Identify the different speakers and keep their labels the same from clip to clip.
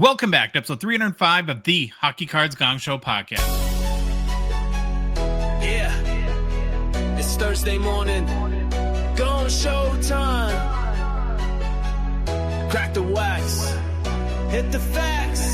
Speaker 1: Welcome back to episode 305 of the Hockey Cards Gongshow podcast.
Speaker 2: Yeah, it's Thursday morning. Gone showtime. Crack the wax. Hit the facts.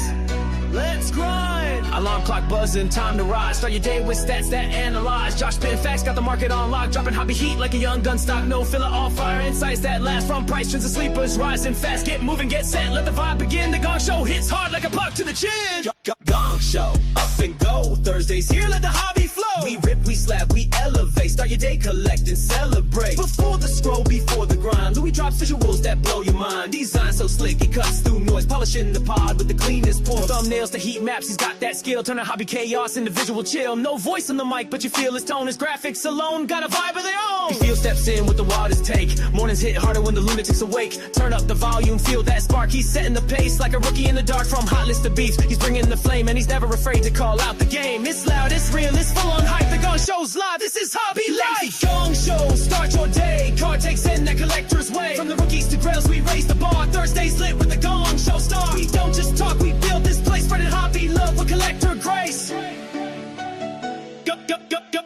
Speaker 2: Let's grind. Alarm clock buzzing, time to rise. Start your day with stats that analyze. Josh Penn facts got the market on lock. Dropping hobby heat like a young gun stock. No filler, all fire. Insights that last from price trends and sleepers. Rising fast, get moving, get set. Let the vibe begin. The Gong Show hits hard like a puck to the chin. Gong Show, up and go. Thursdays here, let the hobby flow. We rip, we slap, we elevate. Start your day, collect and celebrate. Before the scroll, before the grind. Louis drops visuals that blow your mind. Design so slick, it cuts through noise. Polishing the pod with the cleanest pour. Thumbnails to heat maps, he's got that skill. Turn a hobby chaos into visual chill. No voice on the mic, but you feel his tone. His graphics alone got a vibe of their own. He feel steps in with the wildest take. Mornings hit harder when the lunatics awake. Turn up the volume, feel that spark. He's setting the pace like a rookie in the dark. From hot list of beats, he's bringing the flame, and he's never afraid to call out the game. It's loud, it's real, it's full on hype. The Gong Show's live, this is Hobby Life. Gong Show, start your day. Card takes in that collector's way. From the rookies to grails, we raise the bar. Thursdays lit with the Gong Show star. We don't just talk, we build this place. Spreading hobby love with collector grace.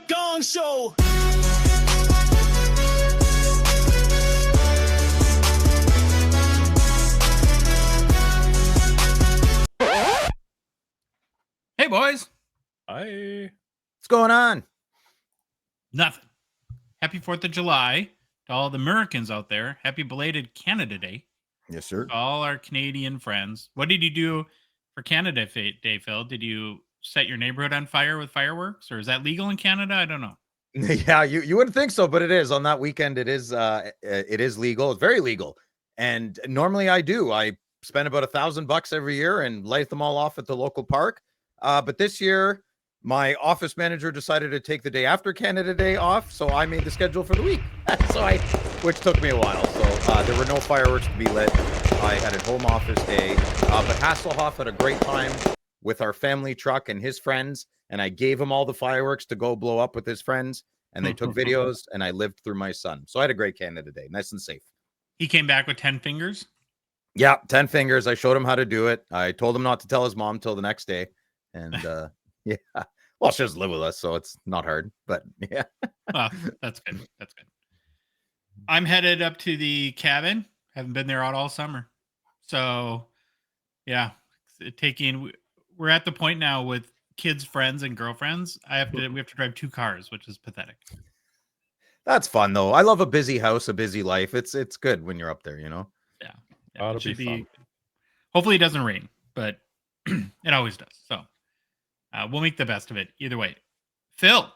Speaker 2: Gong Show.
Speaker 1: Hey, boys.
Speaker 3: Hi.
Speaker 4: What's going on?
Speaker 1: Nothing. Happy 4th of July to all the Americans out there. Happy belated Canada Day.
Speaker 4: Yes, sir.
Speaker 1: To all our Canadian friends. What did you do for Canada Day, Phil? Did you set your neighborhood on fire with fireworks, or is that legal in Canada? I don't know.
Speaker 4: Yeah, you wouldn't think so, but it is. On that weekend, it is legal. It's very legal. And normally I spend about $1,000 every year and light them all off at the local park. But this year, my office manager decided to take the day after Canada Day off, so I made the schedule for the week. Which took me a while. So there were no fireworks to be lit. I had a home office day, but Hasselhoff had a great time with our family truck and his friends, and I gave him all the fireworks to go blow up with his friends, and they took videos, and I lived through my son. So I had a great Canada Day, nice and safe.
Speaker 1: He came back with 10 fingers?
Speaker 4: Yeah, 10 fingers. I showed him how to do it. I told him not to tell his mom till the next day. And yeah, well, she doesn't live with us, so it's not hard, but yeah.
Speaker 1: Well, that's good. That's good. I'm headed up to the cabin. Haven't been there all summer. So yeah, we're at the point now with kids, friends, and girlfriends. We have to drive 2 cars, which is pathetic.
Speaker 4: That's fun though. I love a busy house, a busy life. It's good when you're up there, you know?
Speaker 1: Yeah.
Speaker 3: That'll be fun.
Speaker 1: Hopefully it doesn't rain, but it always does. So we'll make the best of it either way. Phil.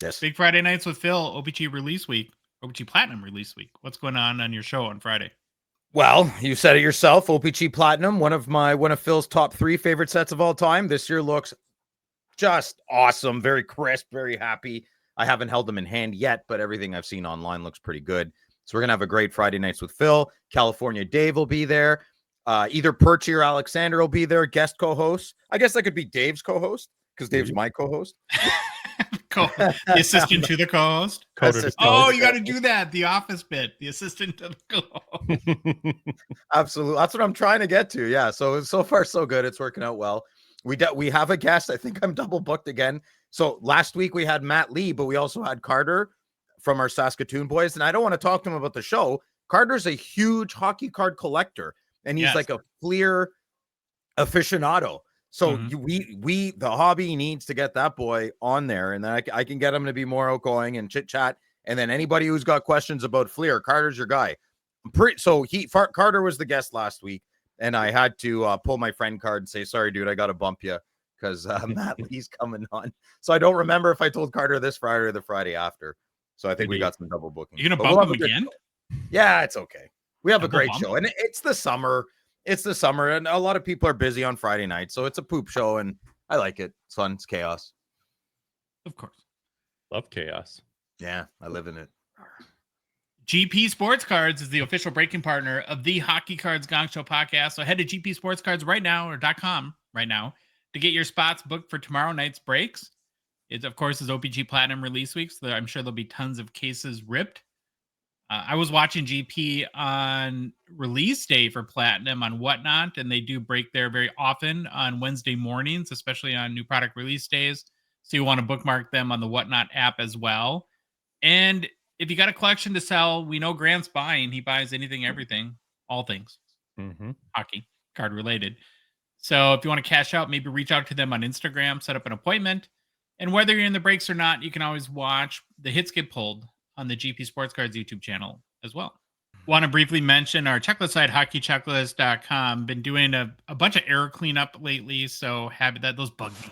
Speaker 4: Yes.
Speaker 1: Big Friday nights with Phil, O-Pee-Chee release week, O-Pee-Chee Platinum release week. What's going on your show on Friday?
Speaker 4: Well, you said it yourself, O-Pee-Chee Platinum, one of Phil's top 3 favorite sets of all time. This year looks just awesome, very crisp, very happy. I haven't held them in hand yet, but everything I've seen online looks pretty good. So we're going to have a great Friday nights with Phil. California Dave will be there. Either Perchie or Alexander will be there, guest co-host. I guess that could be Dave's co-host because Dave's my co-host.
Speaker 1: The assistant to the co-host. Oh, you got to do that. The office bit, the assistant to the co-host.
Speaker 4: Absolutely. That's what I'm trying to get to. Yeah. So far, so good. It's working out well. We have a guest. I think I'm double booked again. So last week we had Matt Lee, but we also had Carter from our Saskatoon boys. And I don't want to talk to him about the show. Carter's a huge hockey card collector, and he's like a Fleer aficionado. So the hobby needs to get that boy on there, and then I can get him to be more outgoing and chit chat. And then anybody who's got questions about Fleer, Carter's your guy. Carter was the guest last week, and I had to pull my friend card and say, sorry, dude, I got to bump you because Matt Lee's coming on. So I don't remember if I told Carter this Friday or the Friday after. So I think we got some double booking.
Speaker 1: You're going to bump him again?
Speaker 4: Yeah, it's okay. We have a great show, and it's the summer. It's the summer, and a lot of people are busy on Friday night, so it's a poop show, and I like it. It's fun. It's chaos.
Speaker 1: Of course.
Speaker 3: Love chaos.
Speaker 4: Yeah, I live in it.
Speaker 1: GP Sports Cards is the official breaking partner of the Hockey Cards Gongshow podcast. So head to GP Sports Cards right now, or .com right now, to get your spots booked for tomorrow night's breaks. It, of course, is O-Pee-Chee Platinum release week, so I'm sure there'll be tons of cases ripped. I was watching GP on release day for Platinum on Whatnot, and they do break there very often on Wednesday mornings, especially on new product release days. So you want to bookmark them on the Whatnot app as well. And if you got a collection to sell, we know Grant's buying. He buys anything, everything, all things hockey card related. So if you want to cash out, maybe reach out to them on Instagram, set up an appointment. And whether you're in the breaks or not, you can always watch the hits get pulled on the GP Sports Cards YouTube channel as well. Want to briefly mention our checklist site, hockeychecklist.com. Been doing a bunch of error cleanup lately, so happy that those bugged me.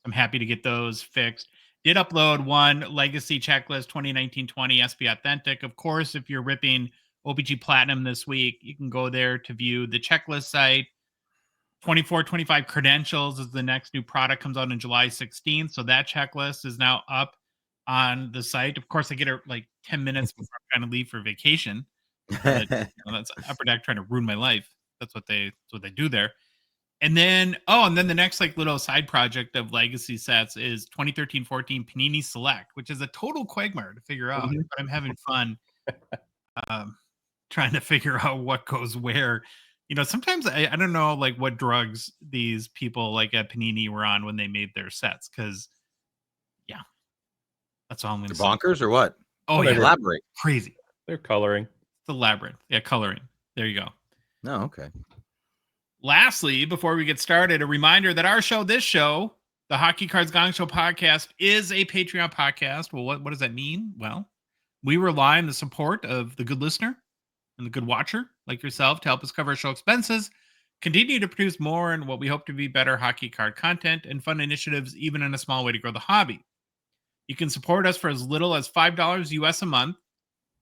Speaker 1: I'm happy to get those fixed. Did upload one legacy checklist 2019-20 SP Authentic. Of course, if you're ripping O-Pee-Chee Platinum this week, you can go there to view the checklist site. 24-25 credentials is the next new product, comes out on July 16th. So that checklist is now up on the site. Of course, I get it like 10 minutes before I'm trying to leave for vacation. That's Upper Deck trying to ruin my life. That's what they do there. And then the next like little side project of legacy sets is 2013-14 Panini Select, which is a total quagmire to figure out, but I'm having fun trying to figure out what goes where. You know, sometimes I don't know like what drugs these people like at Panini were on when they made their sets, because that's all I'm going to say.
Speaker 4: Bonkers or what?
Speaker 1: Oh, yeah.
Speaker 4: Elaborate.
Speaker 1: Crazy.
Speaker 3: They're coloring.
Speaker 1: It's the labyrinth. Yeah, coloring. There you go.
Speaker 4: No, okay.
Speaker 1: Lastly, before we get started, a reminder that our show, this show, the Hockey Cards Gongshow podcast, is a Patreon podcast. Well, what does that mean? Well, we rely on the support of the good listener and the good watcher like yourself to help us cover show expenses, continue to produce more and what we hope to be better hockey card content, and fun initiatives, even in a small way, to grow the hobby. You can support us for as little as $5 US a month.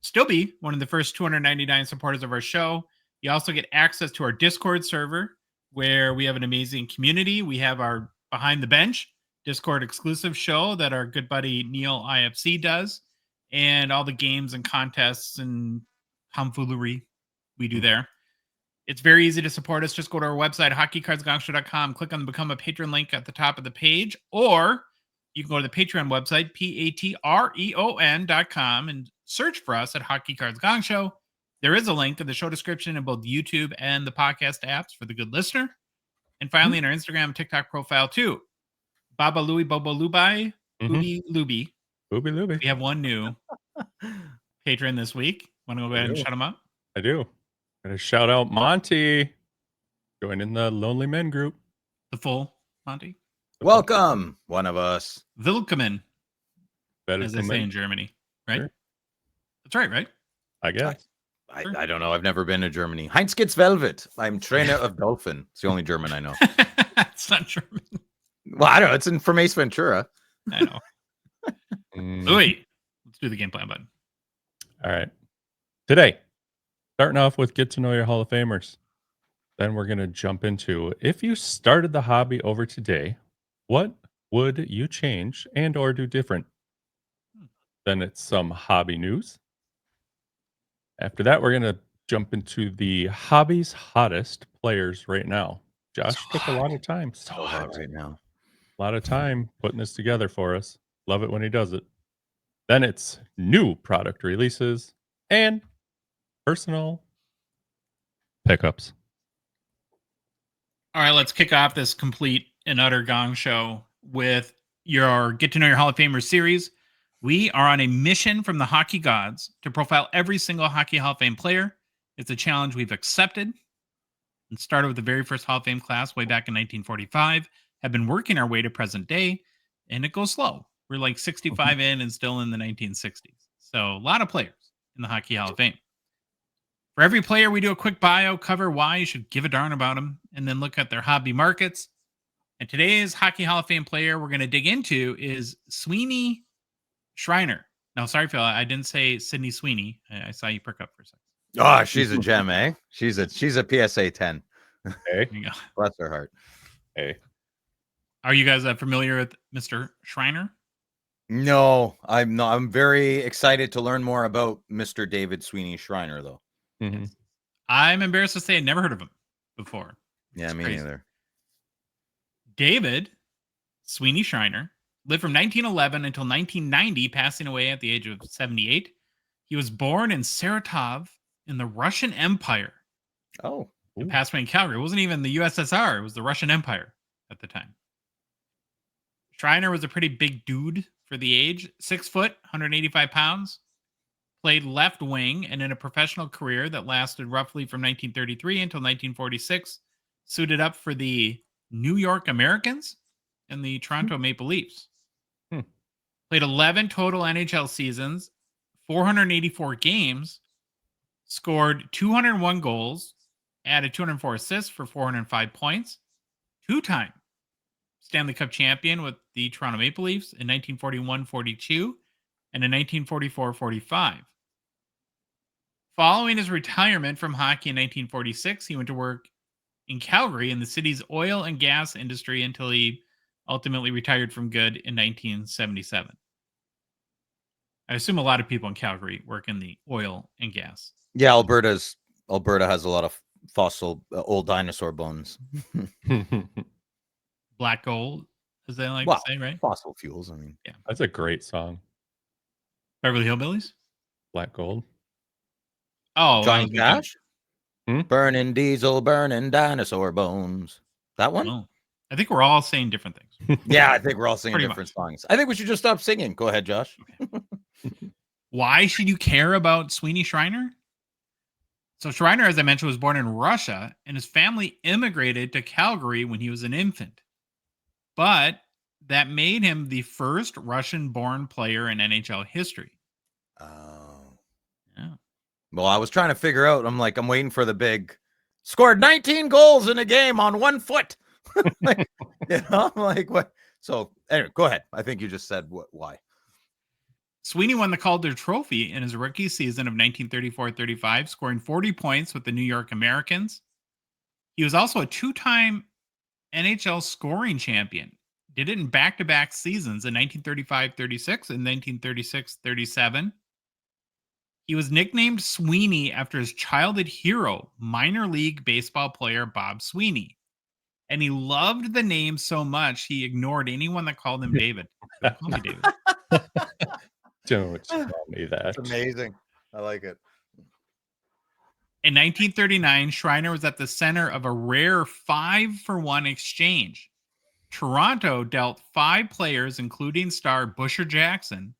Speaker 1: Still be one of the first 299 supporters of our show. You also get access to our Discord server, where we have an amazing community. We have our Behind the Bench Discord exclusive show that our good buddy Neil IFC does, and all the games and contests and tomfoolery we do there. It's very easy to support us. Just go to our website, hockeycardsgongshow.com, click on the Become a Patron link at the top of the page, or you can go to the Patreon website, patreon.com, and search for us at Hockey Cards Gongshow. There is a link in the show description in both YouTube and the podcast apps for the good listener. And finally, in our Instagram and TikTok profile, too. Baba Louie Bobo Lubai, Booby Luby.
Speaker 3: Booby Luby.
Speaker 1: We have one new patron this week. Want to go ahead and shout him up?
Speaker 3: I do. Gotta shout out Monty. Joining the Lonely Men group.
Speaker 1: The full Monty.
Speaker 4: Welcome, one of us.
Speaker 1: Willkommen, as they say in Germany, right?
Speaker 3: Sure.
Speaker 1: That's right?
Speaker 3: I guess.
Speaker 4: I don't know. I've never been to Germany. Heinz gets Velvet. I'm trainer of Dolphin. It's the only German I know.
Speaker 1: It's not German.
Speaker 4: Well, I don't know. It's from Ace Ventura.
Speaker 1: I know. Louis, let's do the game plan button.
Speaker 3: All right. Today, starting off with get to know your Hall of Famers. Then we're going to jump into, if you started the hobby over today, what would you change and or do different? Then it's some hobby news. After that, we're going to jump into the hobby's hottest players right now. Josh took a lot of time. So
Speaker 4: hot right now.
Speaker 3: A lot of time putting this together for us. Love it when he does it. Then it's new product releases and personal pickups.
Speaker 1: All right, let's kick off this complete and utter gong show with your Get to Know Your Hall of Famers series. We are on a mission from the hockey gods to profile every single Hockey Hall of Fame player. It's a challenge we've accepted and started with the very first Hall of Fame class way back in 1945, have been working our way to present day, and it goes slow. We're like 65 in and still in the 1960s. So a lot of players in the Hockey Hall of Fame. For every player, we do a quick bio, cover why you should give a darn about them, and then look at their hobby markets. And today's Hockey Hall of Fame player we're going to dig into is Sweeney Schriner. No, sorry, Phil. I didn't say Sydney Sweeney. I saw you perk up for a second.
Speaker 4: Oh, she's a gem, eh? She's a PSA 10.
Speaker 3: Hey.
Speaker 1: There you go.
Speaker 4: Bless her heart.
Speaker 3: Hey.
Speaker 1: Are you guys familiar with Mr. Schriner?
Speaker 4: No, I'm not. I'm very excited to learn more about Mr. David Sweeney Schriner, though.
Speaker 3: Mm-hmm.
Speaker 1: I'm embarrassed to say I'd never heard of him before.
Speaker 4: Yeah,
Speaker 1: It's
Speaker 4: me
Speaker 1: crazy.
Speaker 4: neither.
Speaker 1: David Sweeney Schriner lived from 1911 until 1990, passing away at the age of 78. He was born in Saratov in the Russian Empire
Speaker 4: Oh,
Speaker 1: and passed away in Calgary. It wasn't even the USSR. It was the Russian Empire at the time. Schriner was a pretty big dude for the age. 6 foot, 185 pounds. Played left wing and in a professional career that lasted roughly from 1933 until 1946. Suited up for the New York Americans and the Toronto Maple Leafs. Played 11 total NHL seasons, 484 games, scored 201 goals, added 204 assists for 405 points, 2-time Stanley Cup champion with the Toronto Maple Leafs in 1941-42 and in 1944-45. Following his retirement from hockey in 1946, he went to work in Calgary in the city's oil and gas industry until he ultimately retired from good in 1977. I assume a lot of people in Calgary work in the oil and gas.
Speaker 4: yeah. Alberta has a lot of fossil old dinosaur bones.
Speaker 1: Black gold, as they like
Speaker 4: Well,
Speaker 1: to say, right?
Speaker 4: Fossil fuels. I mean,
Speaker 3: That's a great song.
Speaker 1: Beverly Hillbillies?
Speaker 3: Black Gold.
Speaker 1: Oh,
Speaker 4: Johnny Cash,
Speaker 3: Hmm?
Speaker 4: burning diesel, burning dinosaur bones. That one?
Speaker 1: Oh, I think we're all saying different things.
Speaker 4: Yeah, I think we're all singing
Speaker 1: Pretty
Speaker 4: different songs. I think we should just stop singing. Go ahead, Josh.
Speaker 1: Why should you care about Sweeney Schriner? So Schriner, as I mentioned, was born in Russia, and his family immigrated to Calgary when he was an infant. But that made him the first Russian-born player in NHL history.
Speaker 4: Oh.
Speaker 1: Yeah.
Speaker 4: Well, I was trying to figure out. I'm waiting for the big. Scored 19 goals in a game on 1 foot. Like, I'm like, what? So, anyway, go ahead. I think you just said why.
Speaker 1: Sweeney won the Calder Trophy in his rookie season of 1934-35, scoring 40 points with the New York Americans. He was also a 2-time NHL scoring champion. Did it in back-to-back seasons in 1935-36 and 1936-37. He was nicknamed Sweeney after his childhood hero, minor league baseball player Bob Sweeney. And he loved the name so much, he ignored anyone that called him David. So call me David.
Speaker 3: Don't tell me that.
Speaker 4: That's amazing. I like it.
Speaker 1: In 1939, Schriner was at the center of a rare 5-for-1 exchange. Toronto dealt 5 players, including star Busher Jackson,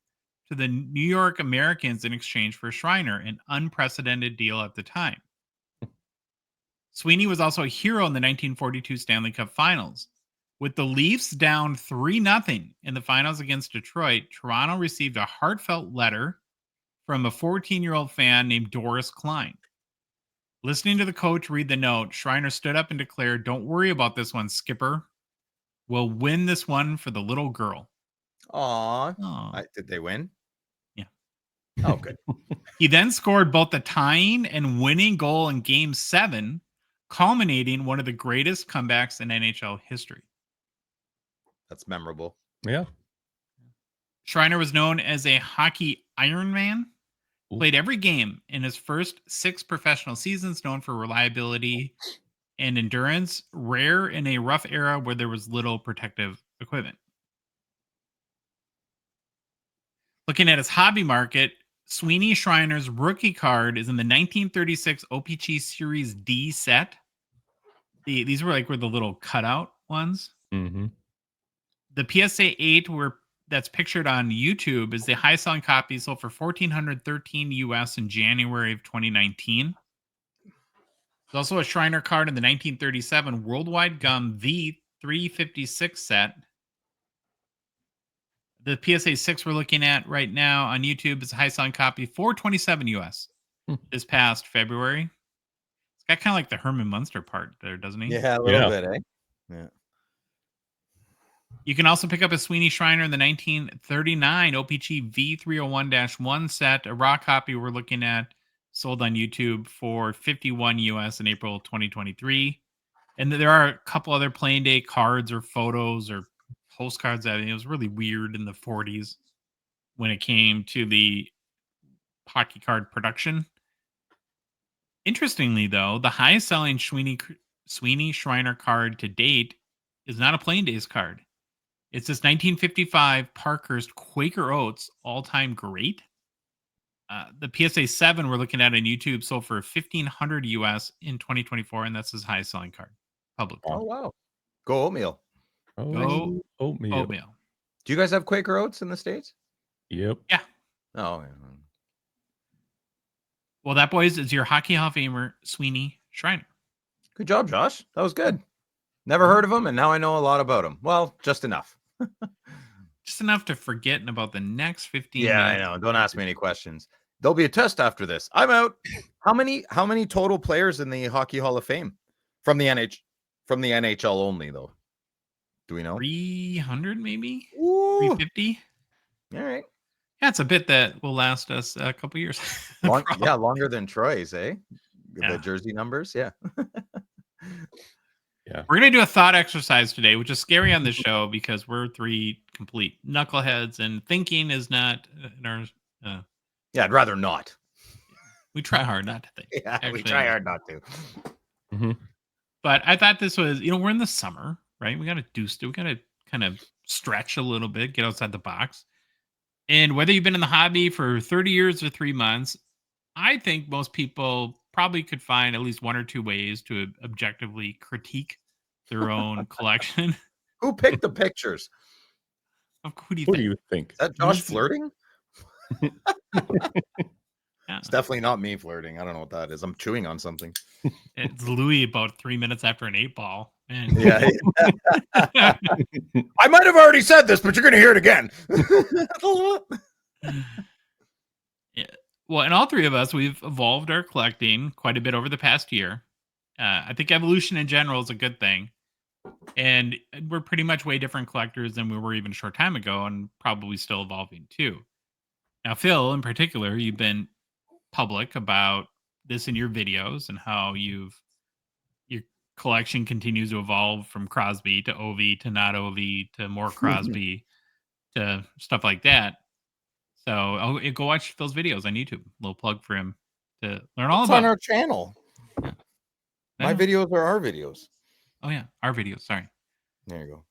Speaker 1: to the New York Americans in exchange for Schriner, an unprecedented deal at the time. Sweeney was also a hero in the 1942 Stanley Cup Finals. With the Leafs down 3-0 in the finals against Detroit, Toronto received a heartfelt letter from a 14-year-old fan named Doris Klein. Listening to the coach read the note, Schriner stood up and declared, "Don't worry about this one, Skipper. We'll win this one for the little girl."
Speaker 4: Aw. Did they win?
Speaker 1: Yeah.
Speaker 4: Oh, good.
Speaker 1: He then scored both the tying and winning goal in Game 7, culminating one of the greatest comebacks in NHL history.
Speaker 4: That's memorable.
Speaker 3: Yeah.
Speaker 1: Schriner was known as a hockey Iron Man. Played every game in his first 6 professional seasons, known for reliability and endurance, rare in a rough era where there was little protective equipment. Looking at his hobby market, Sweeney Schreiner's rookie card is in the 1936 O-Pee-Chee Series D set. These were the little cutout ones.
Speaker 3: Mm-hmm.
Speaker 1: The PSA 8 that's pictured on YouTube is the high-selling copy, sold for $1,413 US in January of 2019. There's also a Schriner card in the 1937 Worldwide Gum V356 set. The PSA 6 we're looking at right now on YouTube is a high-selling copy, $427 US this past February. It's got kind of like the Herman Munster part there, doesn't he?
Speaker 4: Yeah, a little bit, eh? Yeah.
Speaker 1: You can also pick up a Sweeney Schriner in the 1939 O-Pee-Chee V301-1 set, a raw copy we're looking at, sold on YouTube for $51 US in April 2023. And there are a couple other playing day cards or photos or postcards. I mean, it was really weird in the 40s when it came to the hockey card production. Interestingly, though, the highest selling Sweeney Schriner card to date is not a playing days card. It's this 1955 Parkhurst Quaker Oats all-time great. The PSA 7 we're looking at on YouTube sold for $1,500 US in 2024, and that's his highest selling card publicly.
Speaker 4: Oh wow. Go oatmeal.
Speaker 1: Go
Speaker 3: oatmeal.
Speaker 1: Oatmeal.
Speaker 4: Do you guys have Quaker Oats in the States?
Speaker 3: Yep.
Speaker 1: Yeah.
Speaker 4: Oh, yeah.
Speaker 1: Well, that, boys, is your Hockey Hall of Famer, Sweeney Schriner.
Speaker 4: Good job, Josh. That was good. Never heard of him, and now I know a lot about him. Well, just enough.
Speaker 1: Just enough to forget about the next 15
Speaker 4: Yeah,
Speaker 1: minutes.
Speaker 4: I know. Don't ask me any questions. There'll be a test after this. I'm out. How many total players in the Hockey Hall of Fame from the NHL only, though? Do we know?
Speaker 1: 300 maybe?
Speaker 4: Ooh.
Speaker 1: 350?
Speaker 4: All right.
Speaker 1: Yeah, it's a bit that will last us a couple years.
Speaker 4: Longer than Troy's, eh?
Speaker 1: Yeah.
Speaker 4: The jersey numbers, yeah.
Speaker 3: Yeah.
Speaker 1: We're going to do a thought exercise today, which is scary on this show because we're three complete knuckleheads and thinking is not in our...
Speaker 4: Yeah, I'd rather not.
Speaker 1: We try hard not to think.
Speaker 4: Yeah, we
Speaker 1: Actually,
Speaker 4: try hard not to.
Speaker 3: Mm-hmm.
Speaker 1: But I thought this was, we're in the summer, right? We got to kind of stretch a little bit, get outside the box. And whether you've been in the hobby for 30 years or 3 months, I think most people probably could find at least one or two ways to objectively critique their own collection.
Speaker 4: Who picked the pictures?
Speaker 1: Who do you
Speaker 3: Who
Speaker 1: think?
Speaker 3: do you think?
Speaker 4: Is that Josh flirting?
Speaker 1: Yeah.
Speaker 4: It's definitely not me flirting. I don't know what that is. I'm chewing on something.
Speaker 1: It's Louis about 3 minutes after an 8-ball. Man.
Speaker 4: Yeah. I might have already said this, but you're going to hear it again.
Speaker 1: Yeah. Well, and all three of us, we've evolved our collecting quite a bit over the past year. I think evolution in general is a good thing. And we're pretty much way different collectors than we were even a short time ago, and probably still evolving too. Now, Phil, in particular, you've been public about this in your videos and how your collection continues to evolve from Crosby to OV to not OV to more Crosby to stuff like that. So go watch Phil's videos on YouTube. A little plug for him to learn all about
Speaker 4: on our channel.
Speaker 1: Yeah.
Speaker 4: My videos are our videos.
Speaker 1: Oh yeah, our videos. Sorry.
Speaker 4: There you go.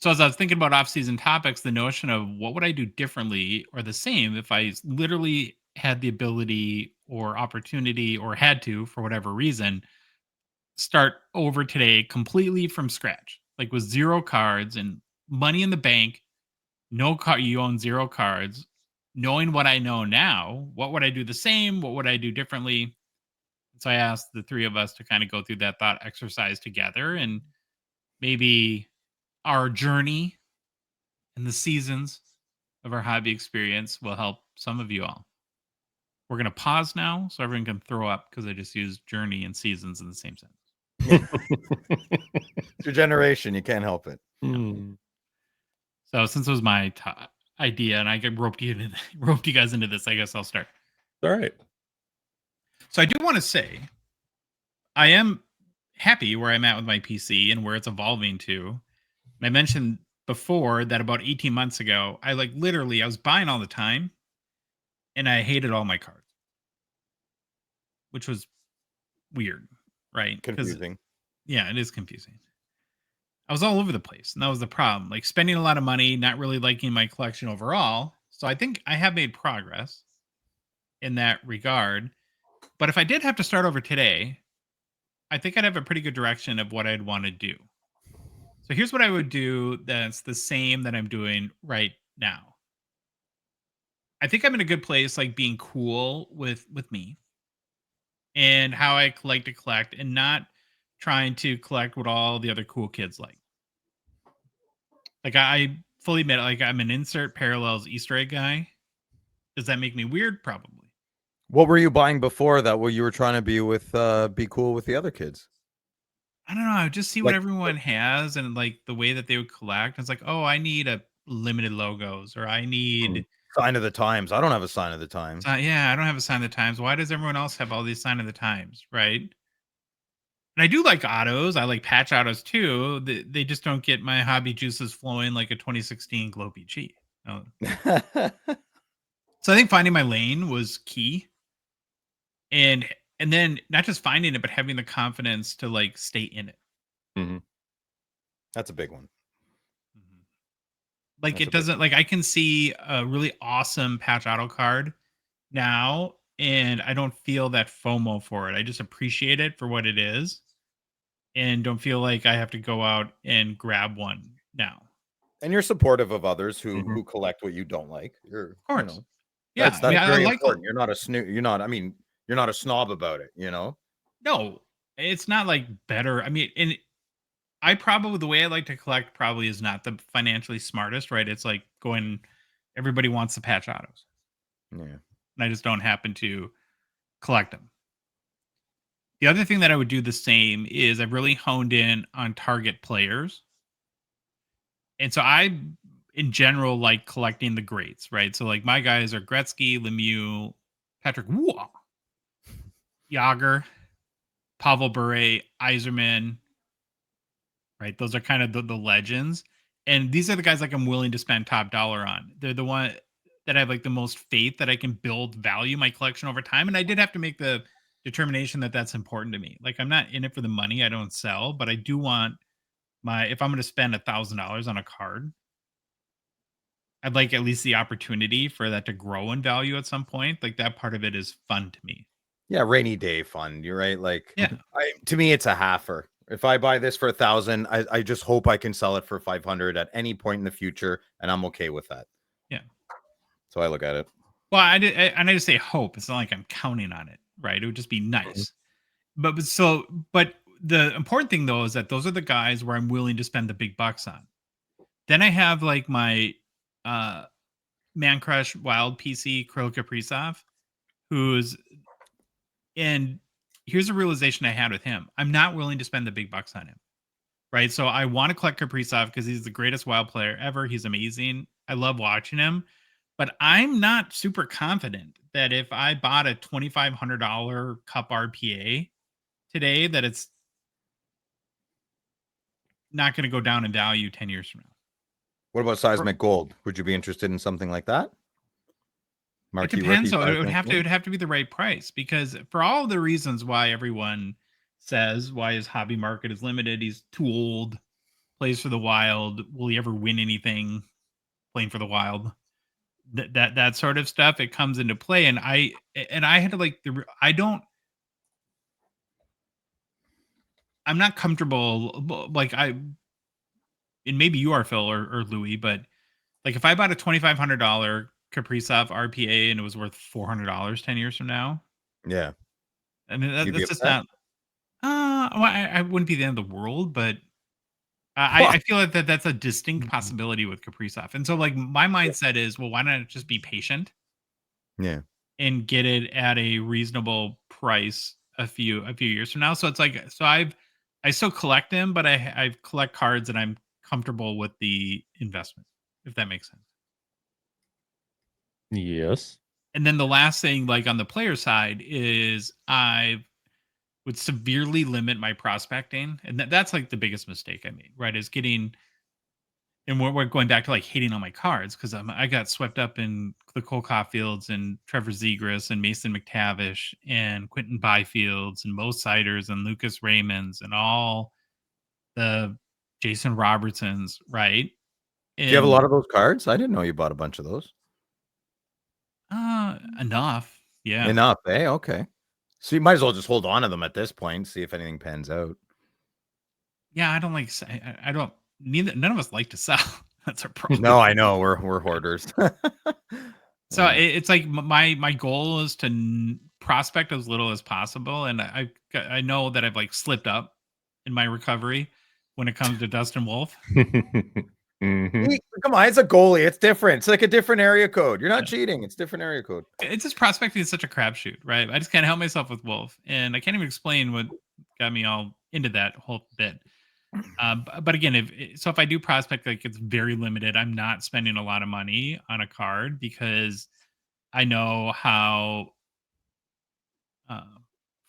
Speaker 1: So as I was thinking about off-season topics, the notion of what would I do differently or the same if I literally had the ability or opportunity or had to, for whatever reason, start over today completely from scratch, like with 0 cards and money in the bank, no card, you own 0 cards, knowing what I know now, what would I do the same? What would I do differently? So I asked the three of us to kind of go through that thought exercise together, and maybe our journey and the seasons of our hobby experience will help some of you all. We're going to pause now so everyone can throw up because I just used journey and seasons in the same sentence.
Speaker 4: It's your generation. You can't help it.
Speaker 3: Mm.
Speaker 1: So since it was my idea and I roped you guys into this, I guess I'll start.
Speaker 3: All right.
Speaker 1: So I do want to say I am happy where I'm at with my PC and where it's evolving to. I mentioned before that about 18 months ago, I was buying all the time and I hated all my cards, which was weird, right?
Speaker 4: Confusing.
Speaker 1: Yeah, it is confusing. I was all over the place, and that was the problem. Like spending a lot of money, not really liking my collection overall. So I think I have made progress in that regard. But if I did have to start over today, I think I'd have a pretty good direction of what I'd want to do. So here's what I would do that's the same that I'm doing right now. I think I'm in a good place, like being cool with me and how I like to collect and not trying to collect what all the other cool kids like. Like I fully admit, like I'm an insert parallels Easter egg guy. Does that make me weird? Probably.
Speaker 4: What were you buying before that? What you were trying to be cool with the other kids?
Speaker 1: I don't know. I just see what everyone has and like the way that they would collect. It's like, oh, I need a limited logos, or I need
Speaker 4: sign of the times. I don't have a sign of the times.
Speaker 1: Yeah, I don't have a sign of the times. Why does everyone else have all these sign of the times, right? And I do like autos. I like patch autos too. They just don't get my hobby juices flowing like a 2016 O-Pee-Chee. No. So I think finding my lane was key. And then not just finding it, but having the confidence to like stay in it.
Speaker 3: Mm-hmm.
Speaker 4: That's a big one.
Speaker 1: Like
Speaker 4: That's
Speaker 1: it
Speaker 4: a big
Speaker 1: doesn't like I can see a really awesome patch auto card now, and I don't feel that FOMO for it. I just appreciate it for what it is, and don't feel like I have to go out and grab one now.
Speaker 4: and you're supportive of others
Speaker 3: Mhm.
Speaker 4: who collect what you don't like.
Speaker 1: Of course. Yeah,
Speaker 4: That's
Speaker 1: I mean, I
Speaker 4: very
Speaker 1: like
Speaker 4: important. You're not a you're not, I mean, you're not a snob about it, you know?
Speaker 1: no, it's not like better. I mean, and I probably the way I like to collect probably is not the financially smartest, right? It's like going everybody wants the patch autos,
Speaker 4: Yeah.
Speaker 1: and I just don't happen to collect them. The other thing that I would do the same is I've really honed in on target players. And so I, in general, like collecting the greats, right? So like my guys are Gretzky, Lemieux, Patrick Waugh, Yager, Pavel Bure, Yzerman, right? Those are kind of the legends. And these are the guys like I'm willing to spend top dollar on. They're the one that I have like the most faith that I can build value my collection over time. And I did have to make the determination that that's important to me. Like I'm not in it for the money. I don't sell, but I do want my if I'm going to spend $1,000 on a card, I'd like at least the opportunity for that to grow in value at some point. Like that part of it is fun to me.
Speaker 4: Yeah, rainy day fund. You're right. Like,
Speaker 1: Yeah.
Speaker 4: to me, it's a halfer. If I buy this for 1,000, I just hope I can sell it for 500 at any point in the future, and I'm okay with that.
Speaker 1: Yeah.
Speaker 4: So I look at it.
Speaker 1: Well, I just say hope. It's not like I'm counting on it, right? It would just be nice. But the important thing though is that those are the guys where I'm willing to spend the big bucks on. Then I have like my Man Crush Wild PC Kirill Kaprizov, who's and here's a realization I had with him. I'm not willing to spend the big bucks on him. Right. So I want to collect Kaprizov because he's the greatest wild player ever. He's amazing. I love watching him. But I'm not super confident that if I bought a $2,500 cup RPA today, that it's not going to go down in value 10 years from now.
Speaker 4: What about seismic gold? Would you be interested in something like that?
Speaker 1: It depends. So it would have to be the right price, because for all the reasons why everyone says why his hobby market is limited, he's too old, plays for the Wild. Will he ever win anything playing for the Wild? That sort of stuff, it comes into play. And I had to like I'm not comfortable like and maybe you are, Phil or Louis, but like if I bought a $2,500 Kaprizov RPA and it was worth $400 10 years from now,
Speaker 4: Yeah.
Speaker 1: I mean
Speaker 4: You'd be
Speaker 1: that's just
Speaker 4: upset?
Speaker 1: not well, I wouldn't be the end of the world, but I feel like that's a distinct possibility with Kaprizov. And so like my mindset is, well, why not just be patient
Speaker 4: Yeah.
Speaker 1: and get it at a reasonable price a few years from now? So it's like I still collect them, but I collect cards and I'm comfortable with the investment, if that makes sense.
Speaker 3: Yes.
Speaker 1: And then the last thing, like on the player side, is I would severely limit my prospecting, and that's like the biggest mistake I made. Right, is getting, and we're going back to like hating on my cards because I got swept up in the Cole Caulfields and Trevor Zegras and Mason McTavish and Quentin Byfields and Mo Siders and Lucas Raymonds and all the Jason Robertsons, right?
Speaker 4: Do you have a lot of those cards? I didn't know you bought a bunch of those.
Speaker 1: Enough, yeah.
Speaker 4: Enough, eh? Okay. So you might as well just hold on to them at this point, see if anything pans out.
Speaker 1: Yeah, I don't like. I don't. None of us like to sell. That's our problem.
Speaker 4: No, I know we're hoarders.
Speaker 1: So it's like my goal is to prospect as little as possible, and I know that I've like slipped up in my recovery when it comes to Dustin Wolf.
Speaker 3: Mhm.
Speaker 4: Come on, it's a goalie. It's different. It's like a different area code. You're not cheating. It's different area code.
Speaker 1: It's just prospecting is such a crapshoot, right? I just can't help myself with Wolf, and I can't even explain what got me all into that whole bit. But again, if I do prospect, like it's very limited. I'm not spending a lot of money on a card because I know how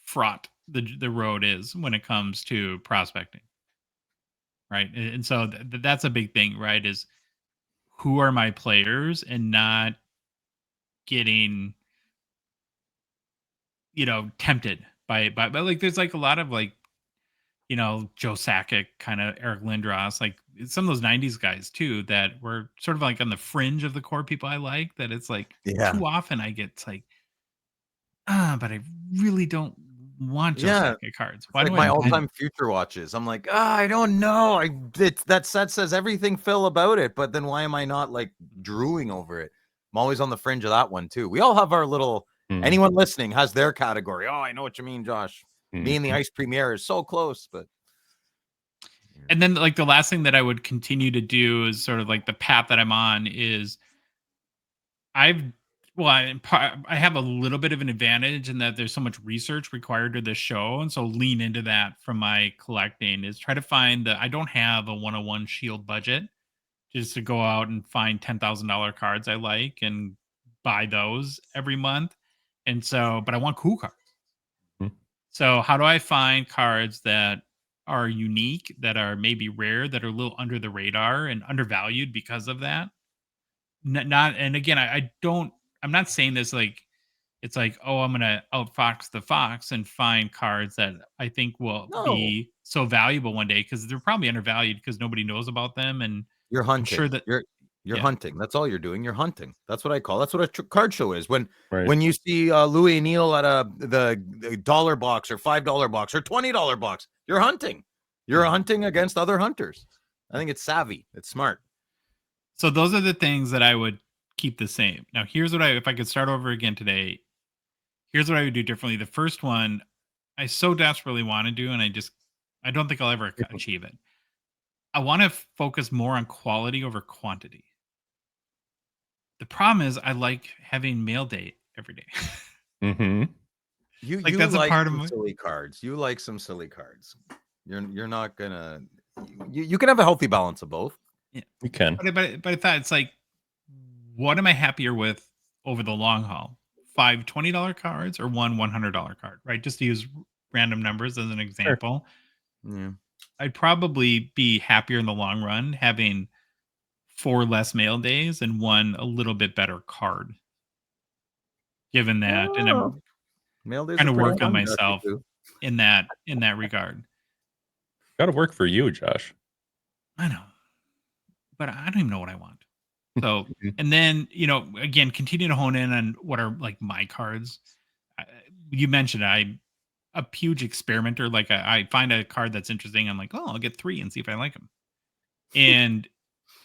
Speaker 1: fraught the road is when it comes to prospecting, right? And so that's a big thing, right? Is who are my players and not getting tempted by like there's like a lot of like Joe Sakic, kind of Eric Lindros, like some of those 90s guys too that were sort of like on the fringe of the core people I like, that it's like
Speaker 4: Yeah.
Speaker 1: too often I get it's like, but I really don't want just
Speaker 4: Yeah.
Speaker 1: Hockey Cards.
Speaker 4: It's
Speaker 1: Why
Speaker 4: like
Speaker 1: do
Speaker 4: my
Speaker 1: I buy them?
Speaker 4: all-time future watches. I'm like, I don't know. That set says everything, Phil, about it, but then why am I not like drooling over it? I'm always on the fringe of that one too. We all have our little. Anyone listening has their category. Oh, I know what you mean, Josh. Me and the Ice Premier is so close, but.
Speaker 1: And then like the last thing that I would continue to do is sort of like the path that I'm on is I have a little bit of an advantage in that there's so much research required to this show, and so lean into that from my collecting is try to find I don't have a 101 Shield budget just to go out and find $10,000 cards I like and buy those every month. And so, but I want cool cards. So how do I find cards that are unique, that are maybe rare, that are a little under the radar and undervalued because of that? Not and again, I'm not saying this like it's like, oh, I'm gonna outfox the fox and find cards that I think will be so valuable one day because they're probably undervalued because nobody knows about them. And
Speaker 4: You're hunting.
Speaker 1: I'm sure that
Speaker 4: you're hunting. That's all you're doing. You're hunting. That's what I call. That's what a card show is. When you see Louis Neal at the $1 box or $5 box or $20 box, you're hunting. You're hunting against other hunters. I think it's savvy. It's smart.
Speaker 1: So those are the things that I would keep the same. Now, here's what if I could start over again today, here's what I would do differently. The first one, I so desperately want to do, and I don't think I'll ever achieve it. I want to focus more on quality over quantity. The problem is I like having mail day every day.
Speaker 4: You
Speaker 1: that's
Speaker 4: like
Speaker 1: a part of
Speaker 4: some silly cards. You like some silly cards. You're not gonna. You can have a healthy balance of both.
Speaker 1: Yeah,
Speaker 3: you can.
Speaker 1: But I thought it's like, what am I happier with over the long haul? 5 $20 cards or one $100 card, right? Just to use random numbers as an example.
Speaker 4: Sure. Yeah.
Speaker 1: I'd probably be happier in the long run having 4 less mail days and 1 a little bit better card. Given that, and I'm
Speaker 4: mail days
Speaker 1: trying to work
Speaker 4: fun,
Speaker 1: on myself in that regard.
Speaker 3: Got to work for you, Josh.
Speaker 1: I know, but I don't even know what I want. So, and then, again, continue to hone in on what are like my cards. You mentioned I'm a huge experimenter. Like I find a card that's interesting. I'm like, oh, I'll get 3 and see if I like them. And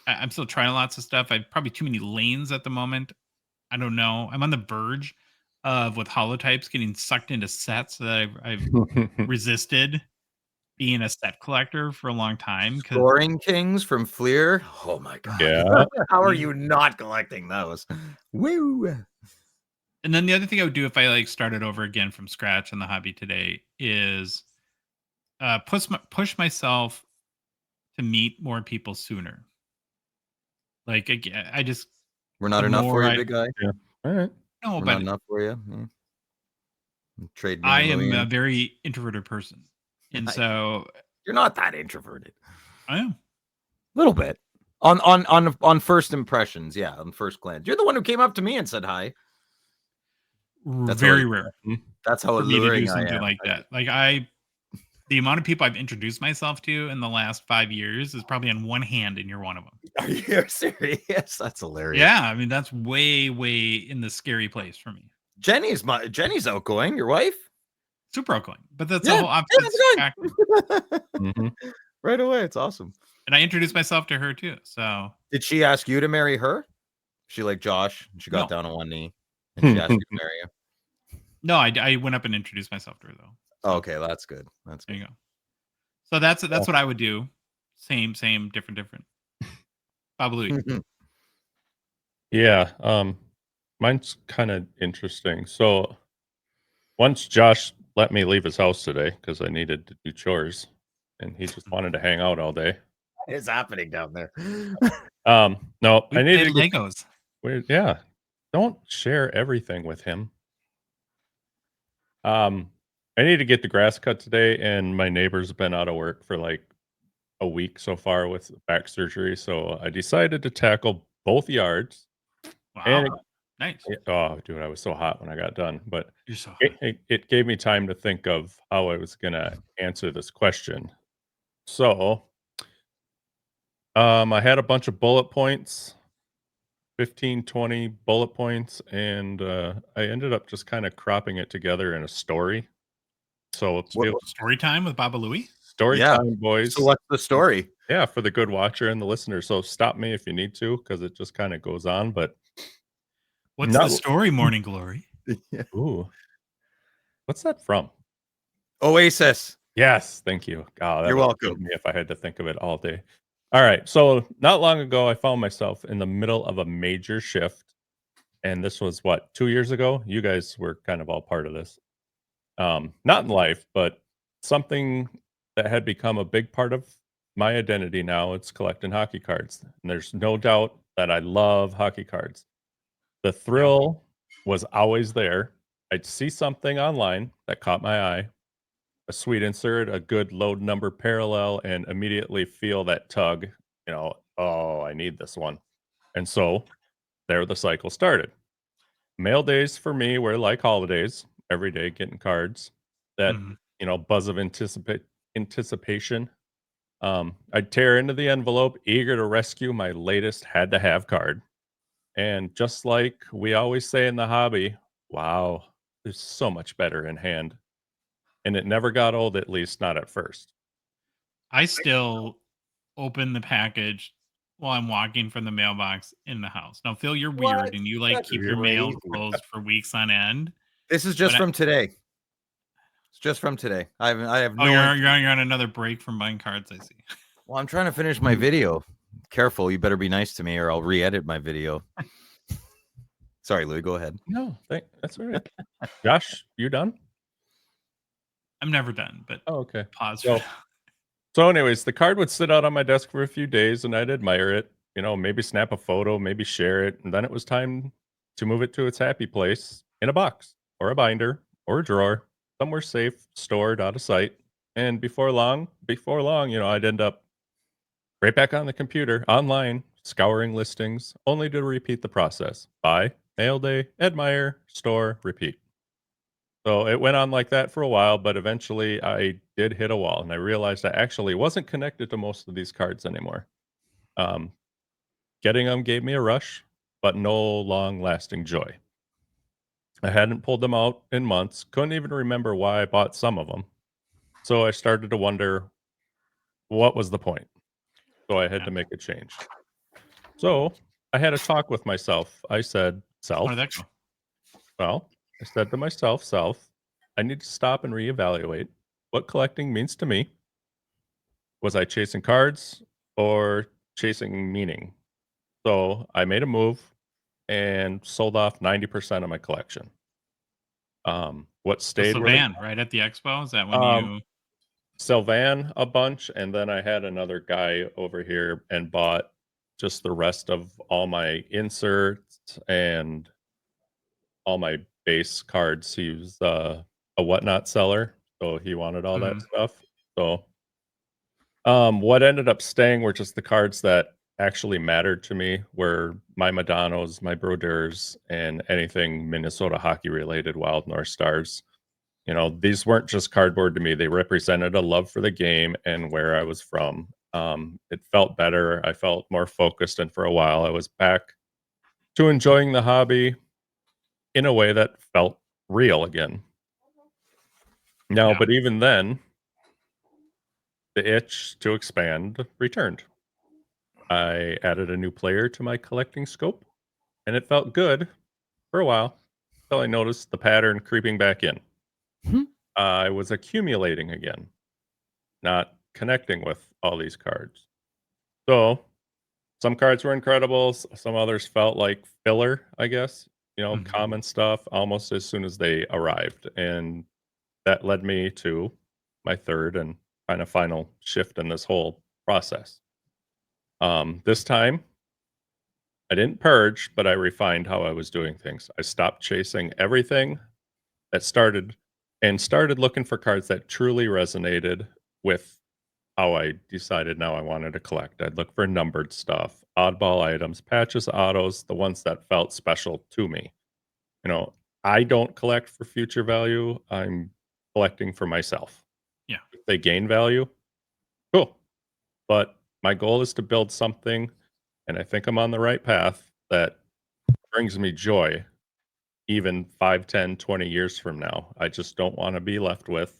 Speaker 1: I'm still trying lots of stuff. I've probably too many lanes at the moment. I don't know. I'm on the verge of with holotypes getting sucked into sets that I've resisted being a set collector for a long time.
Speaker 4: Scoring Kings from Fleer. Oh my god!
Speaker 3: Yeah.
Speaker 4: How are you not collecting those? Woo!
Speaker 1: And then the other thing I would do if I like started over again from scratch in the hobby today is push myself to meet more people sooner. Like I just
Speaker 4: we're not enough for you, big guy.
Speaker 3: Yeah. All right.
Speaker 1: No,
Speaker 4: we're
Speaker 1: but
Speaker 4: not enough for you. Trade.
Speaker 1: I am a very introverted person, and so
Speaker 4: you're not that introverted.
Speaker 1: I am
Speaker 4: a little bit on first impressions. Yeah, on first glance, you're the one who came up to me and said hi.
Speaker 1: That's very rare.
Speaker 4: That's how
Speaker 1: alluring
Speaker 4: me to
Speaker 1: do something like that. Like the amount of people I've introduced myself to in the last 5 years is probably on one hand, and you're one of them.
Speaker 4: Are you serious? That's hilarious.
Speaker 1: Yeah, I mean that's way in the scary place for me.
Speaker 4: Jenny's outgoing. Your wife,
Speaker 1: super outgoing, but that's the whole opposite.
Speaker 4: Right away, it's awesome.
Speaker 1: And I introduced myself to her too. So
Speaker 4: did she ask you to marry her? She like Josh, and she got down on one knee and she asked you to marry you.
Speaker 1: No, I went up and introduced myself to her though. So.
Speaker 4: Okay, that's good. That's good.
Speaker 1: There you go. So that's what I would do. Same, different. Bob Louis.
Speaker 3: Yeah. Mine's kind of interesting. So once Josh let me leave his house today because I needed to do chores and he just wanted to hang out all day.
Speaker 4: What is happening down there?
Speaker 3: No, I needed
Speaker 1: Legos.
Speaker 3: Yeah. Don't share everything with him. I need to get the grass cut today, and my neighbor's been out of work for like a week so far with back surgery. So I decided to tackle both yards.
Speaker 1: Wow.
Speaker 3: And
Speaker 1: nice.
Speaker 3: Oh, dude, I was so hot when I got done. But
Speaker 1: you're so hot.
Speaker 3: It gave me time to think of how I was going to answer this question. So I had a bunch of bullet points, 15, 20 bullet points, and I ended up just kind of cropping it together in a story. So it's
Speaker 4: What-
Speaker 1: Story time with Baba Louie.
Speaker 3: story
Speaker 4: Yeah.
Speaker 3: time, boys.
Speaker 4: So what's the story?
Speaker 3: Yeah, for the good watcher and the listener. So stop me if you need to, because it just kind of goes on. But
Speaker 1: What's
Speaker 3: Not-
Speaker 1: the story, Morning Glory?
Speaker 3: ooh, what's that from?
Speaker 4: Oasis.
Speaker 3: Yes, thank you. Oh, that
Speaker 4: You're
Speaker 3: would
Speaker 4: welcome.
Speaker 3: kill me if I had to think of it all day. All right, so not long ago, I found myself in the middle of a major shift, and this was what, 2 years ago. You guys were kind of all part of this. Not in life, but something that had become a big part of my identity now. It's collecting hockey cards, and there's no doubt that I love hockey cards. The thrill was always there. I'd see something online that caught my eye, a sweet insert, a good load number parallel, and immediately feel that tug, oh, I need this one. And so there the cycle started. Mail days for me were like holidays, every day getting cards. That,
Speaker 1: Mhm.
Speaker 3: Buzz of anticipation. I'd tear into the envelope, eager to rescue my latest had to have card. And just like we always say in the hobby, wow, there's so much better in hand. And it never got old, at least not at first.
Speaker 1: I still open the package while I'm walking from the mailbox in the house. Now, Phil, you're weird
Speaker 4: What?
Speaker 1: and you like
Speaker 4: That's
Speaker 1: keep your mail
Speaker 4: crazy.
Speaker 1: closed for weeks on end.
Speaker 4: This is just
Speaker 1: But
Speaker 4: from today. It's just from today. I have no.
Speaker 1: Oh, you're on another break from buying cards, I see.
Speaker 4: Well, I'm trying to finish my video. Careful, you better be nice to me, or I'll re-edit my video. Sorry, Louis. Go ahead.
Speaker 3: No, that's all right. Josh, you done?
Speaker 1: I'm never done, but
Speaker 3: Oh, okay.
Speaker 1: pause
Speaker 3: So-
Speaker 1: for now.
Speaker 3: So, anyways, the card would sit out on my desk for a few days, and I'd admire it. Maybe snap a photo, maybe share it, and then it was time to move it to its happy place in a box or a binder or a drawer, somewhere safe, stored, out of sight. And before long, I'd end up right back on the computer, online, scouring listings, only to repeat the process: buy, mail day, admire, store, repeat. So it went on like that for a while, but eventually I did hit a wall, and I realized I actually wasn't connected to most of these cards anymore. Getting them gave me a rush, but no long-lasting joy. I hadn't pulled them out in months, couldn't even remember why I bought some of them. So I started to wonder, what was the point? So I had to make a change. So I had a talk with myself. I said,
Speaker 1: How
Speaker 3: self,
Speaker 1: did that go?
Speaker 3: well, I said to myself, I need to stop and reevaluate what collecting means to me. Was I chasing cards or chasing meaning? So I made a move and sold off 90% of my collection. What stayed
Speaker 1: The
Speaker 3: were the
Speaker 1: van right at the expo. Is that when you?
Speaker 3: Sylvan a bunch, and then I had another guy over here and bought just the rest of all my inserts and all my base cards. He was a whatnot seller, so he wanted all that
Speaker 1: Mhm.
Speaker 3: stuff. So, what ended up staying were just the cards that actually mattered to me, were my Madanos, my Brodeurs, and anything Minnesota hockey related, Wild North Stars. These weren't just cardboard to me. They represented a love for the game and where I was from. It felt better. I felt more focused. And for a while, I was back to enjoying the hobby in a way that felt real again. Now,
Speaker 1: Yeah.
Speaker 3: but even then, the itch to expand returned. I added a new player to my collecting scope, and it felt good for a while until I noticed the pattern creeping back in.
Speaker 4: Hmm.
Speaker 3: I was accumulating again, not connecting with all these cards. So some cards were incredible. Some others felt like filler, I guess,
Speaker 1: Mhm.
Speaker 3: common stuff almost as soon as they arrived. And that led me to my third and kind of final shift in this whole process. This time, I didn't purge, but I refined how I was doing things. I stopped chasing everything that started looking for cards that truly resonated with how I decided now I wanted to collect. I'd look for numbered stuff, oddball items, patches, autos, the ones that felt special to me. I don't collect for future value. I'm collecting for myself.
Speaker 1: Yeah.
Speaker 3: If they gain value, cool. But My goal is to build something, and I think I'm on the right path that brings me joy even 5, 10, 20 years from now. I just don't want to be left with,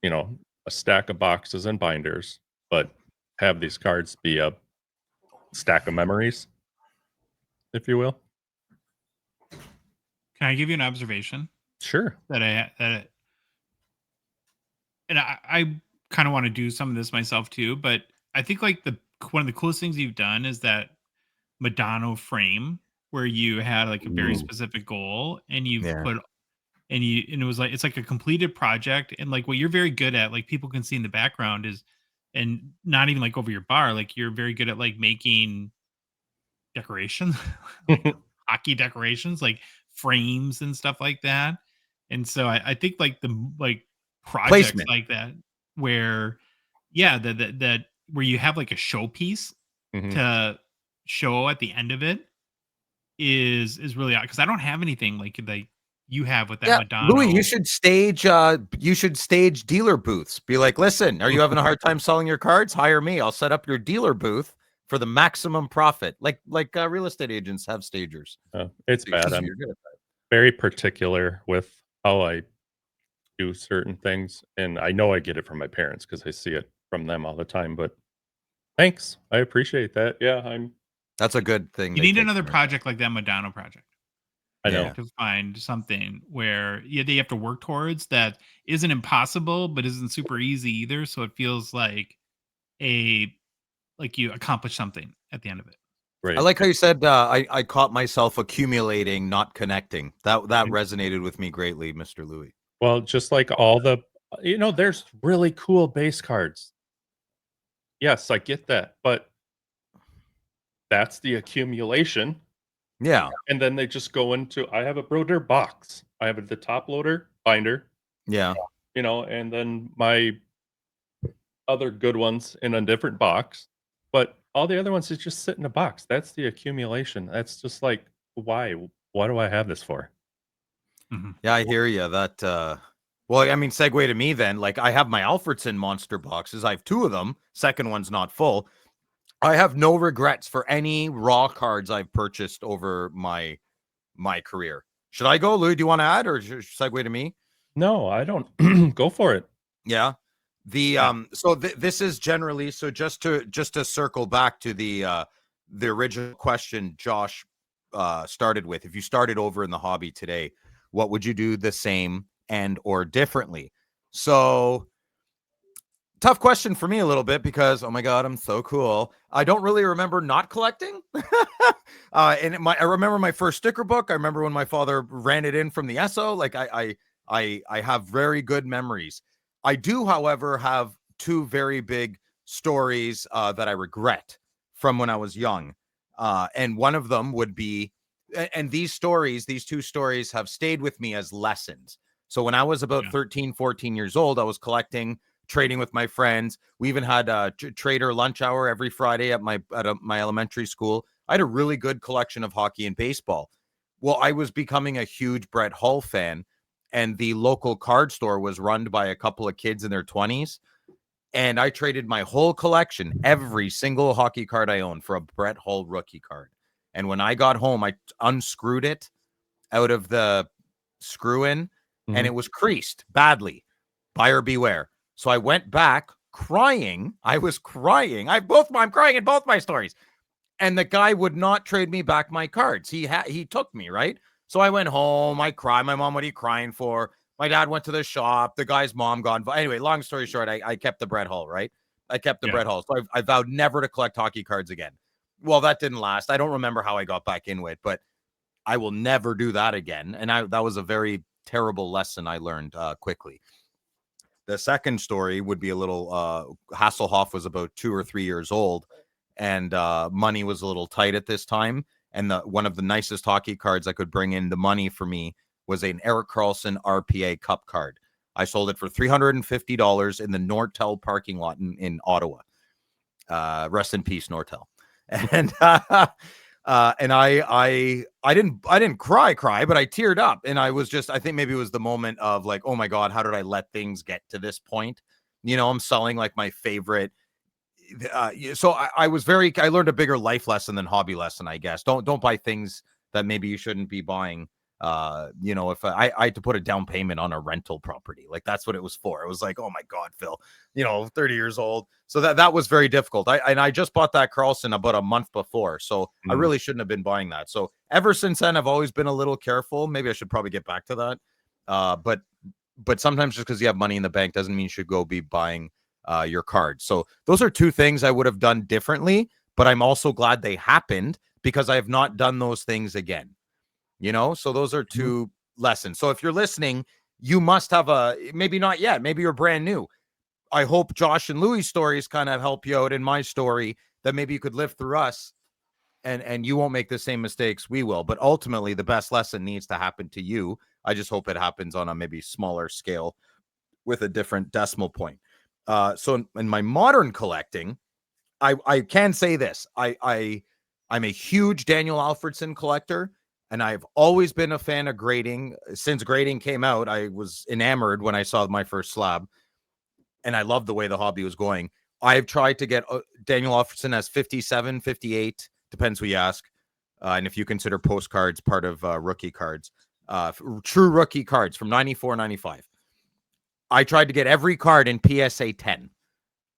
Speaker 3: you know, a stack of boxes and binders, but have these cards be a stack of memories, if you will.
Speaker 1: Can I give you an observation
Speaker 3: Sure.
Speaker 1: and I kind of want to do some of this myself too, but I think like one of the coolest things you've done is that Madonna frame where you had like a very
Speaker 3: Ooh.
Speaker 1: specific goal and you've
Speaker 4: Yeah.
Speaker 1: put and it was like it's like a completed project, and like what you're very good at, like people can see in the background is, and not even like over your bar, like you're very good at like making decorations, like hockey decorations, like frames and stuff like that. And so I think like like projects
Speaker 4: Placement.
Speaker 1: like that where yeah, that where you have like a showpiece
Speaker 3: Mhm.
Speaker 1: to show at the end of it is really because I don't have anything like you have with that
Speaker 4: Yeah,
Speaker 1: Madonna.
Speaker 4: Louis, you should stage dealer booths. Be like, listen, are you having a hard time selling your cards? Hire me. I'll set up your dealer booth for the maximum profit. Like real estate agents have stagers.
Speaker 3: It's bad. I'm
Speaker 4: You're good at that.
Speaker 3: very particular with how I do certain things, and I know I get it from my parents because I see it from them all the time. But thanks, I appreciate that. Yeah,
Speaker 4: That's a good thing.
Speaker 1: You
Speaker 4: they
Speaker 1: need
Speaker 4: take
Speaker 1: another
Speaker 4: from you.
Speaker 1: project like that Madonna project.
Speaker 3: I know.
Speaker 4: Yeah.
Speaker 1: To find something where they have to work towards that isn't impossible, but isn't super easy either. So it feels like you accomplish something at the end of it.
Speaker 3: Right.
Speaker 4: I like how you said I caught myself accumulating, not connecting. That
Speaker 3: Mhm.
Speaker 4: resonated with me greatly, Mr. Louis.
Speaker 3: Well, just like all there's really cool base cards. Yes, I get that, but that's the accumulation.
Speaker 4: Yeah.
Speaker 3: And then they just go into, I have a Broder box. I have the top loader binder,
Speaker 4: Yeah.
Speaker 3: and then my other good ones in a different box. But all the other ones is just sit in a box. That's the accumulation. That's just like, why? What do I have this for?
Speaker 1: Mhm.
Speaker 4: Yeah, I hear you. That well, I mean, segue to me then. Like, I have my Alfredson monster boxes. I have 2 of them. Second one's not full. I have no regrets for any raw cards I've purchased over my career. Should I go, Louis? Do you want to add, or segue to me?
Speaker 3: No, I don't. Go for it.
Speaker 4: Yeah. The so this is generally, so just to circle back to the original question Josh started with. If you started over in the hobby today, what would you do the same and or differently? So tough question for me a little bit because, oh my God, I'm so cool. I don't really remember not collecting. And I remember my first sticker book. I remember when my father ran it in from the SO. Like I have very good memories. I do, however, have 2 very big stories that I regret from when I was young. And one of them would be, and these 2 stories have stayed with me as lessons. So when I was about 13, 14 years old, I was collecting, trading with my friends. We even had a trader lunch hour every Friday at my elementary school. I had a really good collection of hockey and baseball. Well, I was becoming a huge Brett Hull fan, and the local card store was run by a couple of kids in their 20s. And I traded my whole collection, every single hockey card I owned, for a Brett Hull rookie card. And when I got home, I unscrewed it out of the screw-in, and it was creased badly. Buyer beware. So I went back crying. I was crying. I'm crying in both my stories. And the guy would not trade me back my cards. He took me, right? So I went home. I cried. My mom, what are you crying for? My dad went to the shop. The guy's mom gone. Anyway, long story short, I kept the Brett Hull, right? I kept the Brett Hull. So I vowed never to collect hockey cards again. Well, that didn't last. I don't remember how I got back into it, but I will never do that again. And that was a very terrible lesson I learned quickly. The second story would be a little Hasselhoff was about 2 or 3 years old, and money was a little tight at this time. And one of the nicest hockey cards I could bring in the money for me was an Erik Karlsson RPA Cup card. I sold it for $350 in the Nortel parking lot in Ottawa. Rest in peace, Nortel. And and I didn't cry, but I teared up, and I think maybe it was the moment of like, oh my God, how did I let things get to this point? I'm selling like my favorite So I learned a bigger life lesson than hobby lesson, I guess. Don't buy things that maybe you shouldn't be buying. If I had to put a down payment on a rental property, like that's what it was for. It was like, oh my God, Phil, 30 years old. So that was very difficult. I just bought that Carlson about a month before. So I really shouldn't have been buying that. So ever since then, I've always been a little careful. Maybe I should probably get back to that. But sometimes just because you have money in the bank doesn't mean you should go be buying your cards. So those are two things I would have done differently, but I'm also glad they happened because I have not done those things again. So those are two lessons. So if you're listening, you must have maybe not yet, maybe you're brand new. I hope Josh and Louis' stories kind of help you out in my story, that maybe you could live through us and you won't make the same mistakes we will. But ultimately, the best lesson needs to happen to you. I just hope it happens on a maybe smaller scale with a different decimal point. So in my modern collecting, I can say this. I'm a huge Daniel Alfredson collector. And I've always been a fan of grading. Since grading came out, I was enamored when I saw my first slab. And I loved the way the hobby was going. I've tried to get Daniel Alfredson as 57, 58, depends who you ask. And if you consider postcards part of rookie cards, true rookie cards from 94, 95. I tried to get every card in PSA 10.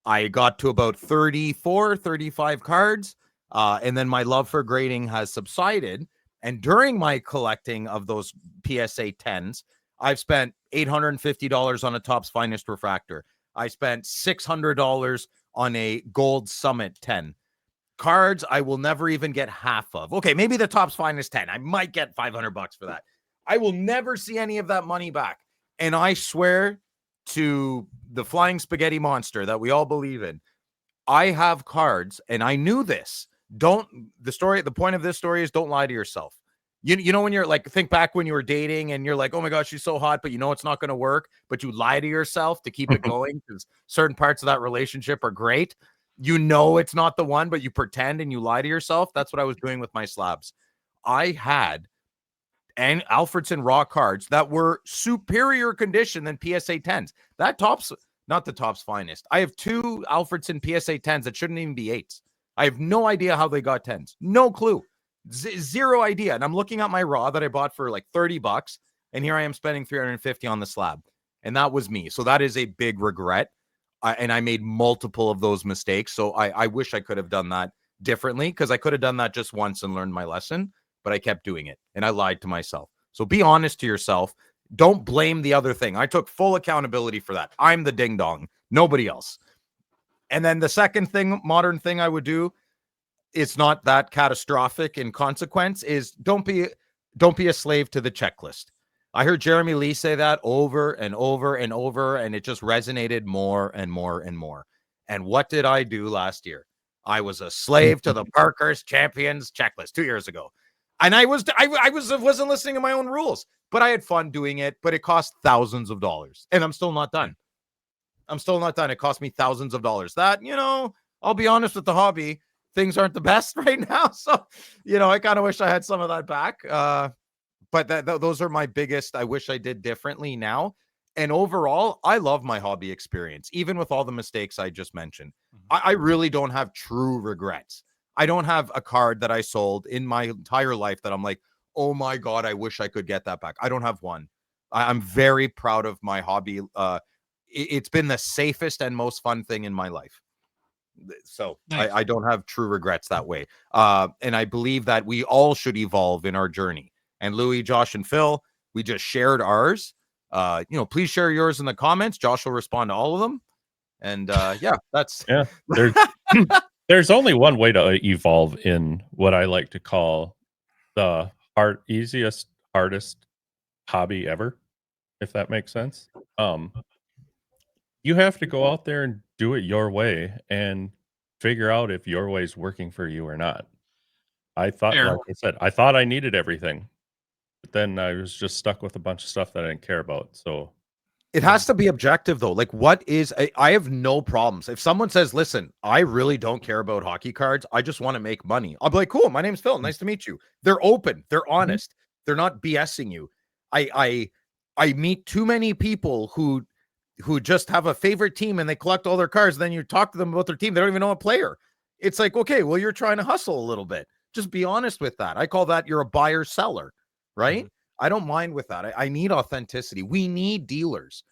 Speaker 4: I got to about 34, 35 cards. And then my love for grading has subsided. And during my collecting of those PSA 10s, I've spent $850 on a Topps Finest refractor. I spent $600 on a Gold Summit 10. Cards I will never even get half of. Okay, maybe the Topps Finest 10. I might get $500 for that. I will never see any of that money back. And I swear to the flying spaghetti monster that we all believe in, I have cards, and I knew this. The point of this story is don't lie to yourself. You know, when you're like, think back when you were dating and you're like, oh my gosh, she's so hot, but you know it's not going to work, but you lie to yourself to keep it going because certain parts of that relationship are great. You know it's not the one, but you pretend and you lie to yourself. That's what I was doing with my slabs. I had Alfredson raw cards that were superior condition than PSA 10s. That not the Topps Finest. I have two Alfredson PSA 10s that shouldn't even be 8s. I have no idea how they got 10s. No clue. Zero idea. And I'm looking at my raw that I bought for like $30. And here I am spending $350 on the slab. And that was me. So that is a big regret. And I made multiple of those mistakes. So I wish I could have done that differently, because I could have done that just once and learned my lesson. But I kept doing it. And I lied to myself. So be honest to yourself. Don't blame the other thing. I took full accountability for that. I'm the ding dong. Nobody else. And then the second thing, modern thing I would do, it's not that catastrophic in consequence, is don't be a slave to the checklist. I heard Jeremy Lee say that over and over and over, and it just resonated more and more and more. And what did I do last year? I was a slave to the Parkhurst Champions checklist 2 years ago. And I wasn't listening to my own rules, but I had fun doing it, but it cost thousands of dollars, and I'm still not done. It cost me thousands of dollars. That, I'll be honest with the hobby, things aren't the best right now. So, I kind of wish I had some of that back. But those are my biggest, I wish I did differently now. And overall, I love my hobby experience, even with all the mistakes I just mentioned. I really don't have true regrets. I don't have a card that I sold in my entire life that I'm like, oh my God, I wish I could get that back. I don't have one. I'm very proud of my hobby. It's been the safest and most fun thing in my life. So nice. I don't have true regrets that way. And I believe that we all should evolve in our journey. And Louis, Josh, and Phil, we just shared ours. Please share yours in the comments. Josh will respond to all of them. And that's
Speaker 3: there's only one way to evolve in what I like to call the easiest, hardest hobby ever, if that makes sense. You have to go out there and do it your way and figure out if your way is working for you or not. I thought, like I said, I thought I needed everything, but then I was just stuck with a bunch of stuff that I didn't care about. So
Speaker 4: it has to be objective, though. Like, I have no problems. If someone says, listen, I really don't care about hockey cards, I just want to make money, I'll be like, cool, my name's Phil. Nice to meet you. They're open. They're honest. They're not BSing you. I meet too many people who who just have a favorite team and they collect all their cards. Then you talk to them about their team. They don't even know a player. It's like, okay, well, you're trying to hustle a little bit. Just be honest with that. I call that you're a buyer seller, right? I don't mind with that. I need authenticity. We need dealers.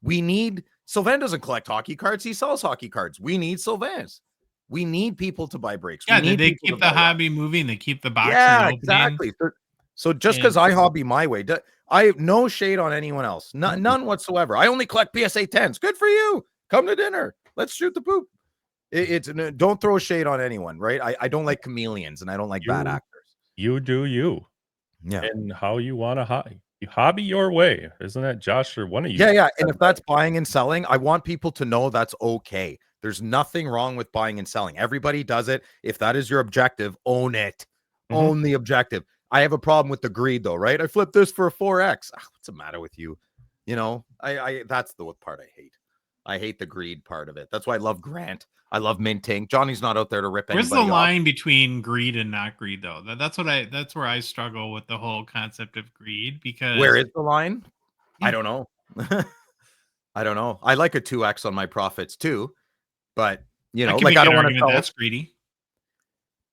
Speaker 4: We need Sylvain doesn't collect hockey cards. He sells hockey cards. We need Sylvains. We need people to buy breaks.
Speaker 1: Yeah,
Speaker 4: we need
Speaker 1: they
Speaker 4: people
Speaker 1: keep
Speaker 4: to
Speaker 1: the
Speaker 4: buy
Speaker 1: hobby moving. They keep the boxes
Speaker 4: yeah,
Speaker 1: opening.
Speaker 4: exactly. So just because I hobby my way, I have no shade on anyone else. None whatsoever. I only collect PSA 10s. Good for you. Come to dinner. Let's shoot the poop. Don't throw shade on anyone, right? I don't like chameleons and I don't like bad actors.
Speaker 3: You do you.
Speaker 4: Yeah.
Speaker 3: And how you want to hobby. You hobby your way. Isn't that Josh or one of you?
Speaker 4: Yeah. And if that's buying and selling, I want people to know that's okay. There's nothing wrong with buying and selling. Everybody does it. If that is your objective, own it. Own the objective. I have a problem with the greed though, right? I flipped this for a 4X. What's the matter with you? You know, I that's the part I hate. I hate the greed part of it. That's why I love Grant. I love minting. Johnny's not out there to rip
Speaker 1: Where's the
Speaker 4: anybody off.
Speaker 1: line between greed and not greed, though? That's where I struggle with the whole concept of greed, because
Speaker 4: Where is the line? I don't know. I don't know. I like a 2X on my profits too, but you know, like I don't want to tell.
Speaker 1: That's greedy.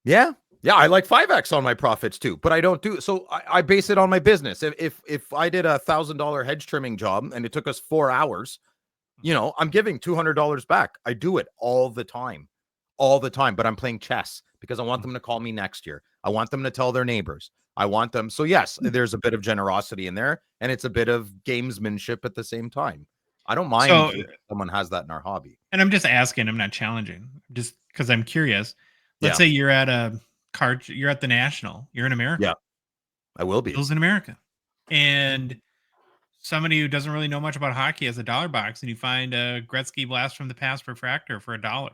Speaker 4: Yeah. I like 5X on my profits too, but I don't do so. I base it on my business. If I did $1,000 hedge trimming job and it took us 4 hours, you know, I'm giving $200 back. I do it all the time, but I'm playing chess because I want them to call me next year. I want them to tell their neighbors. I want them. So yes, there's a bit of generosity in there and it's a bit of gamesmanship at the same time. I don't mind if someone has that in our hobby.
Speaker 1: And I'm just asking, I'm not challenging, just because I'm curious. Let's say you're at you're at the National, you're in America.
Speaker 4: Yeah, I will be.
Speaker 1: Bill's in America. And somebody who doesn't really know much about hockey has a $1 box, and you find a Gretzky Blast from the Past refractor for $1.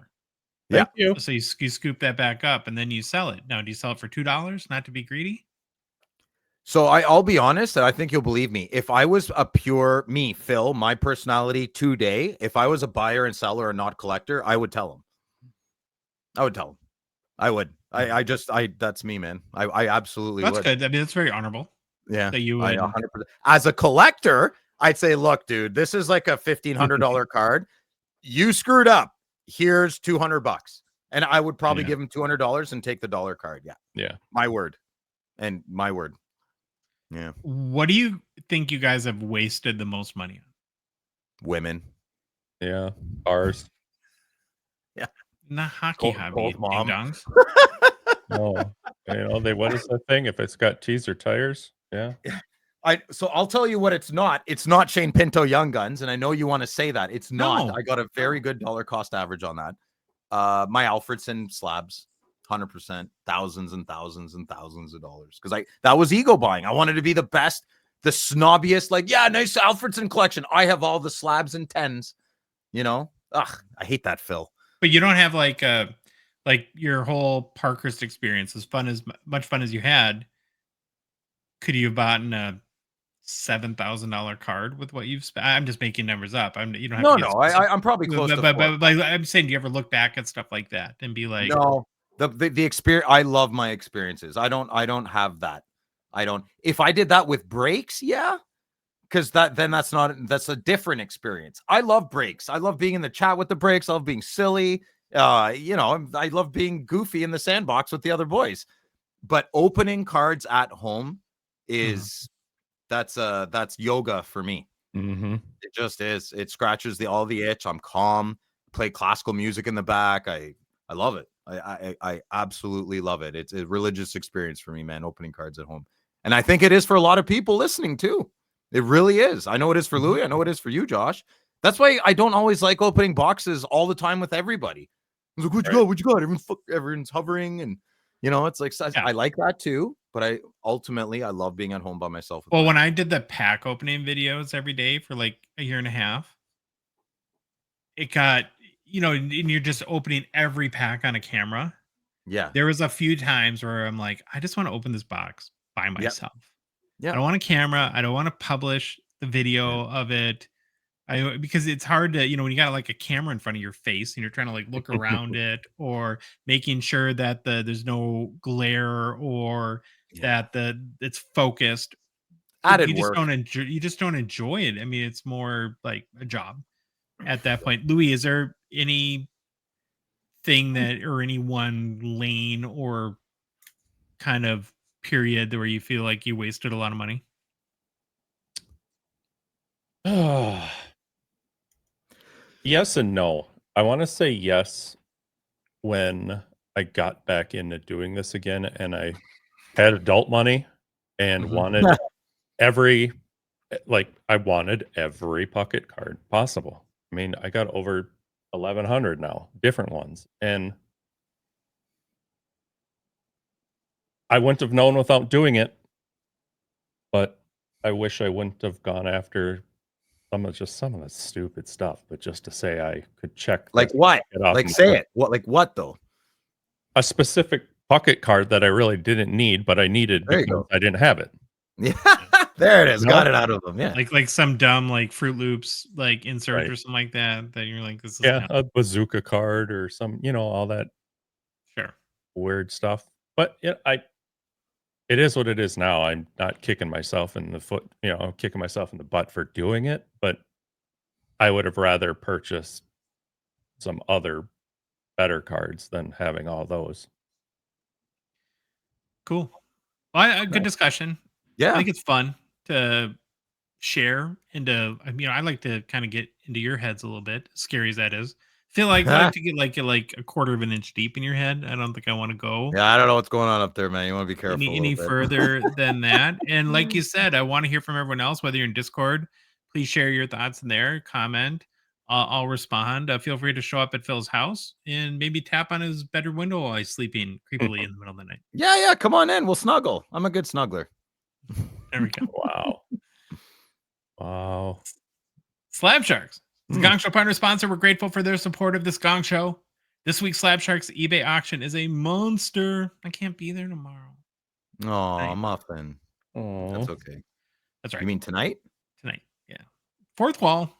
Speaker 3: Thank you.
Speaker 1: So you scoop that back up and then you sell it. Now, do you sell it for $2? Not to be greedy.
Speaker 4: So I'll be honest, and I think you'll believe me. If I was a pure me, Phil, my personality today, if I was a buyer and seller and not collector, I would tell him. I would tell him. I would. That's me, man. I absolutely would.
Speaker 1: That's good. I mean, that's very honorable.
Speaker 4: Yeah.
Speaker 1: That you would.
Speaker 4: 100%. As a collector, I'd say, look, dude, this is like a $1,500 card. You screwed up. Here's $200. And I would probably give him $200 and take the dollar card. Yeah.
Speaker 3: Yeah.
Speaker 4: My word. And my word. Yeah.
Speaker 1: What do you think you guys have wasted the most money on?
Speaker 4: Women.
Speaker 3: Yeah. Ours.
Speaker 4: Yeah.
Speaker 1: Not hockey hobby.
Speaker 4: Mom.
Speaker 1: Ding-dongs.
Speaker 3: Oh, you know, what is the thing? If it's got teaser tires, yeah.
Speaker 4: So I'll tell you what it's not. It's not Shane Pinto Young Guns, and I know you want to say that. It's not.
Speaker 1: No.
Speaker 4: I got a very good dollar cost average on that. My Alfredson slabs, 100%, thousands and thousands and thousands of dollars. Because that was ego buying. I wanted to be the best, the snobbiest, like, yeah, nice Alfredson collection. I have all the slabs and 10s, you know? Ugh, I hate that, Phil.
Speaker 1: But you don't have like your whole Parkhurst experience, as much fun as you had. Could you have bought a $7,000 card with what you've spent? I'm just making numbers up. You don't have to.
Speaker 4: I'm probably close to
Speaker 1: but I'm saying, do you ever look back at stuff like that and be like,
Speaker 4: no, the experience? I love my experiences. I don't have that. I don't. If I did that with breaks, yeah, because that's a different experience. I love breaks. I love being in the chat with the breaks. I love being silly. You know, I love being goofy in the sandbox with the other boys. But opening cards at home is that's yoga for me. It just is. It scratches all the itch. I'm calm. Play classical music in the back. I love it. I absolutely love it. It's a religious experience for me, man. Opening cards at home, and I think it is for a lot of people listening too. It really is. I know it is for Louis. I know it is for you, Josh. That's why I don't always like opening boxes all the time with everybody. I was like, what you got? Everyone's hovering, and you know, it's like I like that too. But I love being at home by myself.
Speaker 1: Well, when I did the pack opening videos every day for like a year and a half, it got, you know, and you're just opening every pack on a camera.
Speaker 4: Yeah.
Speaker 1: There was a few times where I'm like, I just want to open this box by myself.
Speaker 4: Yeah.
Speaker 1: I don't want a camera. I don't want to publish the video of it. Because it's hard to, you know, when you got like a camera in front of your face and you're trying to like look around it, or making sure that there's no glare, or that it's focused.
Speaker 4: Added
Speaker 1: you
Speaker 4: work.
Speaker 1: You just don't enjoy it. I mean, it's more like a job. at that point. Louis, is there any thing that, or any one lane or kind of period where you feel like you wasted a lot of money?
Speaker 3: Yes and no. I want to say yes when I got back into doing this again and I had adult money and wanted I wanted every pocket card possible. I mean, I got over 1,100 now, different ones. And I wouldn't have known without doing it, but I wish I wouldn't have gone after some of the stupid stuff, but just to say I could check.
Speaker 4: Like what? Like say it. What? Like what though?
Speaker 3: A specific pocket card that I really didn't need, but I needed because I didn't have it.
Speaker 4: Yeah, there it is. Got it out of them. Yeah,
Speaker 1: like some dumb like Fruit Loops like insert or something like that. That you're like, this is
Speaker 3: a bazooka card or some, all that weird stuff. But it is what it is now. I'm not kicking myself in the foot, I'm kicking myself in the butt for doing it, but I would have rather purchased some other better cards than having all those.
Speaker 1: Cool. Well, good discussion.
Speaker 4: Yeah.
Speaker 1: I think it's fun to share into, I like to kind of get into your heads a little bit, scary as that is. Feel like I like to get like a quarter of an inch deep in your head. I don't think I want to go.
Speaker 4: Yeah, I don't know what's going on up there, man. You want to be careful.
Speaker 1: Any further than that. And like you said, I want to hear from everyone else, whether you're in Discord. Please share your thoughts in there. Comment. I'll respond. Feel free to show up at Phil's house and maybe tap on his bedroom window while he's sleeping creepily in the middle of the night.
Speaker 4: Yeah. Come on in. We'll snuggle. I'm a good snuggler.
Speaker 1: There we go.
Speaker 3: Wow.
Speaker 1: Slab Sharks. The Gong Show partner sponsor. We're grateful for their support of this Gong Show. This week's Slab Sharks eBay auction is a monster. I can't be there tomorrow.
Speaker 4: Oh, muffin.
Speaker 3: Oh,
Speaker 4: that's okay.
Speaker 1: That's right.
Speaker 4: You mean tonight?
Speaker 1: Tonight, yeah. Fourth wall.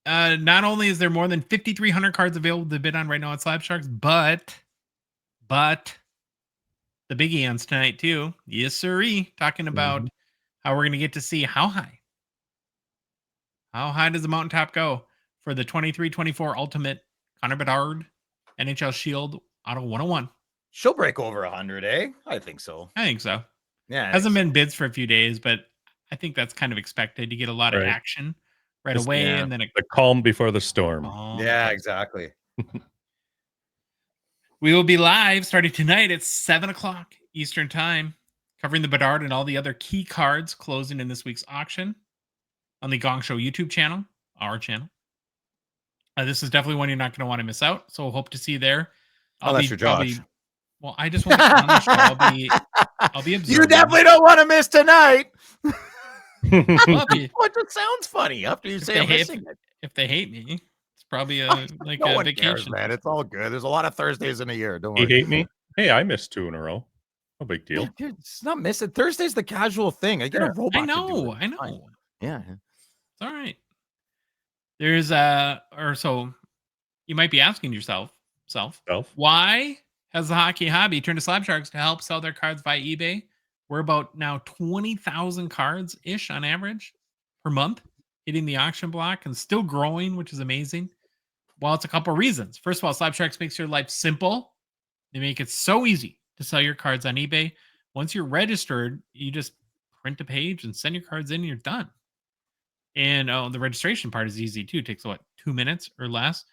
Speaker 1: Not only is there more than 5,300 cards available to bid on right now at Slab Sharks, but the biggie ends tonight too. Yes, sirree. Talking about how we're going to get to see how high does the mountaintop go for the 23-24 Ultimate Connor Bedard NHL Shield Auto 101.
Speaker 4: She'll break over 100, eh? I think so.
Speaker 1: Yeah. Hasn't been bids for a few days, but I think that's kind of expected. You get a lot of action right away, and then
Speaker 3: the calm before the storm.
Speaker 4: Yeah, exactly.
Speaker 1: We will be live starting tonight at 7:00 Eastern Time, covering the Bedard and all the other key cards closing in this week's auction on the Gong Show YouTube channel, our channel. This is definitely one you're not going to want to miss out. So we'll hope to see you there.
Speaker 4: Unless you're Josh.
Speaker 1: Well, I just won't be on the show. I'll be observing.
Speaker 4: You definitely don't want to miss tonight.
Speaker 1: Well,
Speaker 4: it just sounds funny after you say
Speaker 1: if they hate me, it's probably a vacation.
Speaker 4: Cares, man. It's all good. There's a lot of Thursdays in a year. Don't worry.
Speaker 3: You hate me? Hey, I missed 2 in a row. No big deal.
Speaker 4: Dude, it's not missing. Thursday's the casual thing. I get a robot.
Speaker 1: I know.
Speaker 4: Yeah.
Speaker 1: It's all right. There's so you might be asking yourself, why has the hockey hobby turned to Slab Sharks to help sell their cards via eBay? We're about now 20,000 cards ish on average per month hitting the auction block and still growing, which is amazing. Well, it's a couple of reasons. First of all, Slab Sharks makes your life simple. They make it so easy to sell your cards on eBay. Once you're registered, you just print a page and send your cards in and you're done. And the registration part is easy too. It takes 2 minutes or less.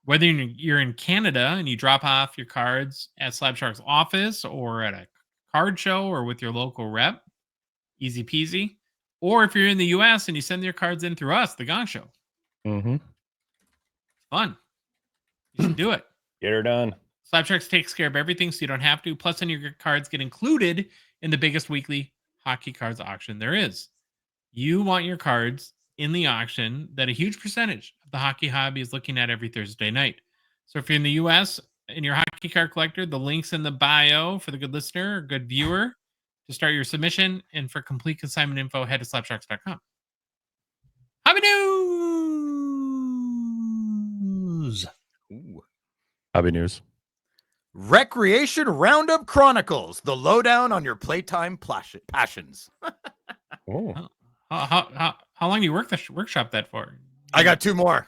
Speaker 1: Whether you're in Canada and you drop off your cards at Slab Shark's office or at a card show or with your local rep, easy peasy. Or if you're in the US and you send your cards in through us, the Gong Show. Fun. You should do it.
Speaker 3: Get her done.
Speaker 1: Slab Sharks takes care of everything so you don't have to. Plus, any of your cards get included in the biggest weekly hockey cards auction there is. You want your cards in the auction that a huge percentage of the hockey hobby is looking at every Thursday night. So if you're in the US and you're a hockey card collector, the link's in the bio for the good listener or good viewer to start your submission. And for complete consignment info, head to slabsharks.com. Hobby news.
Speaker 3: Hobby news.
Speaker 4: Recreation Roundup Chronicles, the lowdown on your playtime passions.
Speaker 3: Oh.
Speaker 1: How long do you workshop that for?
Speaker 4: I got two more.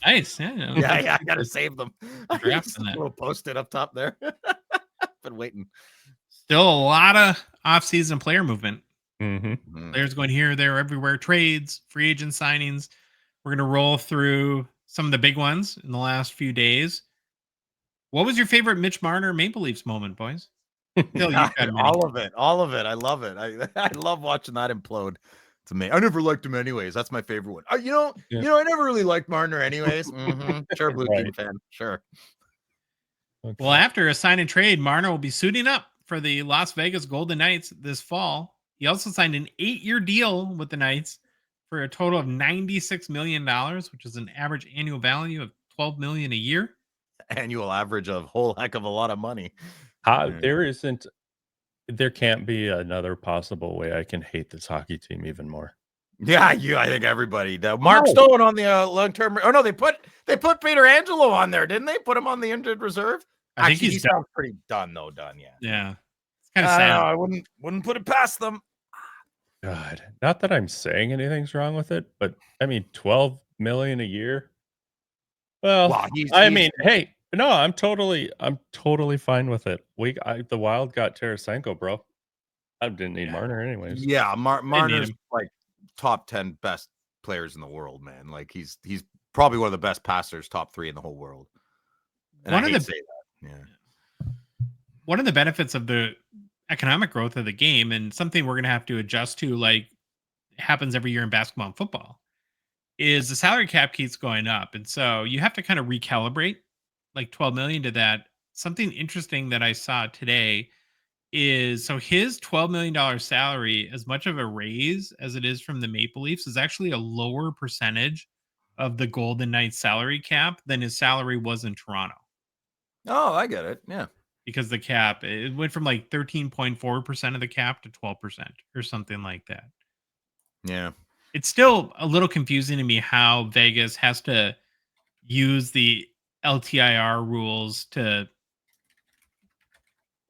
Speaker 1: Nice. Yeah.
Speaker 4: Yeah, I gotta save them.
Speaker 1: Drafts in that.
Speaker 4: Little post-it up top there. Been waiting.
Speaker 1: Still a lot of off-season player movement.
Speaker 3: Mm-hmm.
Speaker 1: Players going here, there, everywhere. Trades, free agent signings. We're gonna roll through some of the big ones in the last few days. What was your favorite Mitch Marner Maple Leafs moment, boys? Phil, you've got many.
Speaker 4: All of it. I love it. I love watching that implode. To me, I never liked him anyways. That's my favorite one. I never really liked Marner anyways. Sure, Blue Team fan. Sure.
Speaker 3: Okay.
Speaker 1: Well, after a sign and trade, Marner will be suiting up for the Las Vegas Golden Knights this fall. He also signed an 8-year deal with the Knights for a total of $96 million, which is an average annual value of $12 million a year.
Speaker 4: Annual average of whole heck of a lot of money.
Speaker 3: There can't be another possible way I can hate this hockey team even more.
Speaker 4: Yeah, I think everybody. Mark Stone on the long-term. Oh no, they put Peter Angelo on there, didn't they? Put him on the injured reserve.
Speaker 1: I think
Speaker 4: Actually,
Speaker 1: he's
Speaker 4: he sounds pretty done though. Yeah.
Speaker 1: Yeah, it's kind of
Speaker 4: I
Speaker 1: sad.
Speaker 4: don't know, I wouldn't put it past them.
Speaker 3: God, not that I'm saying anything's wrong with it, but I mean, $12 million a year. Well, hey, no, I'm totally fine with it. The Wild got Tarasenko, bro. I didn't need Marner anyways.
Speaker 4: Yeah, Marner's like top 10 best players in the world, man. Like he's probably one of the best passers, top 3 in the whole world. And I hate to say that. Yeah.
Speaker 1: One of the benefits of the economic growth of the game, and something we're going to have to adjust to, like happens every year in basketball and football, is the salary cap keeps going up. And so you have to kind of recalibrate like 12 million to that. Something interesting that I saw today is, so his $12 million salary, as much of a raise as it is from the Maple Leafs, is actually a lower percentage of the Golden Knights salary cap than his salary was in Toronto.
Speaker 4: Oh, I get it. Yeah.
Speaker 1: Because the cap, it went from like 13.4% of the cap to 12% or something like that.
Speaker 4: Yeah.
Speaker 1: It's still a little confusing to me how Vegas has to use the LTIR rules to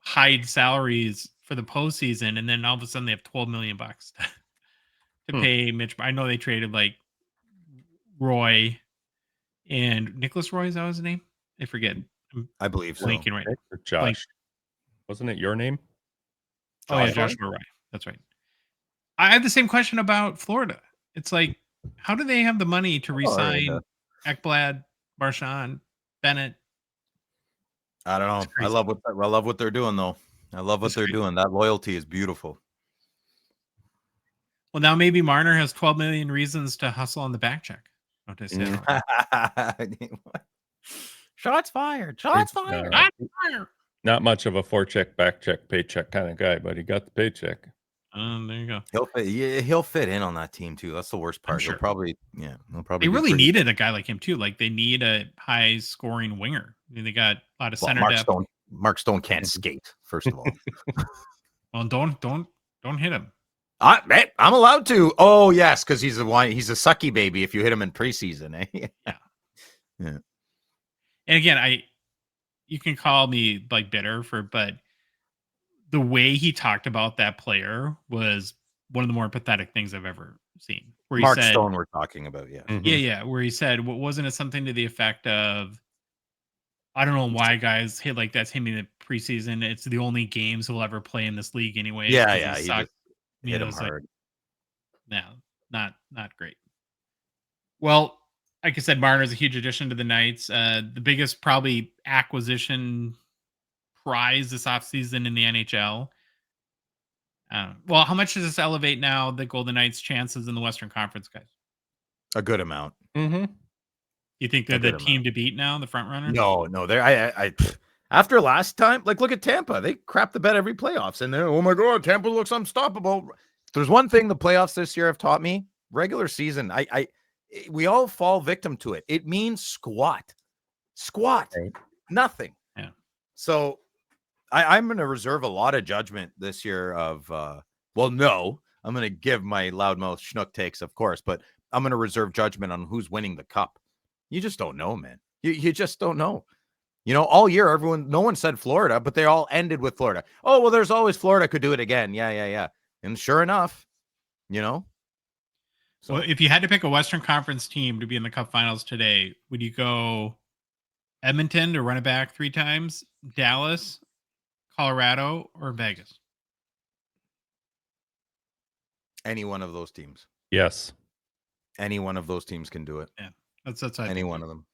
Speaker 1: hide salaries for the postseason, and then all of a sudden they have $12 million to pay Mitch. I know they traded like Roy and Nicholas Roy. Is that his name? I forget.
Speaker 4: I believe so.
Speaker 1: Blanking right.
Speaker 3: Or Josh, wasn't it your name?
Speaker 1: Joshua Roy. That's right. I have the same question about Florida. It's like, how do they have the money to re-sign Ekblad, Marchand, Bennett?
Speaker 4: I don't know. I love what they're doing though. I love what they're doing. That loyalty is beautiful.
Speaker 1: Well, now maybe Marner has 12 million reasons to hustle on the back check.
Speaker 4: Shots fired. Shots fired.
Speaker 3: Not much of a forecheck, back check, paycheck kind of guy, but he got the paycheck.
Speaker 1: There you go.
Speaker 4: He'll fit in on that team too. That's the worst part.
Speaker 1: Sure.
Speaker 4: He'll probably.
Speaker 1: They really needed a guy like him too. Like they need a high scoring winger. I mean, they got a lot of center depth.
Speaker 4: Mark Stone can't skate. First of all.
Speaker 1: Well, don't hit him.
Speaker 4: I'm allowed to. Oh yes, because he's a sucky baby. If you hit him in preseason, eh? Yeah.
Speaker 1: And again, you can call me like bitter but the way he talked about that player was one of the more pathetic things I've ever seen. Where he
Speaker 4: Mark
Speaker 1: said,
Speaker 4: Stone, we're talking about, yeah.
Speaker 3: Mm-hmm.
Speaker 1: Yeah. Where he said, wasn't it something to the effect of, I don't know why guys hit like that's him in the preseason. It's the only games he'll ever play in this league anyway.
Speaker 4: Yeah.
Speaker 1: He
Speaker 4: just hit him hard.
Speaker 1: Like, no, not great. Well, like I said, Marner is a huge addition to the Knights. The biggest probably acquisition prize this offseason in the NHL. Well, how much does this elevate now the Golden Knights' chances in the Western Conference, guys?
Speaker 4: A good amount.
Speaker 3: Mm-hmm.
Speaker 1: You think they're the team to beat now, the front runner?
Speaker 4: No. They're after last time, like look at Tampa. They crap the bed every playoffs, and they're, oh my god, Tampa looks unstoppable. There's one thing the playoffs this year have taught me: regular season. We all fall victim to it. It means squat, right. Nothing.
Speaker 1: Yeah.
Speaker 4: So I'm going to reserve a lot of judgment this year of, I'm going to give my loudmouth schnook takes, of course, but I'm going to reserve judgment on who's winning the cup. You just don't know, man. You just don't know. All year, no one said Florida, but they all ended with Florida. Oh, well, there's always Florida could do it again. Yeah. And sure enough, So
Speaker 1: Well, if you had to pick a Western Conference team to be in the Cup Finals today, would you go Edmonton to run it back 3 times, Dallas, Colorado, or Vegas?
Speaker 4: any one of those teams.
Speaker 3: Yes.
Speaker 4: Any one of those teams can do it.
Speaker 1: Yeah, that's
Speaker 4: Any one of them.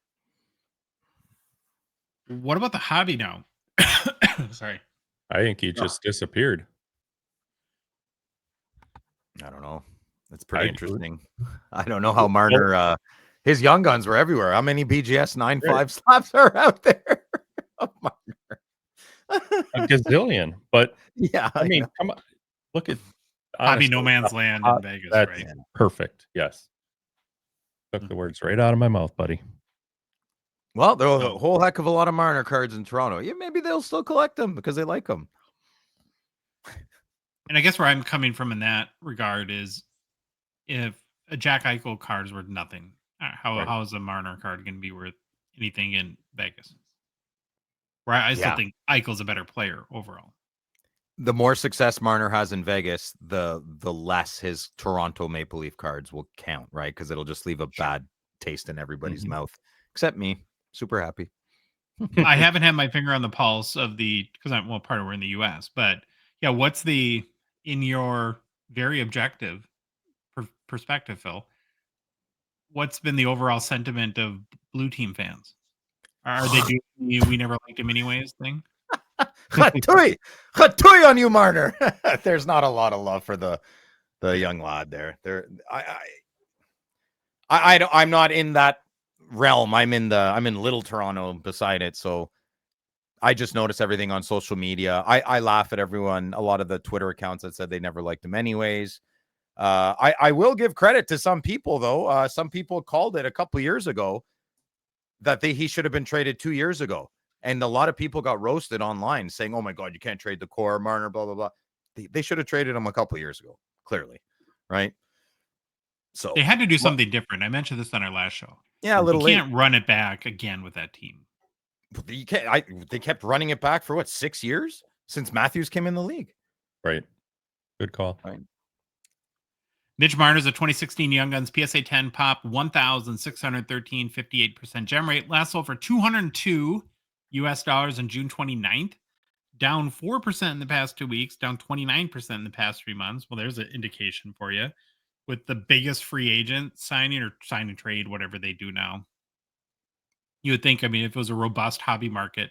Speaker 1: What about the hobby now? Sorry.
Speaker 3: I think he just disappeared.
Speaker 4: I don't know. It's pretty
Speaker 3: I-
Speaker 4: interesting. I don't know how Marner, his young guns were everywhere. How many BGS 9.5 slaps are out there? Oh, Marner.
Speaker 3: A gazillion. But
Speaker 4: Yeah,
Speaker 3: I mean, come on. Look at
Speaker 1: Hobby
Speaker 3: honestly,
Speaker 1: no man's land in Vegas,
Speaker 3: that's
Speaker 1: right?
Speaker 3: perfect. Yes. Took the words right out of my mouth, buddy.
Speaker 4: well, there are a whole heck of a lot of Marner cards in Toronto. Yeah, maybe they'll still collect them because they like them.
Speaker 1: And I guess where I'm coming from in that regard is if a Jack Eichel card is worth nothing, how is a Marner card going to be worth anything in Vegas? Right, I still think Eichel's a better player overall.
Speaker 4: The more success Marner has in Vegas, the less his Toronto Maple Leaf cards will count, right? Because it'll just leave a bad taste in everybody's mouth, except me. Super happy.
Speaker 1: I haven't had my finger on the pulse of because part of we're in the U.S., but yeah, what's in your very objective perspective, Phil? What's been the overall sentiment of blue team fans? Are they doing the "we never liked him anyways" thing?
Speaker 4: Hatui on you, Marner. There's not a lot of love for the young lad there. I'm not in that realm. I'm in Little Toronto beside it. So I just notice everything on social media. I laugh at everyone. A lot of the Twitter accounts that said they never liked him anyways. I will give credit to some people though. Some people called it a couple years ago that he should have been traded 2 years ago. And a lot of people got roasted online saying, oh my God, you can't trade the core, Marner, blah, blah, blah. They should have traded him a couple of years ago, clearly. Right. So
Speaker 1: they had to do something different. I mentioned this on our last show.
Speaker 4: Yeah, a little
Speaker 1: late. You can't run it back again with that team.
Speaker 4: You can't. They kept running it back for what, 6 years since Matthews came in the league.
Speaker 3: Right. Good call.
Speaker 4: Right.
Speaker 1: Mitch Marner's a 2016 Young Guns PSA 10 pop, 1,613, 58% gem rate. Last sold for $202 on June 29th. Down 4% in the past 2 weeks, down 29% in the past 3 months. Well, there's an indication for you. With the biggest free agent signing or sign and trade, whatever they do now. You would think, if it was a robust hobby market,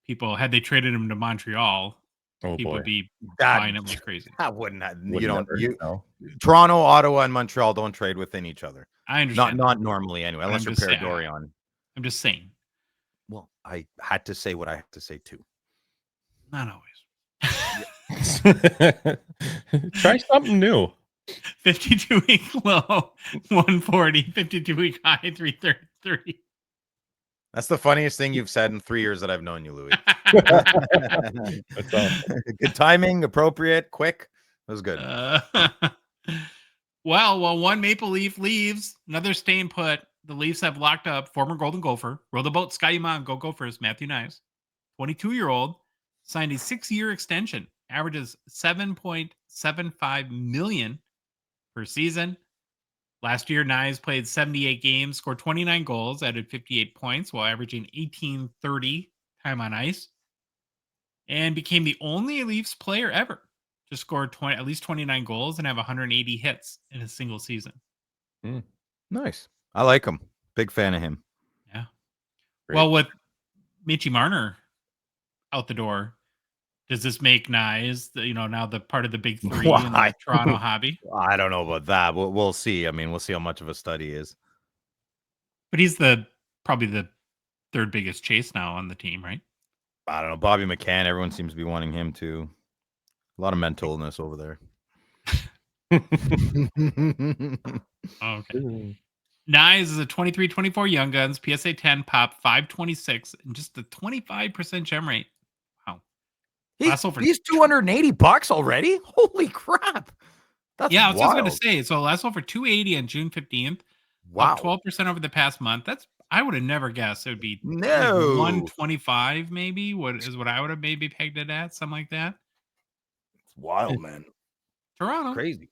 Speaker 1: had they traded him to Montreal, people would be buying him like crazy.
Speaker 4: That wouldn't have,
Speaker 3: No.
Speaker 4: Toronto, Ottawa, and Montreal don't trade within each other.
Speaker 1: I understand.
Speaker 4: Not normally anyway, unless you're Paradorian.
Speaker 1: I'm just saying.
Speaker 4: Well, I had to say what I have to say too.
Speaker 1: Not always.
Speaker 3: Try something new.
Speaker 1: 52-week low, 140. 52-week high, 333.
Speaker 4: That's the funniest thing you've said in 3 years that I've known you, Louis.
Speaker 3: That's awesome.
Speaker 4: Good timing, appropriate, quick. It was good.
Speaker 1: Well, one Maple Leaf leaves, another staying put. The Leafs have locked up former Golden Gopher, row the boat, Scotty Mon, go Gophers, Matthew Knies, 22-year-old, signed a 6-year extension, averages $7.75 million per season. Last year, Knies played 78 games, scored 29 goals, added 58 points while averaging 1830 time on ice, and became the only Leafs player ever to score at least 29 goals and have 180 hits in a single season.
Speaker 4: Nice. I like him. Big fan of him.
Speaker 1: Yeah.
Speaker 3: Great.
Speaker 1: Well, with Mitchie Marner out the door, does this make Knies, now the part of the big three in the Toronto hobby?
Speaker 4: I don't know about that. We'll see. We'll see how much of a study he is.
Speaker 1: But he's probably the third biggest chase now on the team, right?
Speaker 4: I don't know. Bobby McCann, everyone seems to be wanting him too. A lot of mental illness over there.
Speaker 1: Okay. Knies is a 23-24 Young Guns, PSA 10 pop, 526, and just a 25% gem rate. Wow.
Speaker 4: He's $280 already? Holy crap. That's
Speaker 1: I was just
Speaker 4: wild.
Speaker 1: going to say, so last sold for $280 on June 15th.
Speaker 4: Wow.
Speaker 1: Up 12% over the past month. I would have never guessed it would be
Speaker 4: No.
Speaker 1: like 125 maybe. What I would have maybe pegged it at, something like that.
Speaker 4: It's wild, man.
Speaker 1: Toronto.
Speaker 4: Crazy.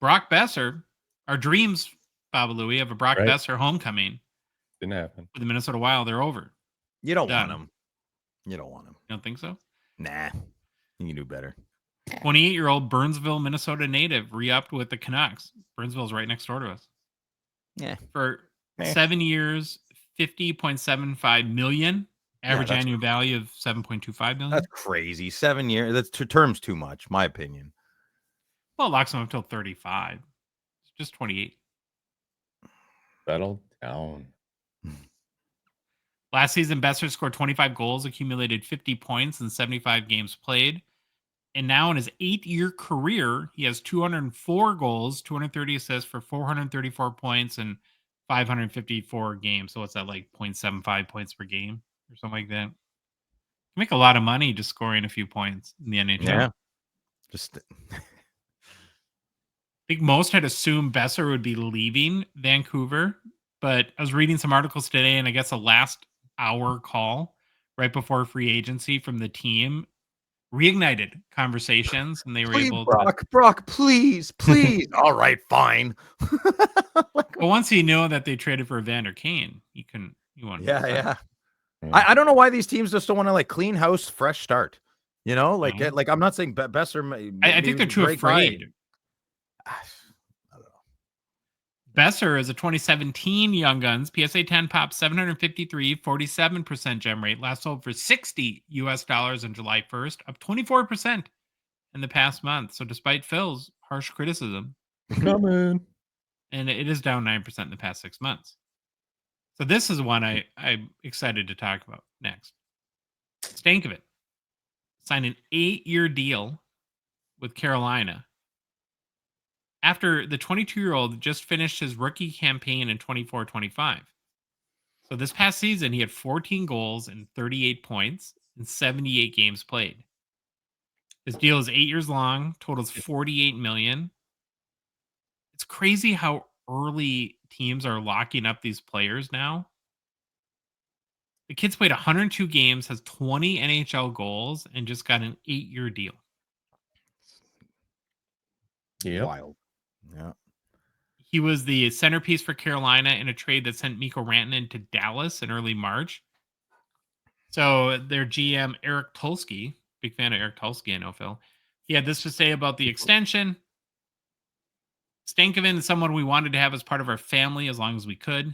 Speaker 1: Brock Besser, our dreams, Baba Louie, of a Brock
Speaker 3: Right.
Speaker 1: Besser homecoming
Speaker 3: Didn't happen.
Speaker 1: with the Minnesota Wild. They're over.
Speaker 4: You don't
Speaker 1: Done.
Speaker 4: want him. You don't want him.
Speaker 1: You don't think so?
Speaker 4: Nah. You can do better.
Speaker 1: 28-year-old Burnsville, Minnesota native re-upped with the Canucks. Burnsville's right next door to us.
Speaker 4: Yeah.
Speaker 1: For 7 years, $50.75 million. Average
Speaker 4: that's
Speaker 1: annual value of $7.25 million.
Speaker 4: That's crazy. 7 years. That's 2 terms too much, my opinion.
Speaker 1: Well, it locks him up until 35. It's just 28.
Speaker 3: Settle down.
Speaker 1: Last season, Besser scored 25 goals, accumulated 50 points in 75 games played. And now in his 8-year career, he has 204 goals, 230 assists for 434 points and 554 games. So what's that, like 0.75 points per game or something like that? You make a lot of money just scoring a few points in the NHL.
Speaker 4: Yeah. Just
Speaker 1: I think most had assumed Besser would be leaving Vancouver, but I was reading some articles today, and I guess a last hour call right before free agency from the team reignited conversations, and they were able to.
Speaker 4: Brock, please. All right, fine.
Speaker 1: But once he knew that they traded for Evander Kane, he wanted.
Speaker 4: Yeah. I don't know why these teams just don't want to like clean house, fresh start. You know, like
Speaker 1: Mhm.
Speaker 4: like I'm not saying Besser.
Speaker 1: I think they're too afraid.
Speaker 4: I don't know.
Speaker 1: Besser is a 2017 Young Guns PSA 10 pop 753, 47% gem rate. Last sold for $60 on July 1st, up 24% in the past month. So despite Phil's harsh criticism,
Speaker 3: Coming.
Speaker 1: and it is down 9% in the past 6 months. So this is one I'm excited to talk about next. Stankovic signed an 8-year deal with Carolina after the 22-year-old just finished his rookie campaign in 24-25. So this past season, he had 14 goals and 38 points in 78 games played. His deal is 8 years long, totals $48 million. It's crazy how early teams are locking up these players now. The kid's played 102 games, has 20 NHL goals, and just got an 8-year deal.
Speaker 3: Yep.
Speaker 4: Wild. Yeah.
Speaker 1: He was the centerpiece for Carolina in a trade that sent Mikko Rantanen to Dallas in early March. So their GM, Eric Tulsky, big fan of Eric Tulsky, I know, Phil. He had this to say about the extension. Stankovic is someone we wanted to have as part of our family as long as we could.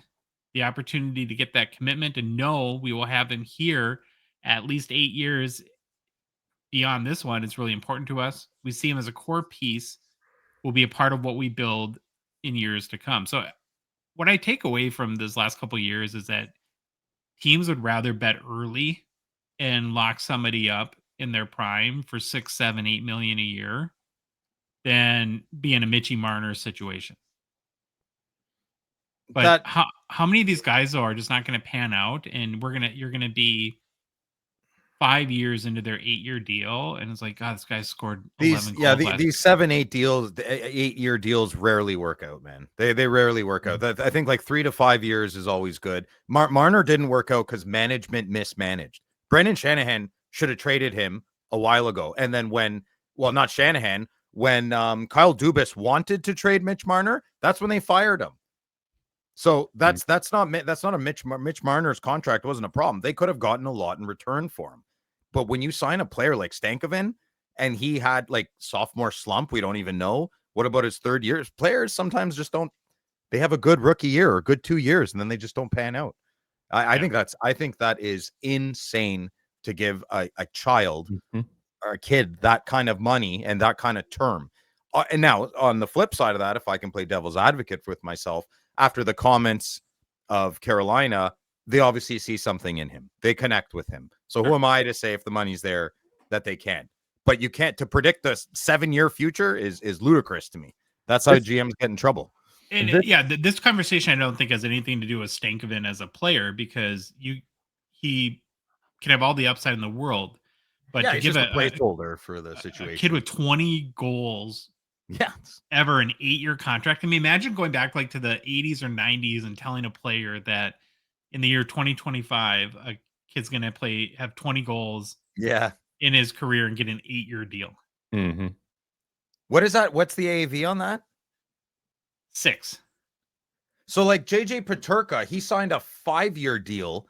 Speaker 1: The opportunity to get that commitment and know we will have him here at least 8 years beyond this one is really important to us. We see him as a core piece, will be a part of what we build in years to come. So what I take away from this last couple of years is that teams would rather bet early and lock somebody up in their prime for 6, 7, 8 million a year than be in a Mitchie Marner situation. But how many of these guys though are just not going to pan out, and you're gonna be 5 years into their 8-year deal, and it's like, God, this guy scored 11 goals.
Speaker 4: These 7-8 deals, 8-year deals rarely work out, man. They rarely work out. I think like 3 to 5 years is always good. Marner didn't work out because management mismanaged. Brendan Shanahan should have traded him a while ago, and then when Kyle Dubas wanted to trade Mitch Marner, that's when they fired him. So that's not a Mitch Marner's contract wasn't a problem. They could have gotten a lot in return for him. But when you sign a player like Stankovic and he had like sophomore slump, we don't even know. What about his third year? Players sometimes just don't. They have a good rookie year or good 2 years, and then they just don't pan out. I think that is insane to give a child or a kid that kind of money and that kind of term. And now on the flip side of that, if I can play devil's advocate with myself, after the comments of Carolina, they obviously see something in him. They connect with him. So who am I to say if the money's there that they can't? But you can't. To predict the 7-year future is ludicrous to me. That's how GMs get in trouble.
Speaker 1: And this conversation I don't think has anything to do with Stankovic as a player, because he can have all the upside in the world, but to give
Speaker 4: a placeholder for the situation,
Speaker 1: a kid with 20 goals. Ever an 8-year contract. I mean, imagine going back like to the 80s or 90s and telling a player that in the year 2025, a kid's going to have 20 goals in his career and get an 8-year deal.
Speaker 3: Mm-hmm.
Speaker 4: What is that? What's the AAV on that?
Speaker 1: 6.
Speaker 4: So like JJ Peterka, he signed a 5-year deal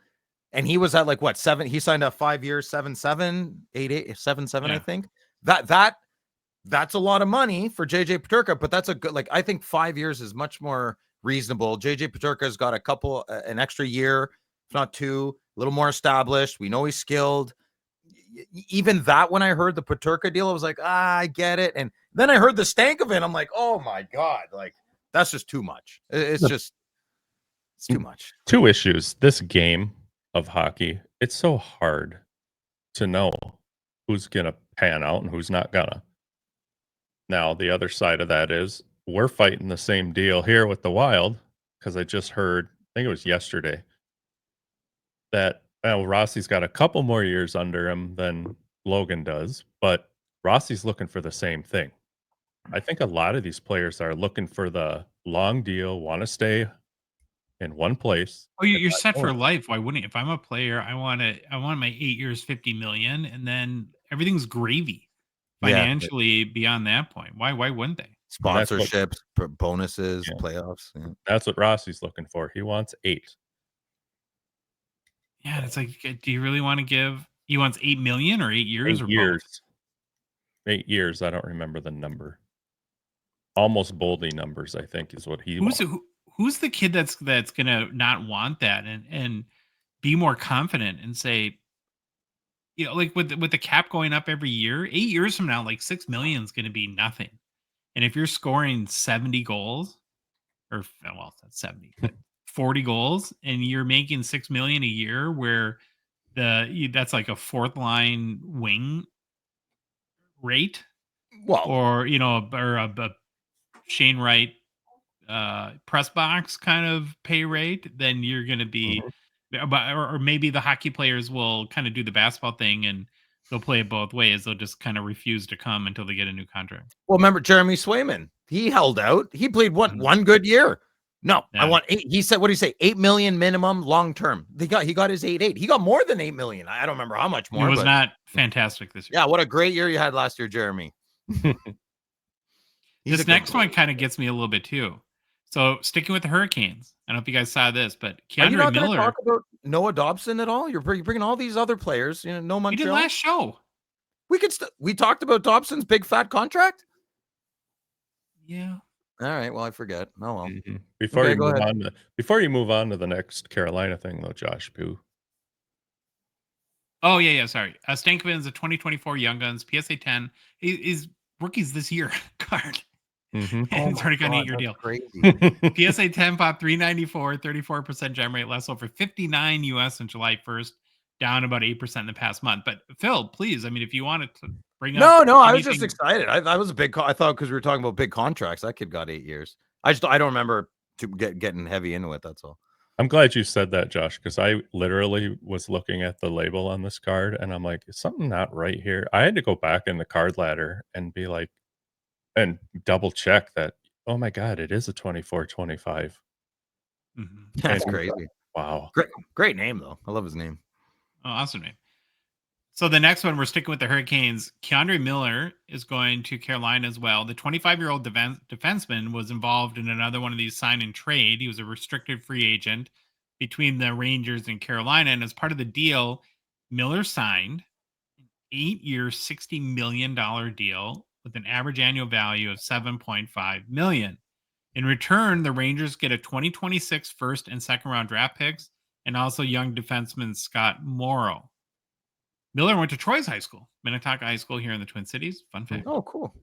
Speaker 4: and he was at like what, 7? He signed a 5 years, 7-7, 8-8, 7-7,
Speaker 1: Yeah.
Speaker 4: I think. That's a lot of money for JJ Peterka, but that's a good, like, I think 5 years is much more reasonable. JJ Peterka's got a couple, an extra year, if not 2, a little more established. We know he's skilled. Even that, when I heard the Peterka deal, I was like, I get it. And then I heard the Stankoven. I'm like, oh my God, like, that's just too much. It's too much.
Speaker 3: 2 issues. This game of hockey, it's so hard to know who's going to pan out and who's not going to. Now, the other side of that is we're fighting the same deal here with the Wild, because I just heard, I think it was yesterday, that Rossi's got a couple more years under him than Logan does, but Rossi's looking for the same thing. I think a lot of these players are looking for the long deal, want to stay in one place.
Speaker 1: Oh, you're set for life. Why wouldn't you? If I'm a player, I want my 8 years, 50 million, and then everything's gravy financially beyond that point. Why wouldn't they?
Speaker 4: Sponsorships, bonuses, playoffs. Yeah.
Speaker 3: That's what Rossi's looking for. He wants 8.
Speaker 1: Yeah, it's like, do you really want to give? He wants 8 million or 8 years
Speaker 3: 8
Speaker 1: or
Speaker 3: years.
Speaker 1: both?
Speaker 3: 8 years. I don't remember the number. Almost Boldy numbers, I think, is what he wants.
Speaker 1: Who's the kid that's gonna not want that and be more confident and say, like with the cap going up every year, 8 years from now, like 6 million is gonna be nothing. And if you're scoring 70 goals, or well, that's 70, 40 goals, and you're making 6 million a year, where that's like a 4th line wing rate,
Speaker 4: Well,
Speaker 1: or a Shane Wright press box kind of pay rate, then you're going to be, or maybe the hockey players will kind of do the basketball thing and they'll play it both ways. They'll just kind of refuse to come until they get a new contract.
Speaker 4: Well, remember Jeremy Swayman? He held out. He played one good year. No,
Speaker 1: Yeah.
Speaker 4: I want 8. He said, what did he say? 8 million minimum long term. He got his 8.8. He got more than 8 million. I don't remember how much more.
Speaker 1: It was not fantastic this year.
Speaker 4: Yeah, what a great year you had last year, Jeremy.
Speaker 1: This next one kind of gets me a little bit too. So sticking with the Hurricanes, I don't know if you guys saw this, but
Speaker 4: Are you not
Speaker 1: Keandre
Speaker 4: going to
Speaker 1: Miller.
Speaker 4: talk about Noah Dobson at all? You're bringing all these other players. No
Speaker 1: We did
Speaker 4: Montreal.
Speaker 1: last show.
Speaker 4: We talked about Dobson's big fat contract.
Speaker 1: Yeah.
Speaker 4: All right. Well, I forget. Oh well.
Speaker 3: Before
Speaker 4: Okay,
Speaker 3: you
Speaker 4: go
Speaker 3: move
Speaker 4: ahead.
Speaker 3: on, before you move on to the next Carolina thing, though, Josh Pugh.
Speaker 1: Oh yeah. Sorry. Stankoven is a 2024 Young Guns PSA 10. Is rookies this year card. And he's already got an 8-year deal.
Speaker 4: Crazy.
Speaker 1: PSA 10 pop 394, 34% gem rate, less over 59 US on July 1st, down about 8% in the past month. But Phil, please, I mean, if you wanted to bring up
Speaker 4: No, I was just
Speaker 1: anything-
Speaker 4: excited. I was a big. I thought because we were talking about big contracts, that kid got 8 years. I don't remember getting heavy into it. That's all.
Speaker 3: I'm glad you said that, Josh, because I literally was looking at the label on this card and I'm like, is something not right here? I had to go back in the card ladder and be like, and double check that, oh my God, it is a 24-25.
Speaker 4: That's
Speaker 3: And,
Speaker 4: crazy.
Speaker 3: wow.
Speaker 4: Great name though. I love his name.
Speaker 1: Oh, awesome name. So the next one, we're sticking with the Hurricanes. Keandre Miller is going to Carolina as well. The 25-year-old defenseman was involved in another one of these sign and trade. He was a restricted free agent between the Rangers and Carolina. And as part of the deal, Miller signed an 8-year, $60 million deal with an average annual value of $7.5 million. In return, the Rangers get a 2026 first and second round draft picks and also young defenseman Scott Morrow. Miller went to Troy's high school, Minnetonka High School here in the Twin Cities. Fun fact.
Speaker 4: Oh, cool.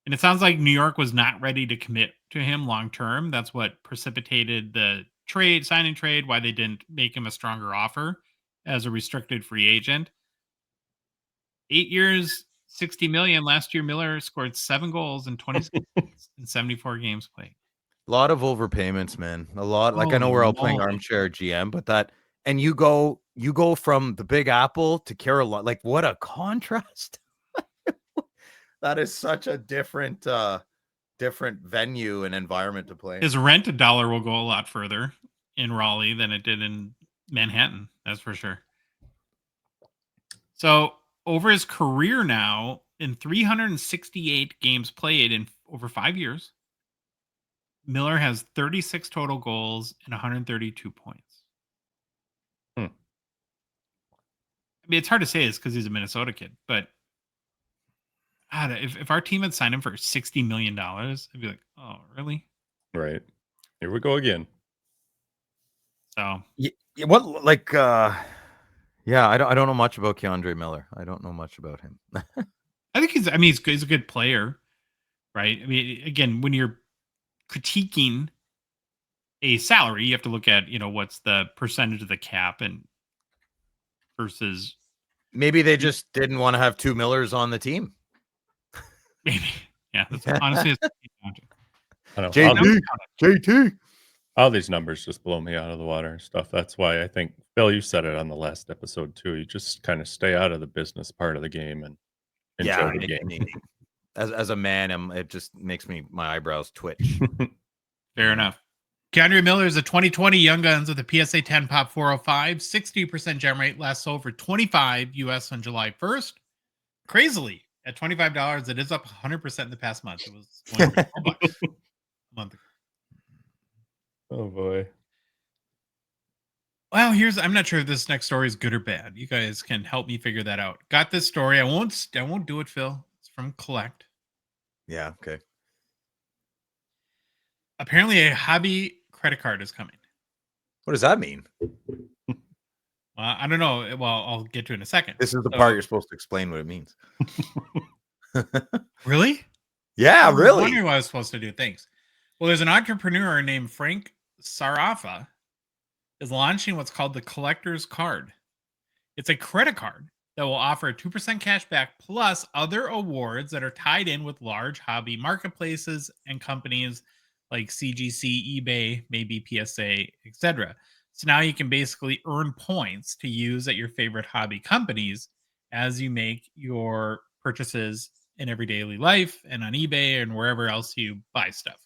Speaker 1: And it sounds like New York was not ready to commit to him long term. That's what precipitated the sign and trade, why they didn't make him a stronger offer as a restricted free agent. 8 years, $60 million. Last year, Miller scored 7 goals in 26 in 74 games played.
Speaker 4: A lot of overpayments, man. A lot. Like I know
Speaker 1: Holy
Speaker 4: we're all playing
Speaker 1: moly.
Speaker 4: armchair GM, but and you go from the Big Apple to Carolina. Like what a contrast. That is such a different venue and environment to play in.
Speaker 1: His rent $1 will go a lot further in Raleigh than it did in Manhattan. That's for sure. So over his career now, in 368 games played in over 5 years, Miller has 36 total goals and 132 points.
Speaker 3: Hmm.
Speaker 1: I mean, it's hard to say this because he's a Minnesota kid, but God, if our team had signed him for $60 million, I'd be like, oh, really?
Speaker 3: Right. Here we go again.
Speaker 1: So
Speaker 4: What like yeah, I don't know much about Keandre Miller. I don't know much about him.
Speaker 1: I think he's a good player, right? I mean, again, when you're critiquing a salary, you have to look at, what's the percentage of the cap and versus
Speaker 4: Maybe they just didn't want to have two Millers on the team.
Speaker 1: maybe. Yeah, that's honestly.
Speaker 3: I don't know.
Speaker 4: JT.
Speaker 3: All these numbers just blow me out of the water and stuff. That's why I think, Bill, you said it on the last episode too. You just kind of stay out of the business part of the game and enjoy the game.
Speaker 4: As a man, it just makes my eyebrows twitch.
Speaker 1: Fair enough. Keandre Miller is a 2020 Young Guns with a PSA 10 Pop 405, 60% gem rate, last sold for $25 US on July 1st. Crazily, at $25, it is up 100% in the past month. It was going for $4 a month ago.
Speaker 3: Oh boy.
Speaker 1: Well, I'm not sure if this next story is good or bad. You guys can help me figure that out. Got this story. I won't do it, Phil. It's from Collect.
Speaker 4: Yeah, okay.
Speaker 1: Apparently a hobby credit card is coming.
Speaker 4: What does that mean?
Speaker 1: I don't know. Well, I'll get to it in a second.
Speaker 4: This is the part you're supposed to explain what it means.
Speaker 1: Really?
Speaker 4: Yeah,
Speaker 1: I was
Speaker 4: really.
Speaker 1: wondering what I was supposed to do. Thanks. Well, there's an entrepreneur named Frank Sarafa is launching what's called the Collector's Card. It's a credit card that will offer a 2% cash back plus other awards that are tied in with large hobby marketplaces and companies like CGC, eBay, maybe PSA, etc. So now you can basically earn points to use at your favorite hobby companies as you make your purchases in everyday life and on eBay and wherever else you buy stuff.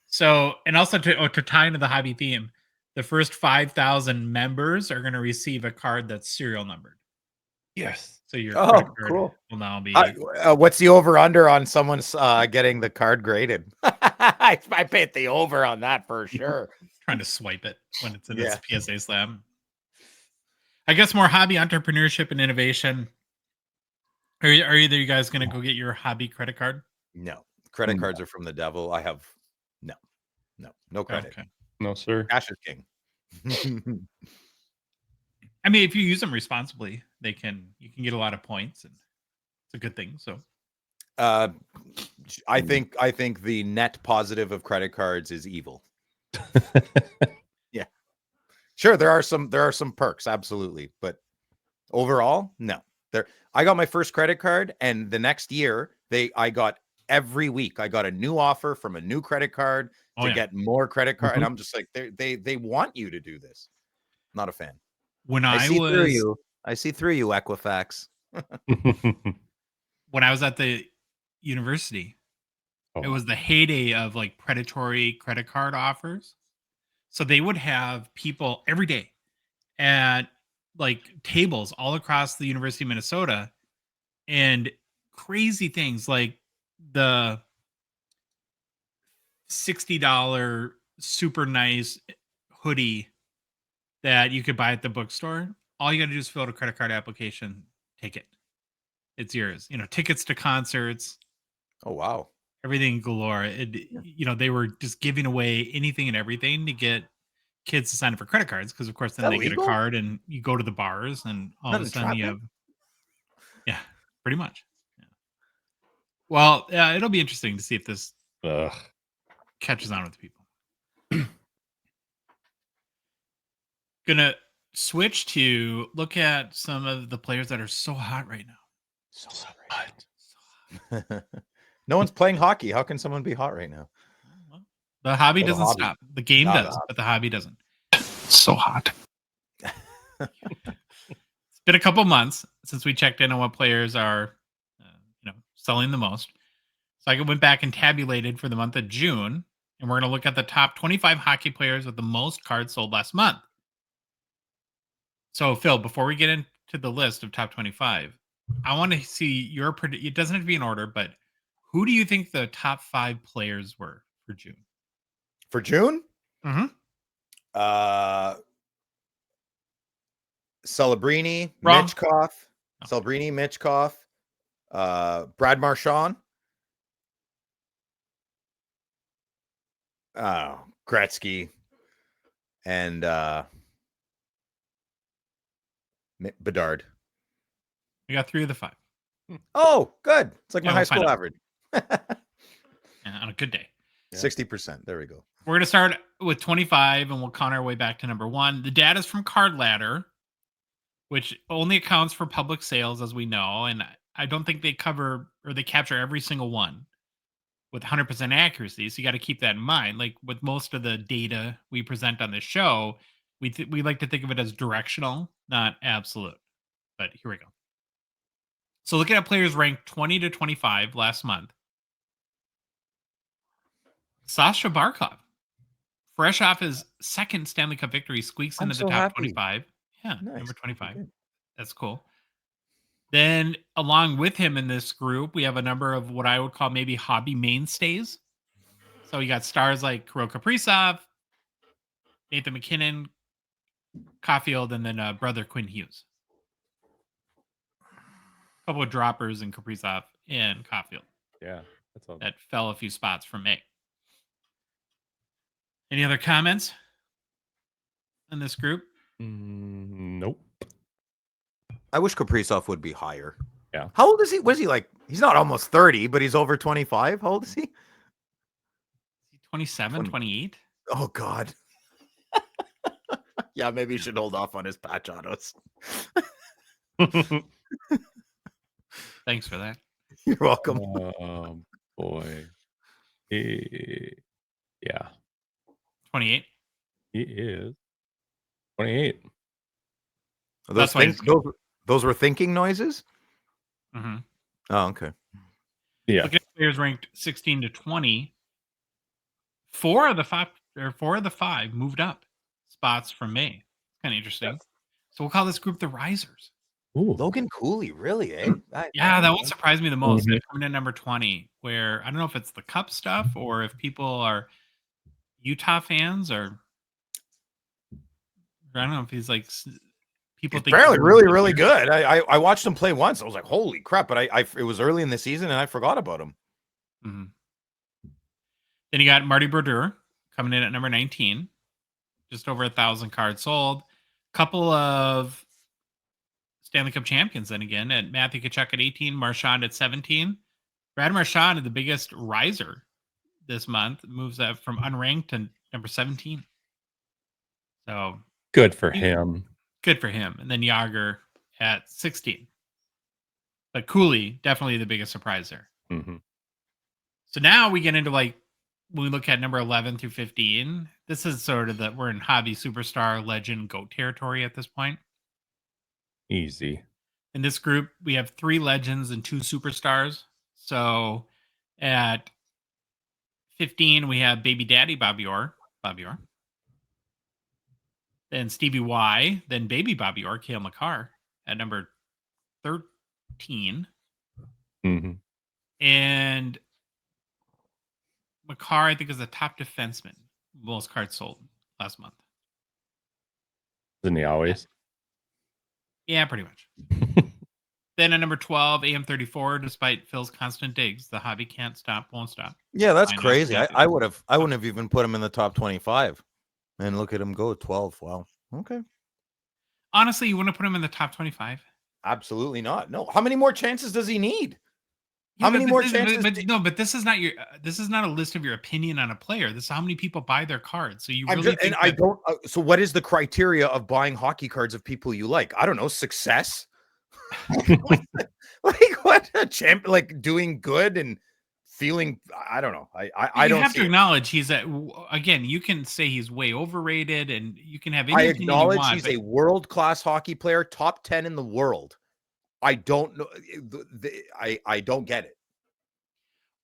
Speaker 1: So, and also to tie into the hobby theme, the first 5,000 members are going to receive a card that's serial numbered.
Speaker 3: Yes.
Speaker 1: So your credit card
Speaker 4: cool.
Speaker 1: will now be.
Speaker 4: What's the over under on someone's getting the card graded? I bet the over on that for sure.
Speaker 1: Trying to swipe it when it's in its PSA slam. I guess more hobby entrepreneurship and innovation. Are either you guys going to go get your hobby credit card?
Speaker 4: No, credit cards are from the devil. I have no credit.
Speaker 1: Okay.
Speaker 3: No, sir.
Speaker 4: Cash is king.
Speaker 1: I mean, if you use them responsibly, you can get a lot of points, and it's a good thing. So,
Speaker 4: I think the net positive of credit cards is evil. Yeah, sure. There are some perks, absolutely, but overall, no. I got my first credit card, and the next year, I got every week. I got a new offer from a new credit card to get more credit card, and I'm just like, they want you to do this. Not a fan.
Speaker 1: When
Speaker 4: I see through you, Equifax.
Speaker 1: When I was at the university, it was the heyday of like predatory credit card offers. So they would have people every day at like tables all across the University of Minnesota, and crazy things like the $60 super nice hoodie that you could buy at the bookstore. All you got to do is fill out a credit card application, take it. It's yours. Tickets to concerts.
Speaker 4: Oh, wow.
Speaker 1: Everything galore. They were just giving away anything and everything to get kids to sign up for credit cards because, of course, then they get a card and you go to the bars and all of a sudden you have. Yeah, pretty much. Yeah. Well, it'll be interesting to see if this catches on with people. Gonna switch to look at some of the players that are so hot right now. So hot.
Speaker 4: No one's playing hockey. How can someone be hot right now?
Speaker 1: Well, the hobby doesn't stop. The game does, but the hobby doesn't. So hot. It's been a couple months since we checked in on what players are, selling the most. So I went back and tabulated for the month of June, and we're going to look at the top 25 hockey players with the most cards sold last month. So, Phil, before we get into the list of top 25, I want to see your prediction. It doesn't have to be in order, but who do you think the top 5 players were for June.
Speaker 4: For June?
Speaker 1: Mm-hmm.
Speaker 4: Celebrini,
Speaker 1: Wrong.
Speaker 4: Mitchkoff,
Speaker 1: Oh.
Speaker 4: Celebrini, Mitchkoff, Brad Marchand. Gretzky, and Bedard.
Speaker 1: We got 3 of the 5.
Speaker 4: Oh, good. It's like my
Speaker 1: Yeah,
Speaker 4: high
Speaker 1: we'll
Speaker 4: school
Speaker 1: find out.
Speaker 4: average.
Speaker 1: On a good day.
Speaker 4: 60%. There we go.
Speaker 1: We're going to start with 25 and we'll count our way back to number 1. The data is from Card Ladder, which only accounts for public sales, as we know. And I don't think they cover or they capture every single one with 100% accuracy. So you got to keep that in mind. Like with most of the data we present on this show, we like to think of it as directional, not absolute. But here we go. So looking at players ranked 20 to 25 last month. Sasha Barkov, fresh off his second Stanley Cup victory, squeaks into the top 25. Yeah,
Speaker 4: Nice.
Speaker 1: number 25.
Speaker 4: Okay.
Speaker 1: That's cool. Then, along with him in this group, we have a number of what I would call maybe hobby mainstays. So you got stars like Kirill Kaprizov, Nathan McKinnon, Caulfield, and then brother Quinn Hughes. A couple of droppers in Kaprizov and Caulfield.
Speaker 3: Yeah, that's all.
Speaker 1: That fell a few spots from May. Any other comments in this group?
Speaker 3: Nope.
Speaker 4: I wish Kaprizov would be higher.
Speaker 3: Yeah.
Speaker 4: How old is he? Was he like? He's not almost 30, but he's over 25. How old is he?
Speaker 1: 27, 28?
Speaker 4: Oh God. Yeah, maybe you should hold off on his patch autos.
Speaker 1: Thanks for that.
Speaker 4: You're welcome.
Speaker 3: Oh boy. Yeah.
Speaker 1: 28.
Speaker 3: He is 28.
Speaker 1: That's why
Speaker 4: those were thinking noises?
Speaker 1: Mm-hmm.
Speaker 4: Oh, okay.
Speaker 3: Yeah.
Speaker 1: Looking at players ranked 16 to 20. 4 of the 5 moved up spots from May. Kind of interesting. So we'll call this group the Risers.
Speaker 3: Ooh.
Speaker 4: Logan Cooley, really, eh?
Speaker 1: Yeah, that one surprised me the most.
Speaker 3: Mhm.
Speaker 1: They're coming in number 20, where I don't know if it's the Cup stuff or if people are Utah fans or I don't know if he's like people
Speaker 4: He's
Speaker 1: think
Speaker 4: apparently
Speaker 1: he's
Speaker 4: really, really good. I watched him play once. I was like, holy crap! But it was early in the season and I forgot about him.
Speaker 1: Mm-hmm. Then you got Marty Brodeur coming in at number 19, just over 1,000 cards sold. Couple of Stanley Cup champions then again at Matthew Tkachuk at 18, Marchand at 17. Brad Marchand, the biggest riser this month, moves up from unranked to number 17. So
Speaker 3: Good for him.
Speaker 1: good for him. And then Yager at 16. But Cooley, definitely the biggest surprise there.
Speaker 3: Mm-hmm.
Speaker 1: So now we get into like, when we look at number 11 through 15, this is sort of we're in hobby superstar legend GOAT territory at this point.
Speaker 3: Easy.
Speaker 1: In this group, we have 3 legends and 2 superstars. So at 15, we have baby daddy Bobby Orr. Then Stevie Y, then baby Bobby Orr, Cale Makar at number 13.
Speaker 3: Mm-hmm.
Speaker 1: And Makar, I think, is the top defenseman. Most cards sold last month.
Speaker 3: Isn't he always?
Speaker 1: Yeah, pretty much. Then at number 12, AM34, despite Phil's constant digs, the hobby can't stop, won't stop.
Speaker 4: Yeah, that's
Speaker 1: I know.
Speaker 4: crazy. I wouldn't have even put him in the top 25. And look at him go 12. Wow. Okay.
Speaker 1: Honestly, you wouldn't put him in the top 25?
Speaker 4: Absolutely not. No. How many more chances does he need?
Speaker 1: Yeah,
Speaker 4: How many more
Speaker 1: this,
Speaker 4: chances?
Speaker 1: But this is not your. This is not a list of your opinion on a player. This is how many people buy their cards. So you really think
Speaker 4: I don't. So what is the criteria of buying hockey cards of people you like? I don't know. Success. like what a champ? Like doing good and feeling. I don't know. I don't.
Speaker 1: You have to acknowledge he's again. You can say he's way overrated, and you can have.
Speaker 4: I acknowledge he's a world-class hockey player, top 10 in the world. I don't know. I don't get it.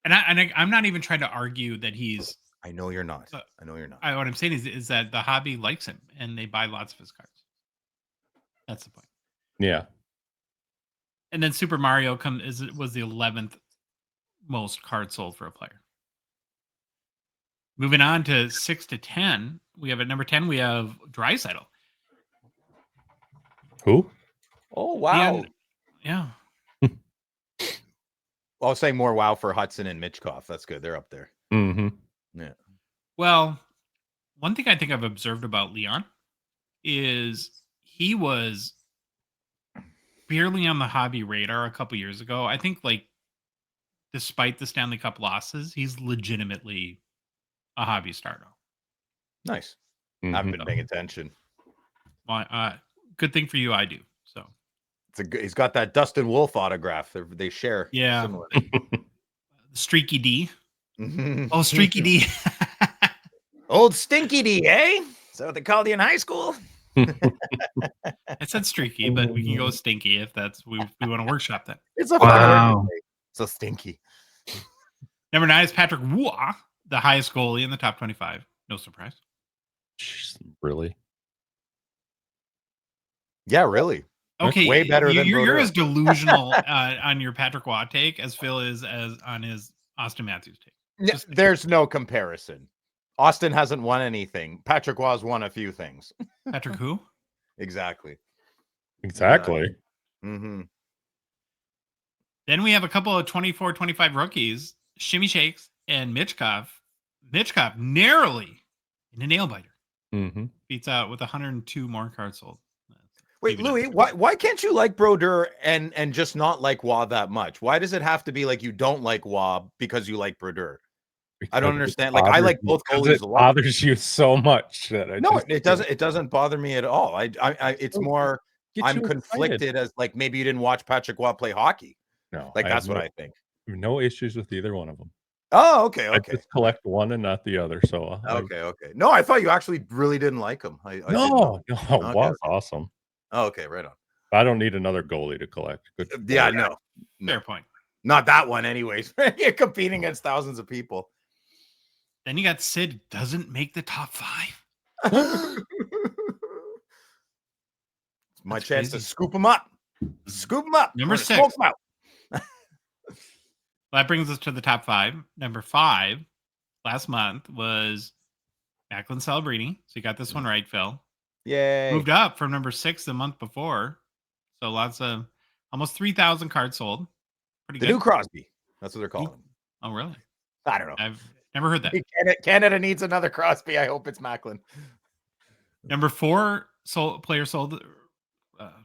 Speaker 1: And I'm not even trying to argue that he's.
Speaker 4: I know you're not. I know you're not.
Speaker 1: What I'm saying is that the hobby likes him and they buy lots of his cards. That's the point.
Speaker 3: Yeah.
Speaker 1: And then Super Mario was the 11th most cards sold for a player. Moving on to 6 to 10. We have at number 10, we have Draisaitl.
Speaker 3: Who?
Speaker 4: Oh, wow.
Speaker 1: Yeah.
Speaker 4: I'll say more wow for Hudson and Mitchkoff. That's good. They're up there.
Speaker 3: Mm-hmm.
Speaker 4: Yeah.
Speaker 1: Well, one thing I think I've observed about Leon is he was barely on the hobby radar a couple years ago. I think, like, despite the Stanley Cup losses, he's legitimately a hobby star now.
Speaker 4: Nice.
Speaker 3: Mm-hmm.
Speaker 4: I haven't been paying attention.
Speaker 1: Well, good thing for you, I do. So
Speaker 4: He's got that Dustin Wolf autograph. They share.
Speaker 1: yeah,
Speaker 4: Similarly.
Speaker 1: Streaky D. Oh, Streaky D.
Speaker 4: Old Stinky D, eh? Is that what they called you in high school?
Speaker 1: I said streaky, but we can go stinky if that's we want to workshop that.
Speaker 4: It's a
Speaker 5: Wow.
Speaker 4: fun so stinky.
Speaker 1: Number 9 is Patrick Roy, the highest goalie in the top 25. No surprise.
Speaker 3: Jeez, really?
Speaker 4: Yeah, really.
Speaker 1: Okay,
Speaker 4: way better than
Speaker 1: you're
Speaker 4: Brodeur.
Speaker 1: as delusional on your Patrick Roy take as Phil is as on his Austin Matthews take.
Speaker 4: Yeah, there's no comparison. Austin hasn't won anything. Patrick Roy's won a few things.
Speaker 1: Patrick who?
Speaker 4: Exactly.
Speaker 3: Exactly.
Speaker 4: Mm-hmm.
Speaker 1: Then we have a couple of 24-25 rookies, Shimmy Shakes and Mitchkoff. Mitchkoff narrowly in a nail biter.
Speaker 3: Mm-hmm.
Speaker 1: Beats out with 102 more cards sold.
Speaker 4: Wait,
Speaker 1: Maybe
Speaker 4: Louis,
Speaker 1: not.
Speaker 4: why can't you like Brodeur and just not like Waugh that much? Why does it have to be like you don't like Waugh because you like Brodeur? I don't understand. Like, I like both goalies
Speaker 3: It
Speaker 4: a lot.
Speaker 3: bothers you so much that I
Speaker 4: No,
Speaker 3: just,
Speaker 4: it doesn't. It doesn't bother me at all. It's
Speaker 3: Well,
Speaker 4: more
Speaker 3: get
Speaker 4: I'm
Speaker 3: you excited.
Speaker 4: conflicted as like maybe you didn't watch Patrick Waugh play hockey.
Speaker 3: No,
Speaker 4: Like
Speaker 3: I
Speaker 4: that's
Speaker 3: have
Speaker 4: what I think.
Speaker 3: no issues with either one of them.
Speaker 4: Oh, okay,
Speaker 3: I
Speaker 4: okay,
Speaker 3: just collect one and not the other. So
Speaker 4: okay. No, I thought you actually really didn't like him. I didn't know.
Speaker 3: no,
Speaker 4: Okay,
Speaker 3: Waugh's
Speaker 4: okay.
Speaker 3: awesome.
Speaker 4: Oh, okay, right on.
Speaker 3: I don't need another goalie to collect. Good.
Speaker 4: Yeah,
Speaker 3: lord.
Speaker 4: no,
Speaker 1: Fair point.
Speaker 4: not that one. Anyways, you're competing against thousands of people.
Speaker 1: Then you got Sid, doesn't make the top 5.
Speaker 4: My
Speaker 1: That's
Speaker 4: chance to
Speaker 1: crazy.
Speaker 4: scoop him up. Scoop him up.
Speaker 1: Number
Speaker 4: I'm gonna
Speaker 1: 6.
Speaker 4: smoke 'em out.
Speaker 1: Well, that brings us to the top 5. Number 5 last month was Macklin Celebrini. So you got this one right, Phil.
Speaker 4: Yay.
Speaker 1: Moved up from number 6 the month before. So lots of almost 3,000 cards sold. Pretty
Speaker 4: The
Speaker 1: good.
Speaker 4: new Crosby. That's what they're calling him.
Speaker 1: Oh, really?
Speaker 4: I don't know.
Speaker 1: I've never heard that.
Speaker 4: Canada needs another Crosby. I hope it's Macklin.
Speaker 1: Number 4 player sold.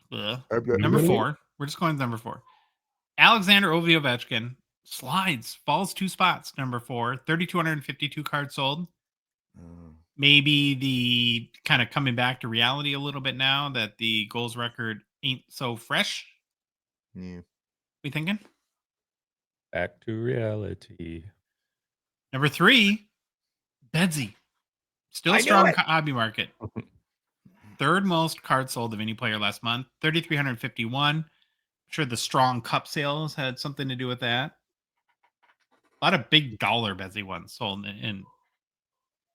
Speaker 1: Number 4. We're just going to number 4. Alexander Ovechkin slides, falls 2 spots. Number 4, 3,252 cards sold. Maybe the kind of coming back to reality a little bit now that the goals record ain't so fresh.
Speaker 4: Yeah.
Speaker 1: We thinking?
Speaker 3: Back to reality.
Speaker 1: Number 3, Bedsy. Still
Speaker 4: I knew
Speaker 1: strong
Speaker 4: it.
Speaker 1: hobby market. Third most cards sold of any player last month, 3,351. I'm sure the strong cup sales had something to do with that. A lot of big dollar Bedsy ones sold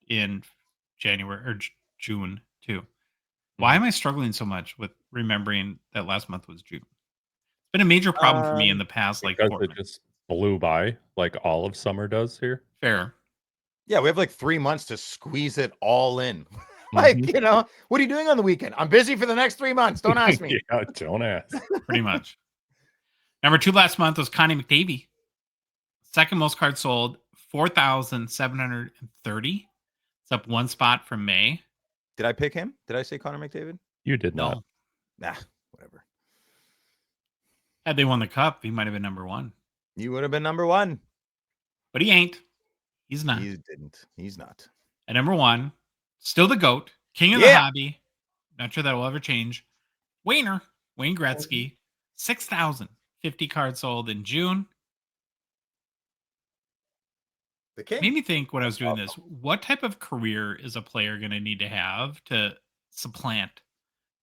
Speaker 1: in January or June too. Why am I struggling so much with remembering that last month was June? It's been a major problem for me in the past, like
Speaker 3: Because
Speaker 1: 4
Speaker 3: it
Speaker 1: months.
Speaker 3: just blew by like all of summer does here.
Speaker 1: Fair.
Speaker 4: Yeah, we have like 3 months to squeeze it all in. Like, you know, what are you doing on the weekend? I'm busy for the next 3 months. Don't ask me.
Speaker 3: Yeah, don't ask.
Speaker 1: Pretty much. Number 2 last month was Connie McDavid. Second most cards sold, 4,730. It's up 1 spot from May.
Speaker 4: Did I pick him? Did I say Connor McDavid?
Speaker 3: You did
Speaker 1: No.
Speaker 3: not.
Speaker 4: Nah, whatever.
Speaker 1: Had they won the cup, he might have been number 1.
Speaker 4: You would have been number 1.
Speaker 1: But he ain't. He's not.
Speaker 4: He didn't. He's not.
Speaker 1: At number 1, still the GOAT, king of the hobby. Not sure that will ever change. Wayne Gretzky, 6,050 cards sold in June.
Speaker 4: The king.
Speaker 1: Made me think when I was doing this, what type of career is a player going to need to have to supplant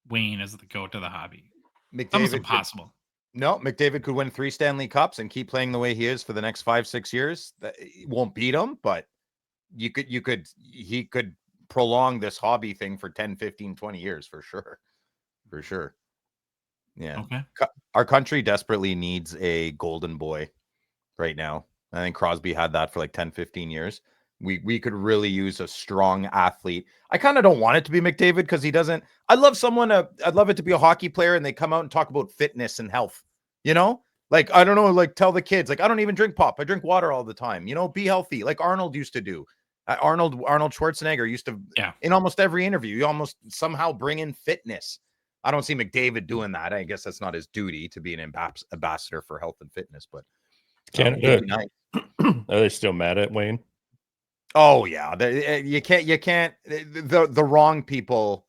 Speaker 1: Wayne as the GOAT of the hobby? It's almost impossible.
Speaker 4: McDavid could win 3 Stanley Cups and keep playing the way he is for the next 5-6 years. That won't beat him, but he could prolong this hobby thing for 10, 15, 20 years for sure. For sure. Yeah.
Speaker 1: Okay.
Speaker 4: Our country desperately needs a golden boy right now. I think Crosby had that for like 10, 15 years. We could really use a strong athlete. I kind of don't want it to be McDavid because he doesn't. I'd love it to be a hockey player and they come out and talk about fitness and health. Like, I don't know, like tell the kids, like, I don't even drink pop. I drink water all the time. Be healthy, like Arnold used to do. Arnold Schwarzenegger used to, in almost every interview, you almost somehow bring in fitness. I don't see McDavid doing that. I guess that's not his duty to be an ambassador for health and fitness, but
Speaker 3: Canada. Are they still mad at Wayne?
Speaker 4: Oh yeah, you can't. The wrong people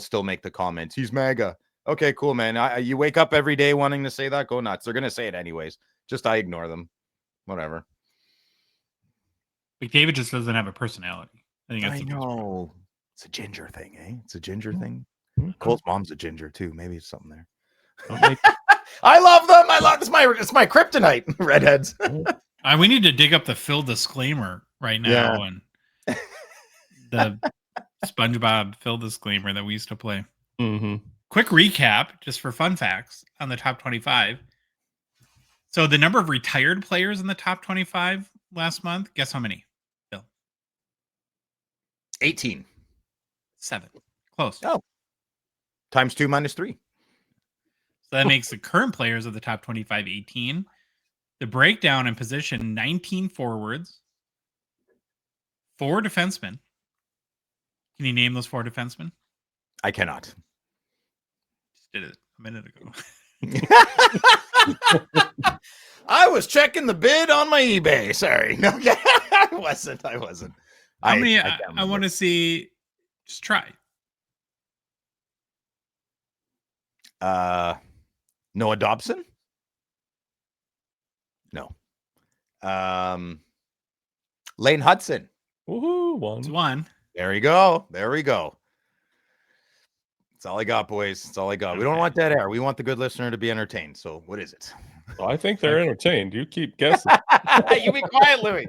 Speaker 4: still make the comments. He's MAGA. Okay, cool, man. You wake up every day wanting to say that. Go nuts. They're gonna say it anyways. Just I ignore them. Whatever.
Speaker 1: McDavid just doesn't have a personality. I think that's
Speaker 4: I know. It's a ginger thing, eh? It's a ginger thing.
Speaker 3: Mm-hmm.
Speaker 4: Cole's mom's a ginger too. Maybe it's something there. I love them. I love it's my kryptonite. Redheads.
Speaker 1: We need to dig up the Phil disclaimer right now and the SpongeBob Phil disclaimer that we used to play.
Speaker 3: Mm-hmm.
Speaker 1: Quick recap, just for fun facts on the top 25. So the number of retired players in the top 25 last month, guess how many? Phil?
Speaker 4: 18.
Speaker 1: 7. Close.
Speaker 4: Oh. Times 2 minus 3.
Speaker 1: So that makes the current players of the top 25 18. The breakdown in position 19 forwards, 4 defensemen. Can you name those 4 defensemen?
Speaker 4: I cannot.
Speaker 1: Just did it a minute ago.
Speaker 4: I was checking the bid on my eBay. Sorry. No, I wasn't.
Speaker 1: How many? I want to see. Just try.
Speaker 4: Noah Dobson? No. Lane Hudson.
Speaker 3: Woohoo!
Speaker 1: It's 1.
Speaker 4: There we go. That's all I got, boys. That's all I got. We don't want dead air. We want the good listener to be entertained. So what is it?
Speaker 3: Well, I think they're entertained. You keep guessing.
Speaker 4: You be quiet, Louis.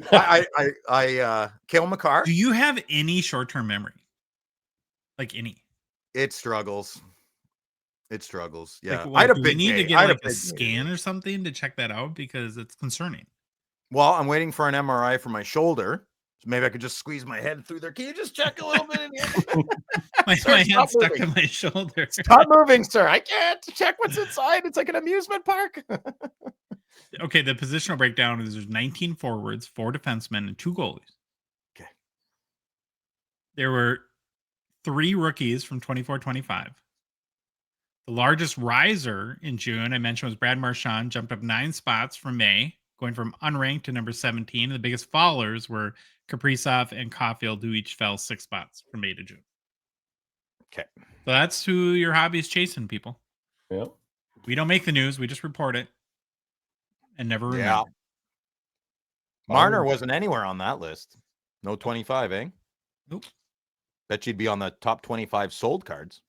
Speaker 4: I Cale Makar.
Speaker 1: Do you have any short-term memory? Like any?
Speaker 4: It struggles. Yeah.
Speaker 1: Like,
Speaker 4: I had a
Speaker 1: do
Speaker 4: big
Speaker 1: we need
Speaker 4: day.
Speaker 1: to get
Speaker 4: I had
Speaker 1: like
Speaker 4: a
Speaker 1: a
Speaker 4: big
Speaker 1: scan
Speaker 4: day.
Speaker 1: or something to check that out because it's concerning.
Speaker 4: Well, I'm waiting for an MRI for my shoulder. So maybe I could just squeeze my head through there. Can you just check a little bit in here?
Speaker 1: My
Speaker 4: Sir,
Speaker 1: hand's
Speaker 4: stop
Speaker 1: stuck
Speaker 4: moving.
Speaker 1: to my shoulder.
Speaker 4: Stop moving, sir. I can't check what's inside. It's like an amusement park.
Speaker 1: Okay, the positional breakdown is there's 19 forwards, 4 defensemen, and 2 goalies.
Speaker 4: Okay.
Speaker 1: There were 3 rookies from 24-25. The largest riser in June, I mentioned, was Brad Marchand, jumped up 9 spots from May, going from unranked to number 17. And the biggest fallers were Kaprizov and Caulfield, who each fell 6 spots from May to June.
Speaker 4: Okay.
Speaker 1: So that's who your hobby's chasing, people.
Speaker 3: Yep.
Speaker 1: We don't make the news. We just report it and never remember.
Speaker 4: Yeah. Marner wasn't anywhere on that list. No 25, eh?
Speaker 1: Nope.
Speaker 4: Bet you'd be on the top 25 sold cards.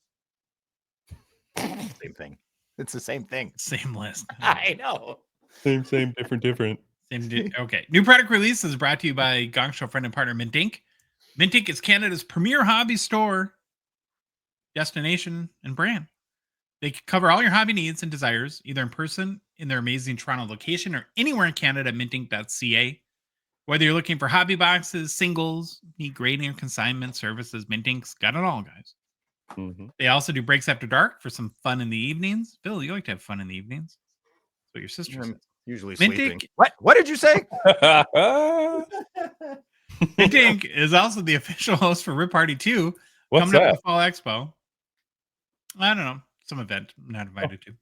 Speaker 4: Same thing. It's the same thing.
Speaker 1: Same list.
Speaker 4: I know.
Speaker 3: Same, different.
Speaker 1: Okay. New product release is brought to you by Gongshow friend and partner Mint Inc. Mint Inc. is Canada's premier hobby store, destination, and brand. They cover all your hobby needs and desires, either in person in their amazing Toronto location or anywhere in Canada at mintinc.ca. Whether you're looking for hobby boxes, singles, need grading or consignment services, Mint Inc.'s got it all, guys.
Speaker 3: Mm-hmm.
Speaker 1: They also do breaks after dark for some fun in the evenings. Bill, you like to have fun in the evenings. That's what your sister said.
Speaker 4: Usually
Speaker 1: Mint
Speaker 4: sleeping.
Speaker 1: Inc.
Speaker 4: What did you say?
Speaker 1: Mint Inc. is also the official host for Rip Party 2.
Speaker 3: What's
Speaker 1: coming up
Speaker 3: that?
Speaker 1: at the Fall Expo. I don't know. Some event I'm not invited to.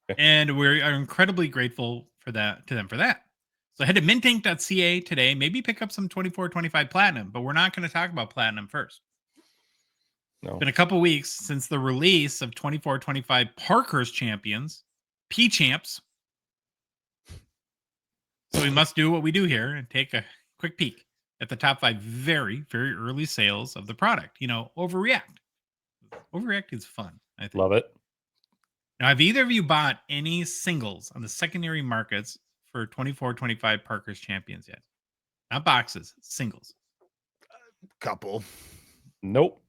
Speaker 3: Okay.
Speaker 1: And we are incredibly grateful to them for that. So head to mintinc.ca today. Maybe pick up some 24-25 Platinum, but we're not going to talk about Platinum first.
Speaker 3: No.
Speaker 1: It's been a couple weeks since the release of 24-25 Parkhurst Champions, P-Champs. So we must do what we do here and take a quick peek at the top 5 very, very early sales of the product. Overreact. Overreact is fun, I think.
Speaker 3: Love it.
Speaker 1: Now, have either of you bought any singles on the secondary markets for 24-25 Parkhurst Champions yet? Not boxes, singles.
Speaker 4: Couple.
Speaker 3: Nope.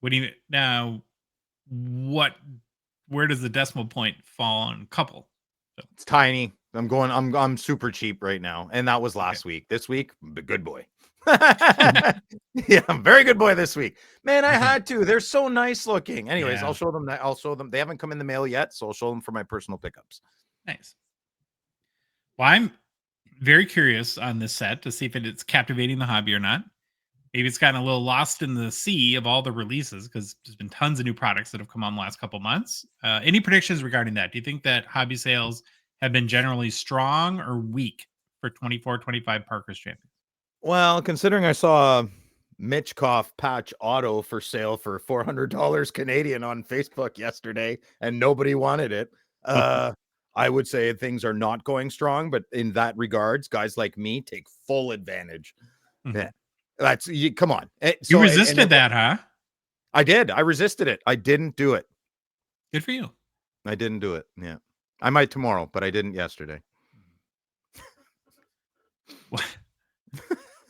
Speaker 1: What do you now? Where does the decimal point fall on couple?
Speaker 4: It's tiny. I'm super cheap right now, and that was last week. This week, good boy. Yeah, I'm very good boy this week. Man, I had to. They're so nice looking. Anyways,
Speaker 1: Yeah.
Speaker 4: I'll show them that. I'll show them. They haven't come in the mail yet, so I'll show them for my personal pickups.
Speaker 1: Nice. Well, I'm very curious on this set to see if it's captivating the hobby or not. Maybe it's gotten a little lost in the sea of all the releases because there's been tons of new products that have come on the last couple months. Any predictions regarding that? Do you think that hobby sales have been generally strong or weak for 24-25 Parkhurst Champions?
Speaker 4: Well, considering I saw a Mitchkoff patch auto for sale for $400 Canadian on Facebook yesterday, and nobody wanted it, I would say things are not going strong. But in that regards, guys like me take full advantage.
Speaker 1: Mhm.
Speaker 4: Yeah, that's you. Come on,
Speaker 1: You resisted that, huh?
Speaker 4: I did. I resisted it. I didn't do it.
Speaker 1: Good for you.
Speaker 4: I didn't do it. Yeah, I might tomorrow, but I didn't yesterday.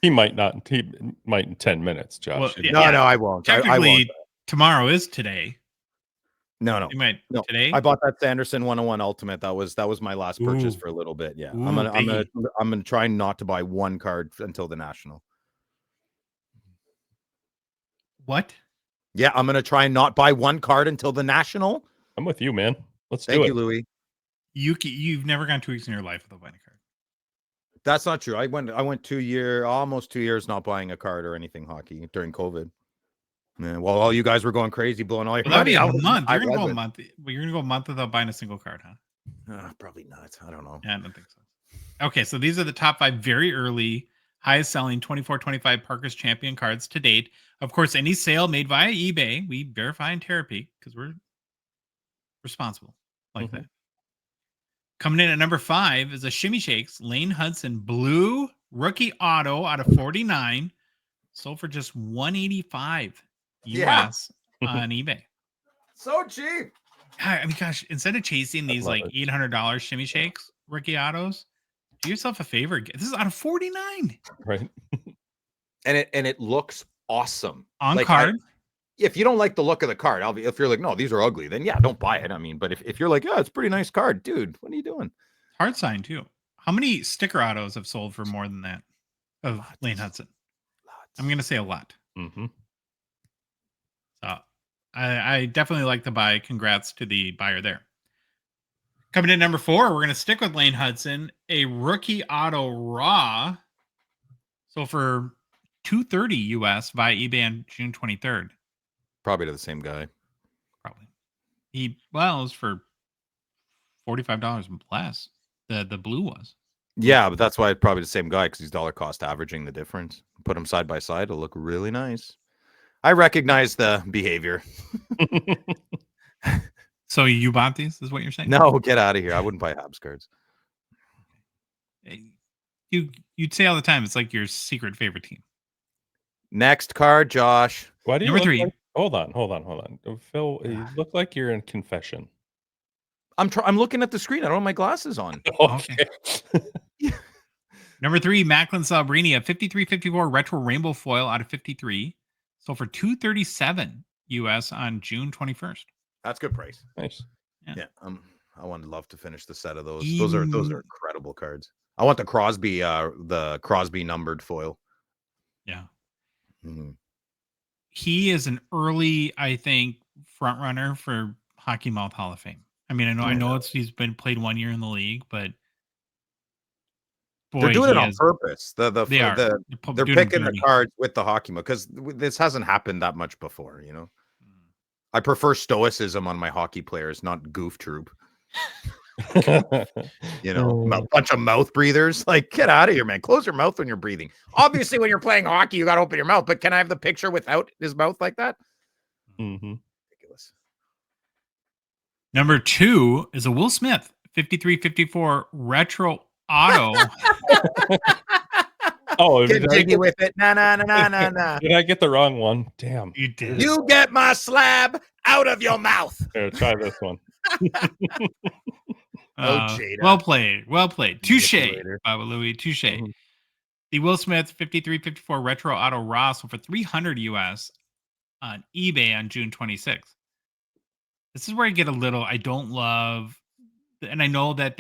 Speaker 3: He might not. He might in 10 minutes, Josh.
Speaker 1: Well,
Speaker 4: No, I won't. I
Speaker 1: Technically,
Speaker 4: won't.
Speaker 1: tomorrow is today.
Speaker 4: No.
Speaker 1: You might today.
Speaker 4: I bought that Sanderson 101 Ultimate. That was my last purchase
Speaker 1: Ooh.
Speaker 4: for a little bit. Yeah,
Speaker 1: Ooh,
Speaker 4: I'm gonna try not to buy one card until the National.
Speaker 1: What?
Speaker 4: Yeah, I'm gonna try and not buy one card until the National.
Speaker 3: I'm with you, man. Let's do
Speaker 4: Thank
Speaker 3: it.
Speaker 4: you, Louis.
Speaker 1: You've never gone 2 weeks in your life without buying a card.
Speaker 4: That's not true. I went almost 2 years not buying a card or anything hockey during COVID. Yeah, well, all you guys were going crazy, blowing all your
Speaker 1: Well, that'd be
Speaker 4: money.
Speaker 1: a month. You're gonna go a
Speaker 4: wasn't.
Speaker 1: month. You're gonna go a month without buying a single card, huh?
Speaker 4: Probably not. I don't know.
Speaker 1: Yeah, I don't think so. Okay, so these are the top 5 very early, highest selling 24-25 Parkhurst Champion cards to date. Of course, any sale made via eBay, we verify and therapy because we're responsible like that. Coming in at number 5 is a Shimmy Shakes Lane Hudson Blue Rookie Auto out of 49, sold for just $185 US on eBay.
Speaker 4: So cheap.
Speaker 1: I mean, gosh, instead of chasing these like
Speaker 3: it.
Speaker 1: $800 Shimmy Shakes rookie autos, do yourself a favor. This is out of 49
Speaker 3: Right.
Speaker 4: And it looks awesome
Speaker 1: on
Speaker 4: Like,
Speaker 1: card.
Speaker 4: if you don't like the look of the card, if you're like, no, these are ugly, then yeah, don't buy it. I mean, but if you're like, yeah, it's a pretty nice card, dude, what are you doing?
Speaker 1: Hard sign too. How many sticker autos have sold for more than that of Lane Hudson? I'm gonna say a lot.
Speaker 3: Mm-hmm.
Speaker 1: So I definitely like the buy. Congrats to the buyer there. Coming in number 4, we're gonna stick with Lane Hudson, a rookie auto raw. So for $230 US via eBay on June 23rd.
Speaker 4: Probably to the same guy.
Speaker 1: Probably. It was for $45 less. The blue was.
Speaker 4: Yeah, but that's why it's probably the same guy because he's dollar cost averaging the difference. Put them side by side, it'll look really nice. I recognize the behavior.
Speaker 1: So you bought these, is what you're saying?
Speaker 4: No, get out of here. I wouldn't buy Habs cards.
Speaker 1: You'd say all the time it's like your secret favorite team.
Speaker 4: Next card, Josh.
Speaker 3: Why do you
Speaker 1: Number
Speaker 3: look
Speaker 1: 3.
Speaker 3: like- hold on. Phil, you look like you're in confession.
Speaker 4: I'm looking at the screen. I don't have my glasses on.
Speaker 1: Okay. Number 3, Macklin Celebrini, a 53-54 retro rainbow foil out of 53. Sold for $237 US on June 21st.
Speaker 4: That's good price.
Speaker 3: Nice.
Speaker 4: Yeah. I would love to finish the set of those. Those are incredible cards. I want the Crosby numbered foil.
Speaker 1: Yeah.
Speaker 4: Mm-hmm.
Speaker 1: He is an early, I think, front runner for Hockey Mouth Hall of Fame. I mean, I know he's been played 1 year in the league, but boy,
Speaker 4: they're doing it on purpose. They're picking the cards with the hockey mode because this hasn't happened that much before. You know, I prefer stoicism on my hockey players, not goof troop. You know, a bunch of mouth breathers. Like, get out of here, man. Close your mouth when you're breathing. Obviously, when you're playing hockey, you got to open your mouth. But can I have the picture without his mouth like that?
Speaker 3: Mm-hmm.
Speaker 4: Ridiculous.
Speaker 1: Number 2 is a Will Smith 53-54 retro auto.
Speaker 3: Oh,
Speaker 4: Get jiggy with it. Nah.
Speaker 3: Did I get the wrong one? Damn.
Speaker 1: You did.
Speaker 4: You get my slab out of your mouth.
Speaker 3: Here, try this one.
Speaker 4: Jada.
Speaker 1: Well played. Touche, Baba Louie. Touche.
Speaker 3: Mm-hmm.
Speaker 1: The Will Smith 53-54 retro auto raw sold for $300 US on eBay on June 26th. This is where I get a little. I don't love, and I know that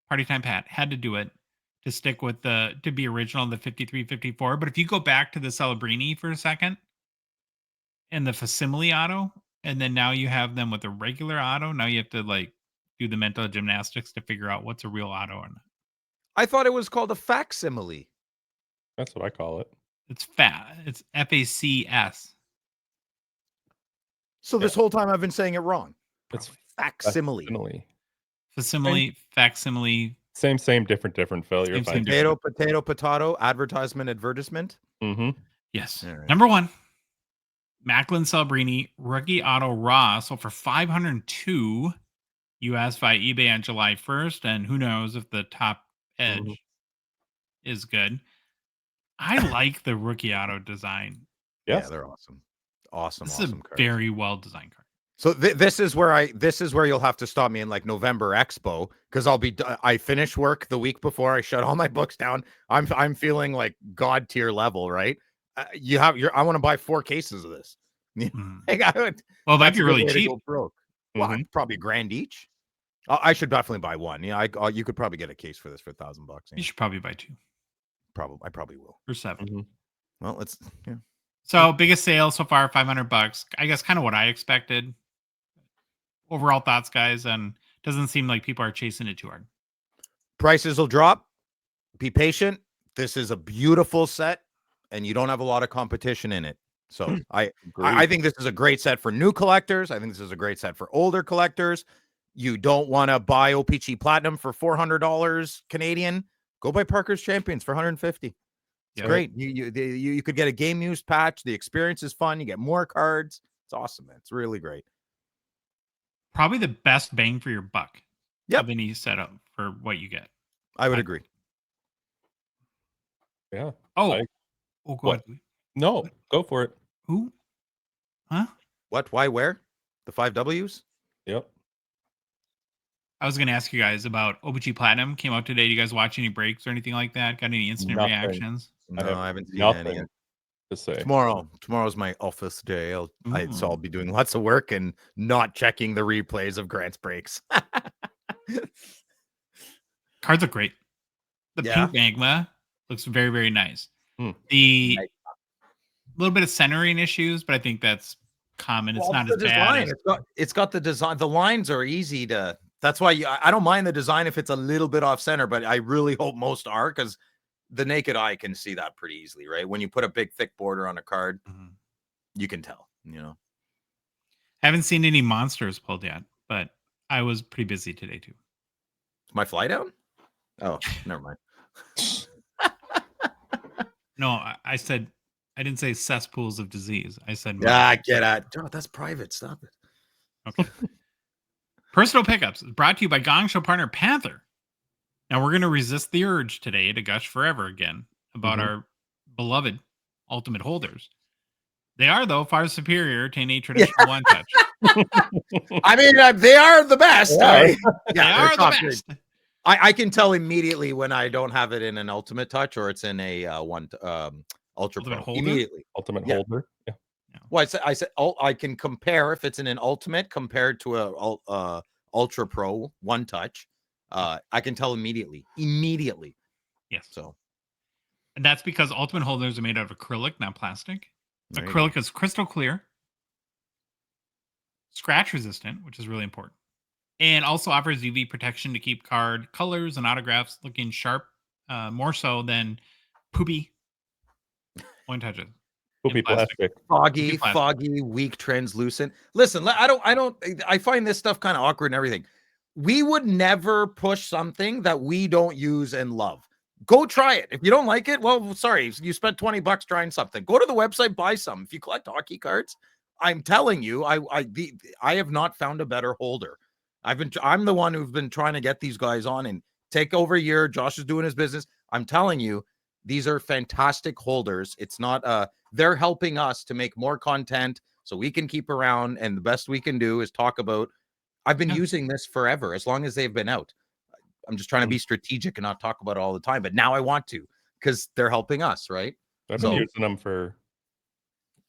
Speaker 1: Party Time Pat had to do it to stick with to be original, the 53, 54. But if you go back to the Celebrini for a second and the facsimile auto, and then now you have them with a regular auto, now you have to like do the mental gymnastics to figure out what's a real auto or not.
Speaker 4: I thought it was called a facsimile.
Speaker 3: That's what I call it.
Speaker 1: It's fat. It's FACS.
Speaker 4: So this whole time I've been saying it wrong.
Speaker 3: It's
Speaker 4: Facsimile.
Speaker 1: Facsimile.
Speaker 3: Same, different, Phil. You're fine.
Speaker 4: Potato, advertisement, advertisement.
Speaker 3: Mm-hmm.
Speaker 1: Yes.
Speaker 4: Right.
Speaker 1: Number 1, Macklin Celebrini rookie auto raw. So for 502 US via eBay on July 1st. And who knows if the top edge is good. I like the rookie auto design.
Speaker 3: Yes.
Speaker 4: Yeah, they're awesome. Awesome.
Speaker 1: This is a
Speaker 4: cards.
Speaker 1: very well designed card.
Speaker 4: So this is where you'll have to stop me in like November Expo, because I finish work the week before. I shut all my books down. I'm feeling like god tier level, right? I want to buy 4 cases of this. Like,
Speaker 1: well, that'd be really cheap.
Speaker 4: Well, probably $1,000 each. I should definitely buy one. Yeah, you could probably get a case for this for $1,000.
Speaker 1: You should probably buy 2.
Speaker 4: I probably will.
Speaker 1: For 7.
Speaker 4: Well,
Speaker 1: So biggest sale so far, $500. I guess kind of what I expected. Overall thoughts, guys, and doesn't seem like people are chasing it too hard.
Speaker 4: Prices will drop. Be patient. This is a beautiful set, and you don't have a lot of competition in it. So I think this is a great set for new collectors. I think this is a great set for older collectors. You don't want to buy O-Pee-Chee Platinum for $400 Canadian. Go buy Parkhurst Champions for $150. It's great. You could get a game used patch. The experience is fun. You get more cards. It's awesome, man. It's really great.
Speaker 1: Probably the best bang for your buck
Speaker 4: of
Speaker 1: any setup for what you get.
Speaker 4: I would agree.
Speaker 3: Yeah.
Speaker 1: Go ahead.
Speaker 3: No, go for it.
Speaker 1: Who? Huh?
Speaker 4: What? Why? Where? The 5 W's?
Speaker 3: Yep.
Speaker 1: I was going to ask you guys about O-Pee-Chee Platinum. Came out today. Do you guys watch any breaks or anything like that? Got any instant reactions?
Speaker 4: No, I haven't seen any.
Speaker 3: To say
Speaker 4: Tomorrow's my office day. So I'll be doing lots of work and not checking the replays of Grant's breaks.
Speaker 1: Cards look great. The pink magma looks very, very nice. The little bit of centering issues, but I think that's common. It's not as bad.
Speaker 4: It's got the design. The lines are easy to. That's why I don't mind the design if it's a little bit off center, but I really hope most are, because the naked eye can see that pretty easily, right? When you put a big thick border on a card, you can tell,
Speaker 1: Haven't seen any monsters pulled yet, but I was pretty busy today too.
Speaker 4: Is my fly down? Oh, never mind.
Speaker 1: No, I said, I didn't say cesspools of disease. I said,
Speaker 4: get out. Oh, that's private. Stop it.
Speaker 1: Okay. Personal pickups is brought to you by Gongshow partner Panther. Now we're going to resist the urge today to gush forever again about our beloved Ultimate holders. They are, though, far superior to any traditional one touch.
Speaker 4: I mean, they are the best.
Speaker 1: They are the best.
Speaker 4: I can tell immediately when I don't have it in an Ultimate touch or it's in a Ultra Pro. Immediately.
Speaker 3: Ultimate holder. Yeah.
Speaker 4: Well, I said I can compare if it's in an Ultimate compared to a Ultra Pro one touch. I can tell immediately.
Speaker 1: Yes.
Speaker 4: So,
Speaker 1: and that's because Ultimate holders are made out of acrylic, not plastic. Acrylic is crystal clear, scratch resistant, which is really important, and also offers UV protection to keep card colors and autographs looking sharp, more so than poopy point touches.
Speaker 3: Poopy plastic.
Speaker 4: Foggy, weak, translucent. Listen, I find this stuff kind of awkward and everything. We would never push something that we don't use and love. Go try it. If you don't like it, well, sorry, you spent $20 trying something. Go to the website, buy some. If you collect hockey cards, I'm telling you, I have not found a better holder. I'm the one who's been trying to get these guys on and take over a year. Josh is doing his business. I'm telling you, these are fantastic holders. It's not they're helping us to make more content so we can keep around, and the best we can do is talk about. I've been using this forever, as long as they've been out. I'm just trying to be strategic and not talk about it all the time. But now I want to, because they're helping us, right?
Speaker 3: I've been using them for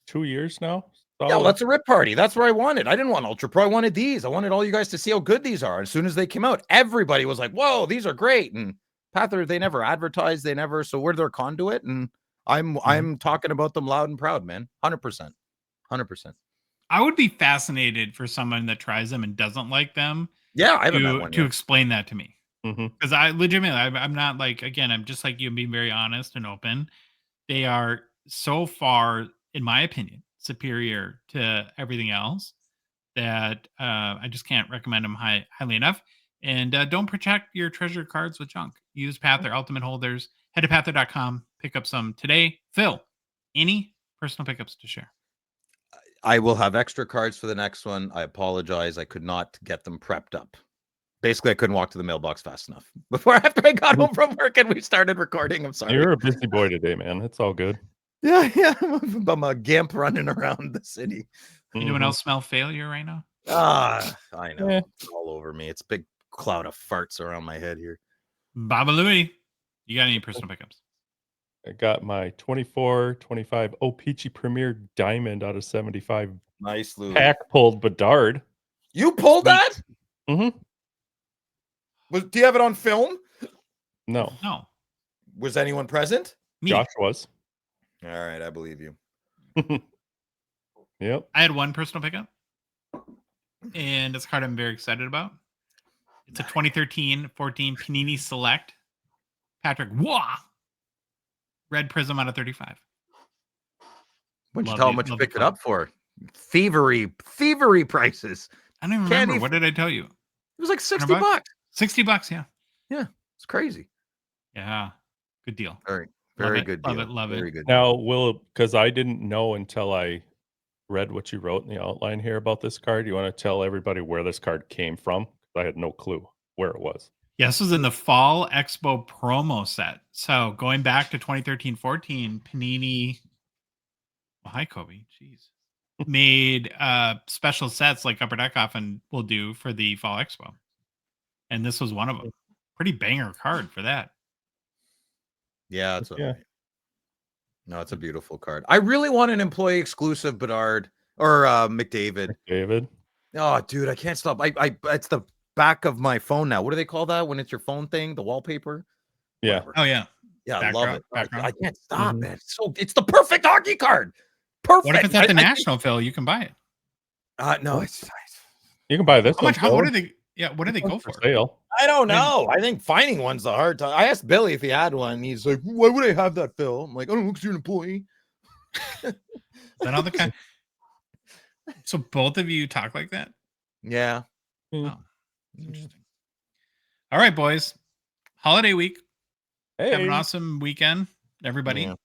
Speaker 3: 2 years now. Solid.
Speaker 4: Yeah, well, that's a rip party. That's what I wanted. I didn't want Ultra Pro. I wanted these. I wanted all you guys to see how good these are. As soon as they came out, everybody was like, whoa, these are great. And Pather, they never advertised. So we're their conduit. And I'm talking about them loud and proud, man. 100%. 100%.
Speaker 1: I would be fascinated for someone that tries them and doesn't like them.
Speaker 4: Yeah, I haven't met one
Speaker 1: to
Speaker 4: yet.
Speaker 1: explain that to me. Because I legitimately, I'm not like, again, I'm just like you, being very honest and open. They are so far, in my opinion, superior to everything else that I just can't recommend them highly enough. And don't protect your treasure cards with junk. Use Pather Ultimate Holders. Head to pather.com. Pick up some today. Phil, any personal pickups to share?
Speaker 4: I will have extra cards for the next one. I apologize. I could not get them prepped up. Basically, I couldn't walk to the mailbox fast enough after I got home from work and we started recording. I'm sorry.
Speaker 3: You're a busy boy today, man. It's all good.
Speaker 4: Yeah. I'm a gimp running around the city.
Speaker 1: Anyone else smell failure right now?
Speaker 4: I know.
Speaker 3: Yeah.
Speaker 4: It's all over me. It's a big cloud of farts around my head here.
Speaker 1: Baba Louie, you got any personal pickups?
Speaker 3: I got my 24-25 O-Pee-Chee Premier Diamond out of 75.
Speaker 4: Nice, Lou.
Speaker 3: Pack pulled Bedard.
Speaker 4: You pulled that?
Speaker 3: Mm-hmm.
Speaker 4: Do you have it on film?
Speaker 3: No.
Speaker 4: Was anyone present?
Speaker 1: Me.
Speaker 3: Josh was.
Speaker 4: All right, I believe you.
Speaker 3: Yep.
Speaker 1: I had one personal pickup, and it's a card I'm very excited about. It's a 2013-14 Panini Select Patrick Waugh Red Prism out of 35.
Speaker 4: What'd you tell him what you picked it up for? Thievery prices.
Speaker 1: I don't even remember. What did I tell you?
Speaker 4: It was like $60.
Speaker 1: $60, yeah.
Speaker 4: Yeah, it's crazy.
Speaker 1: Yeah, good deal.
Speaker 4: Very good deal.
Speaker 1: Love it.
Speaker 4: Very good.
Speaker 3: Now, because I didn't know until I read what you wrote in the outline here about this card, you want to tell everybody where this card came from? I had no clue where it was.
Speaker 1: Yeah, this was in the Fall Expo promo set. So going back to 2013-14, Panini, well, hi, Kobe. Jeez. Made special sets like Upper Deck often will do for the Fall Expo. And this was one of them. Pretty banger card for that.
Speaker 4: Yeah, no, it's a beautiful card. I really want an employee exclusive Bedard or McDavid. Oh, dude, I can't stop. It's the back of my phone now. What do they call that when it's your phone thing? The wallpaper?
Speaker 3: Yeah.
Speaker 4: Whatever.
Speaker 1: Oh, yeah.
Speaker 4: Yeah,
Speaker 1: Background,
Speaker 4: I love it.
Speaker 1: background.
Speaker 4: I can't stop, man. It's the perfect hockey card. Perfect.
Speaker 1: What if it's at the National, Phil? You can buy it.
Speaker 4: No,
Speaker 3: you can buy this.
Speaker 1: What do they? Yeah, what do they go for?
Speaker 3: Sale.
Speaker 4: I don't know. I think finding one's the hard time. I asked Billy if he had one. He's like, "Why would I have that, Phil?" I'm like, "I don't know, because you're an employee."
Speaker 1: Is that all the kind? So both of you talk like that?
Speaker 4: Yeah.
Speaker 1: Oh, interesting. All right, boys. Holiday week.
Speaker 3: Hey.
Speaker 1: Have an awesome weekend, everybody.
Speaker 4: Yeah.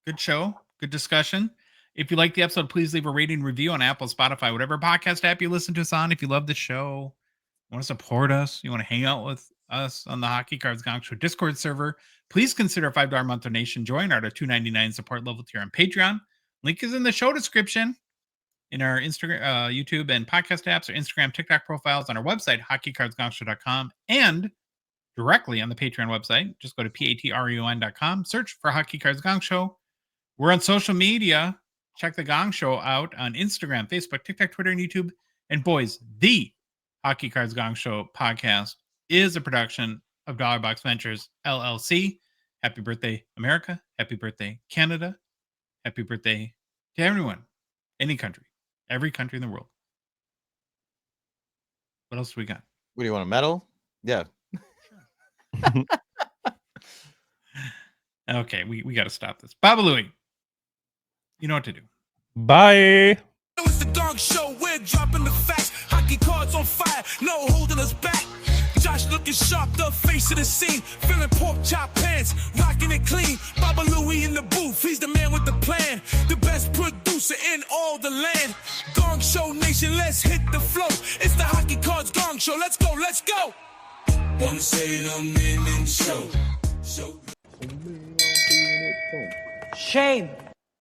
Speaker 1: Good show. Good discussion. If you like the episode, please leave a rating and review on Apple, Spotify, whatever podcast app you listen to us on. If you love the show, want to support us, you want to hang out with us on the Hockey Cards Gongshow Discord server, please consider a $5 a month donation. Join our $2.99 support level tier on Patreon. Link is in the show description, in our Instagram, YouTube, and podcast apps, our Instagram, TikTok profiles, on our website, hockeycardsgongshow.com, and directly on the Patreon website. Just go to patreon.com, search for Hockey Cards Gong Show. We're on social media. Check the Gong Show out on Instagram, Facebook, TikTok, Twitter, and YouTube. And boys, the Hockey Cards Gong Show podcast is a production of Dollar Box Ventures, LLC. Happy birthday, America. Happy birthday, Canada. Happy birthday to everyone, any country, every country in the world. What else do we got?
Speaker 4: What do you want, a medal? Yeah.
Speaker 1: Okay, we got to stop this. Baba Louie, you know what to do.
Speaker 3: Bye.
Speaker 2: It's the Gong Show, we're dropping the facts. Hockey cards on fire, no holding us back. Josh looking sharp, the face of the scene. Feeling pork chop pants, rocking it clean. Baba Louie in the booth, he's the man with the plan. The best producer in all the land. Gong Show Nation, let's hit the flow. It's the Hockey Cards Gong Show, let's go, let's go. Once in a minute show.
Speaker 5: Shame.